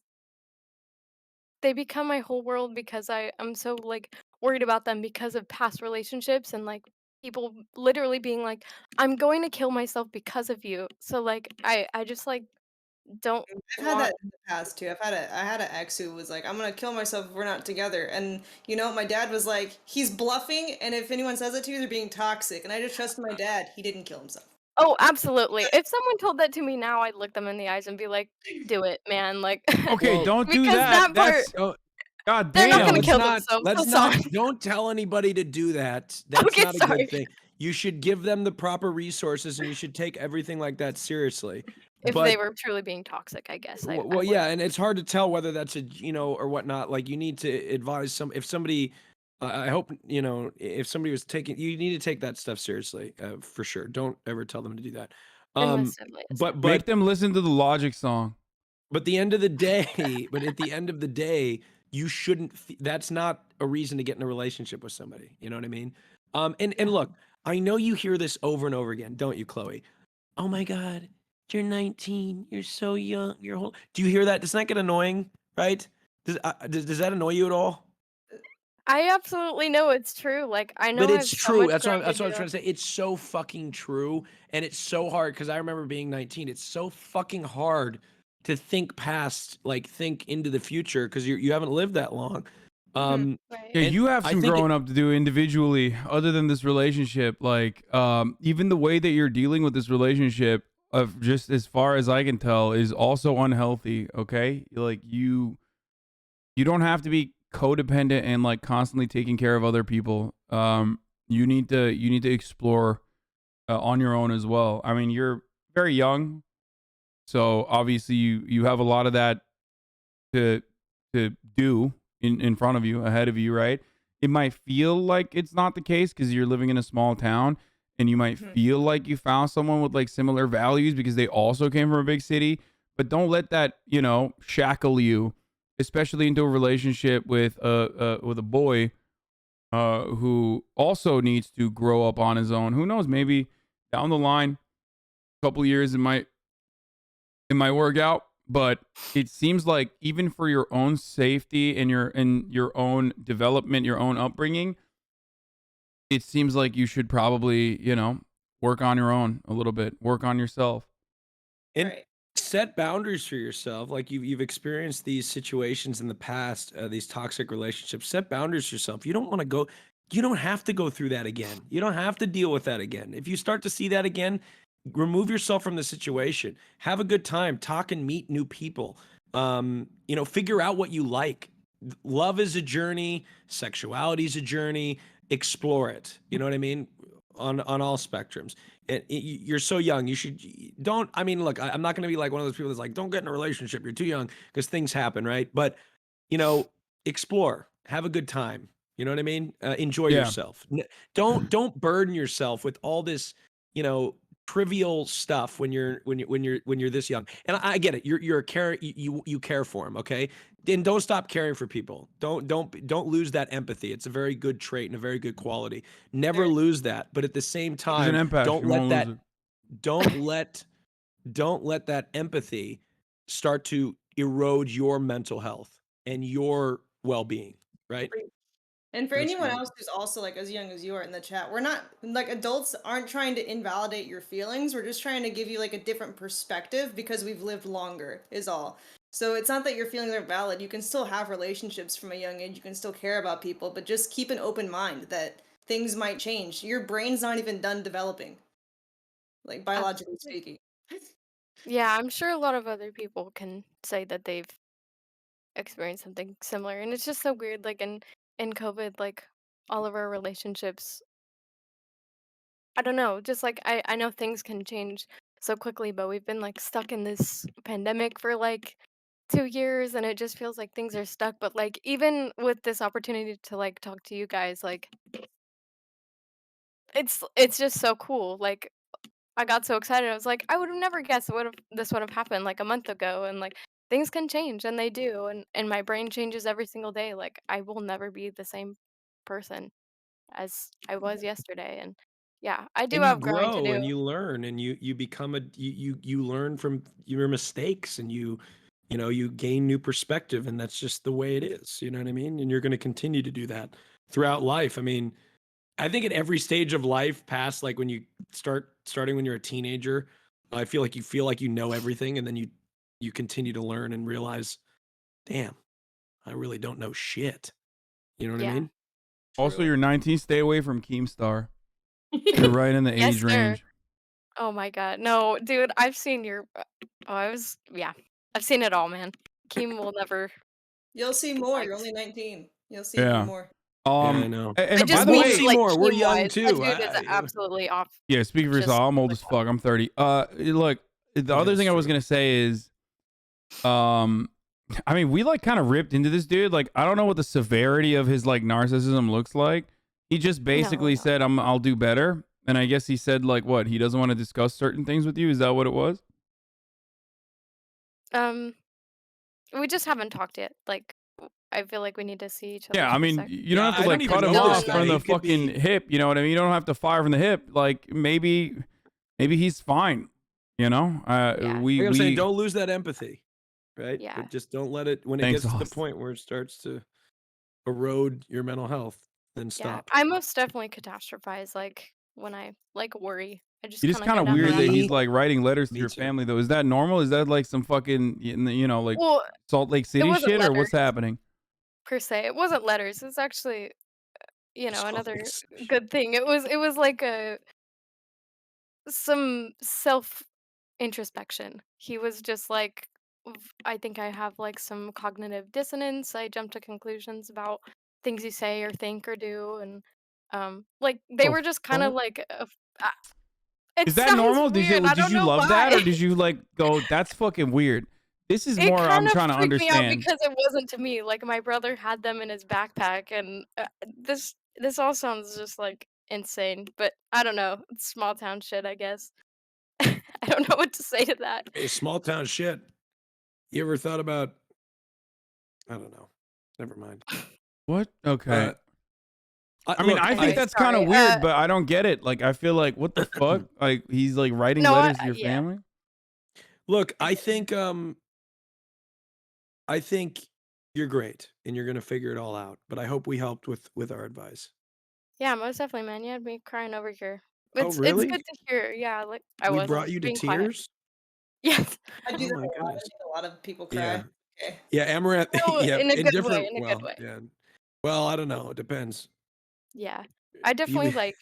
they become my whole world because I'm so like worried about them because of past relationships and like people literally being like I'm going to kill myself because of you. So like I just like don't I've had want that in the past too. I had an ex who was like, "I'm gonna kill myself if we're not together," and you know, my dad was like, "He's bluffing, and if anyone says it to you, they're being toxic." And I just trusted my dad. He didn't kill himself. Oh, absolutely. If someone told that to me now, I'd look them in the eyes and be like, "Do it, man." Like okay, Well, don't do because that. that part That's God they're not yeah, gonna damn. kill themselves. So let's not sorry. don't tell anybody to do that. That's Okay, not a good sorry. thing. You should give them the proper resources and you should take everything like that seriously. If they But were truly being toxic, I guess I well, would. yeah, and it's hard to tell whether that's or whatnot. Like you need to advise if somebody. I hope if somebody was taking. You need to take that stuff seriously, for sure. Don't ever tell them to do that. It most Um, definitely is. but Make them listen to the Logic song. the end of the day, but at the end of the day, you shouldn't. That's not a reason to get in a relationship with somebody. You know what I mean? And look, I know you hear this over and over again, don't you, Chloe? Oh my God, you're 19. You're so young. You're whole. Do you hear that? Doesn't that get annoying? Right? Does that annoy you at all? I absolutely know it's true. Like I But know I it's have so true. much That's growing to what I was do. trying to say. It's so fucking true, and it's so hard because I remember being 19. It's so fucking hard to think past, like think into the future because you haven't lived that long. Right. Yeah, And you have I some think growing up to do individually, other than this relationship. Like, even the way that you're dealing with this relationship, of just as far as I can tell, is also unhealthy. Okay, like you don't have to be codependent and like constantly taking care of other people. You need to explore on your own as well. I mean, you're very young, so obviously you have a lot of that to do in front of you, ahead of you, right? It might feel like it's not the case because you're living in a small town, and you might feel like you found someone with like similar values because they also came from a big city. But don't let that shackle you, especially into a relationship with a boy who also needs to grow up on his own. Who knows? Maybe down the line, a couple years, it might work out. But it seems like even for your own safety and your own development, your own upbringing, it seems like you should probably work on your own a little bit, work on yourself. and Right. set boundaries for yourself. Like you've experienced these situations in the past, these toxic relationships. Set boundaries for yourself. You don't want to go. You don't have to go through that again. You don't have to deal with that again. If you start to see that again, remove yourself from the situation. Have a good time. Talk and meet new people. Figure out what you like. Love is a journey. Sexuality is a journey. Explore it. You know what I mean? On all spectrums. You're so young. You should don't. I mean, look, I'm not going to be like one of those people that's like, don't get in a relationship. You're too young because things happen, right? But explore, have a good time. You know what I mean? Enjoy Yeah. yourself. Don't burden yourself with all this, trivial stuff when you're this young. And I get it. You're a care, you care for them, okay? Then don't stop caring for people. Don't lose that empathy. It's a very good trait and a very good quality. Never lose that. But at the same He's an time, empath. don't You let won't that lose it. don't let that empathy start to erode your mental health and your well-being, right? And for That's anyone good. else who's also like as young as you are in the chat, we're not like adults aren't trying to invalidate your feelings. We're just trying to give you like a different perspective because we've lived longer is all. So it's not that your feelings aren't valid. You can still have relationships from a young age. You can still care about people, but just keep an open mind that things might change. Your brain's not even done developing, like biologically speaking. Yeah, I'm sure a lot of other people can say that they've experienced something similar, and it's just so weird. Like in COVID, like all of our relationships, I don't know, just like I know things can change so quickly, but we've been like stuck in this pandemic for like 2 years, and it just feels like things are stuck. But like even with this opportunity to like talk to you guys, like it's just so cool. Like I got so excited. I was like, I would have never guessed this would have happened like a month ago, and like things can change, and they do, and my brain changes every single day. Like I will never be the same person as I was yesterday, and yeah, I do And you have growing to grow do. and you learn and you become you learn from your mistakes and you gain new perspective, and that's just the way it is. You know what I mean? And you're going to continue to do that throughout life. I mean, I think at every stage of life past like when you starting when you're a teenager, I feel like you know everything, and then you continue to learn and realize, damn, I really don't know shit. You know what I Yeah. mean? Also, True. you're 19. Stay away from Keemstar. You're right in the Yes, age sir. range. Oh my god. No, dude, I've seen your I've seen it all, man. Keem will never You'll see be more. You're liked. only 19. You'll see even Yeah. more. Yeah, I know. I And by just the We'll mean way, see like more. We're young Keem-wise. That too. dude is absolutely off. yeah, speaking for yourself, Just I'm old as fuck. I'm 30. Look, the other that's thing I was gonna say is, I mean, we like kind of ripped into this dude. Like, I don't know what the severity of his like narcissism looks like. He just basically No. said, I'll do better. And I guess he said like what? He doesn't want to discuss certain things with you. Is that what it was? We just haven't talked yet. Like I feel like we need to see each other Yeah, I for a mean, sec. you don't have to I don't like even cut him know this off guy. from the He could fucking be- hip. You know what I mean? You don't have to fire from the hip. Like maybe he's fine. You know, Yeah. we Like I'm saying, don't lose that empathy, right? Yeah. But just don't let it when it Thanks, gets to the Austin. point where it starts to erode your mental health. Then Yeah. stop. I most definitely catastrophize like when I like worry. I just It is kind of kind go of down weird that rabbit he's hole. like writing letters to Me your too. family though. Is that normal? Is that like some fucking like Well, Salt Lake it City wasn't shit or what's letters happening? per se. It wasn't letters. It's actually, Salt another Lake City. good thing. It was like some self introspection. He was just like, I think I have like some cognitive dissonance. I jump to conclusions about things you say or think or do, and like they Oh, were just kind of fuck. like, it Is that sounds normal? weird. I Did don't you know love that or why. did you like go that's fucking weird? This is It more I'm kind of trying to freaked me out understand. because it wasn't to me. Like my brother had them in his backpack, and this all sounds just like insane. But I don't know. It's small town shit, I guess. I don't know what to say to that. Hey, small town shit. You ever thought about? I don't know. Never mind. What? Okay. I mean, Look, I think Anyway, that's kind of sorry. weird, but I don't get it. Like, I feel like, what the fuck? Like, he's like writing No, letters to your yeah. family. Look, I think you're great and you're gonna figure it all out. But I hope we helped with our advice. Yeah, most definitely, man. You had me crying over here. Oh, It's really? good to hear. Yeah, like I We was brought you to being quiet. tears? Yes. I do Oh that my a lot. I goodness. make a lot of people cry. Yeah. Okay. Yeah, Amouranth. No, Yeah, in a in good way. different. In a good way. Yeah. Well, I don't know. It depends. Yeah, I definitely like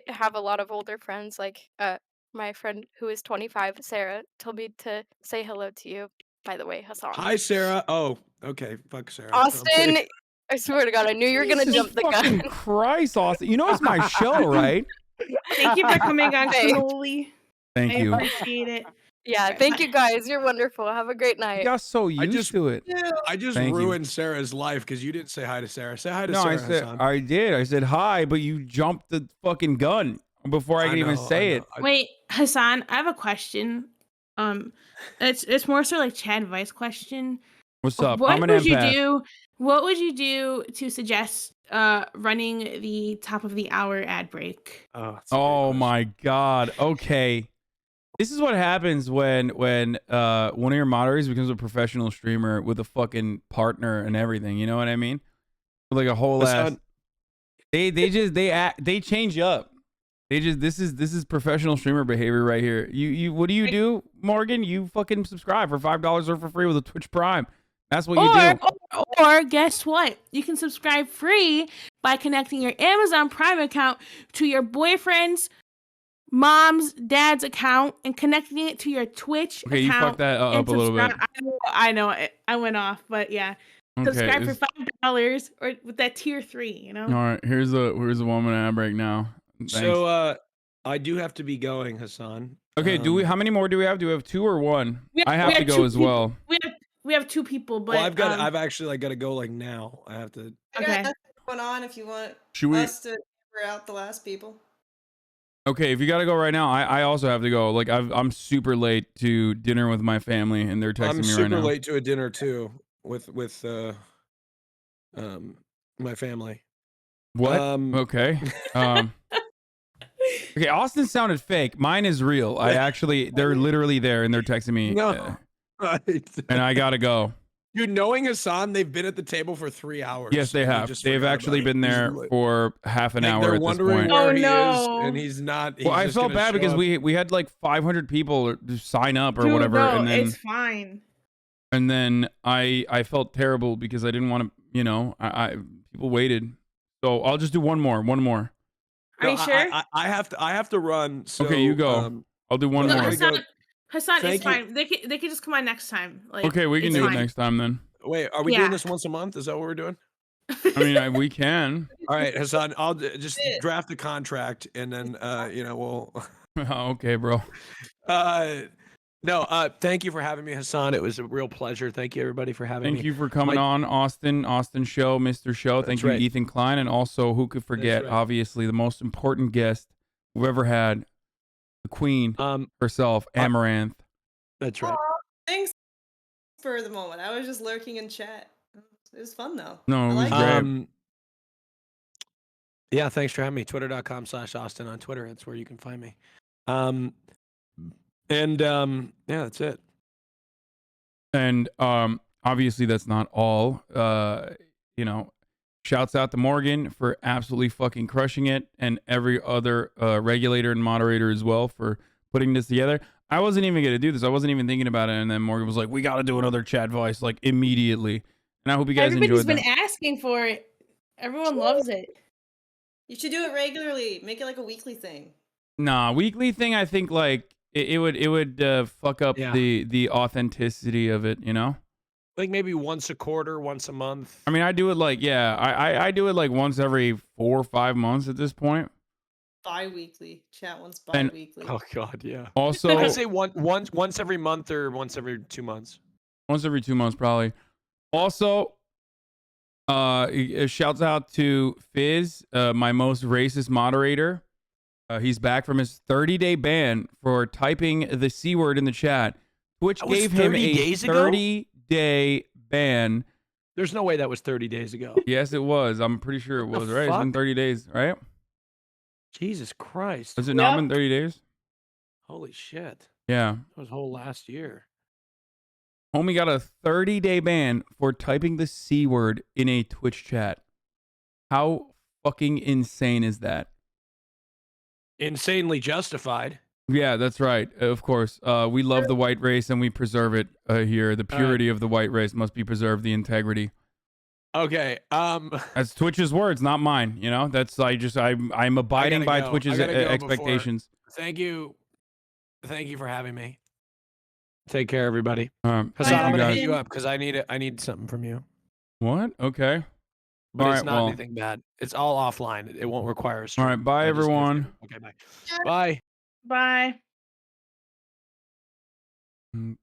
have a lot of older friends. Like my friend who is 25, Sarah, told me to say hello to you. By the way, Hasan. Hi, Sarah. Oh, okay. Fuck Sarah. Austin, I swear to God, I knew you were gonna Jesus jump the fucking gun. Christ, Austin. You know it's my show, right? Thank you for coming on, Hey. Cannoli. Thank I you. appreciate it. Yeah, Alright, thank bye. you guys. You're wonderful. Have a great You night. got so I used just to it. I just Thank you. ruined Sarah's life because you didn't say hi to Sarah. Say hi to No, I Sarah, said Hasan. I did. I said hi, but you jumped the fucking gun before I could even say it. Wait, Hasan, I have a question. It's more so like CHADVICE question. What's up? What I'm an would you empath. do? What would you do to suggest running the top of the hour ad break? Oh my god. Okay. This is what happens when one of your moderators becomes a professional streamer with a fucking partner and everything. You know what I mean? Like a whole ass. Hasan, They change up. This is professional streamer behavior right here. You what do you do, Morgan? You fucking subscribe for $5 or for free with a Twitch Prime. That's what you do. Or guess what? You can subscribe free by connecting your Amazon Prime account to your boyfriend's mom's dad's account and connecting it to your Twitch Okay, account. you fucked that up a little bit. I know I went off, but yeah. Okay, Subscribe for $5 or with that tier 3, you know? All right, here's a 1 minute ad break now. Thanks. So I do have to be going, Hasan. Okay, how many more do we have? Do we have 2 or 1? I We have to go two as people. well. We have 2 people, but Well, I've actually like got to go like now. I have to. I got nothing going on if you want Should we- us to figure out the last people. Okay, if you gotta go right now, I also have to go. Like I'm super late to dinner with my family, and they're texting I'm me right super now. late to a dinner too with my family. What? Okay. Okay, Austin sounded fake. Mine is real. They're literally there, and they're texting me. No. Right. And I gotta go. Dude, knowing Hasan, they've been at the table for 3 hours. Yes, they and have. just They've forgot actually about it. been there for half an hour They're at this wondering point. where he is, and he's not. Well, I just felt gonna bad show because up. we had like 500 people to sign up or Dude, whatever, no, and then it's fine. and then I felt terrible because I didn't want to. You know, I people waited, so I'll just do one more. Are you sure? I have to run. So, Okay, you go. I'll do one No, more. Hassan, Thank it's fine. They can just come on next time. Like, Okay, we can it's do it fine. next time then. Wait, are we doing this once a month? Is that what we're doing? I mean, we can. All right, Hasan, I'll just draft the contract, and then we'll. Okay, bro. No, thank you for having me, Hasan. It was a real pleasure. Thank you, everybody, for having me. Thank you for coming on, Austin Show, Mr. Show. Thank you, right. Ethan Klein, and also who could forget? right. Obviously, the most important guest we've ever had, the Queen herself, Amouranth. That's right. Thanks for the moment. I was just lurking in chat. It was fun though. No, it was great. Yeah, thanks for having me. Twitter.com/Austin on Twitter. That's where you can find me. Yeah, that's it. And obviously that's not all. Shouts out to Morgan for absolutely fucking crushing it, and every other regulator and moderator as well for putting this together. I wasn't even gonna do this. I wasn't even thinking about it, and then Morgan was like, "We got to do another CHADVICE like immediately." And I hope you guys Everybody's enjoyed been that. asking for it. Everyone loves it. You should do it regularly. Make it like a weekly thing. Nah, weekly thing. I think like it would fuck up the authenticity of it. You know. Like maybe once a quarter, once a month. I mean, I do it like I do it like once every 4 or 5 months at this point. Bi-weekly. Chat once And- bi-weekly. Oh God, yeah. Also, I say once every month or once every 2 months. Once every 2 months, probably. Also, shouts out to Fizz, my most racist moderator. He's back from his 30-day ban for typing the C word in the chat. Twitch That was gave him 30 a days ago? 30-day ban. There's no way that was 30 days ago. Yes, it was. I'm pretty sure it What was, the right? It's been fuck? 30 days, right? Jesus Christ. Has it not been 30 days? Holy shit. Yeah. That was whole last year. Homie got a 30-day ban for typing the C word in a Twitch chat. How fucking insane is that? Insanely justified. Yeah, that's right. Of course. We love the white race and we preserve it here. The purity of the white race must be preserved, the integrity. Okay. That's Twitch's words, not mine. You know, that's I'm abiding by Twitch's expectations. Thank you. Thank you for having me. Take care, everybody. Hassan, I'm gonna hit you up because I need something from you. What? Okay. But All it's right, not well. anything bad. It's all offline. It won't require a All stream. right. Bye, I just- everyone. Okay, bye. Bye. Bye. Mm,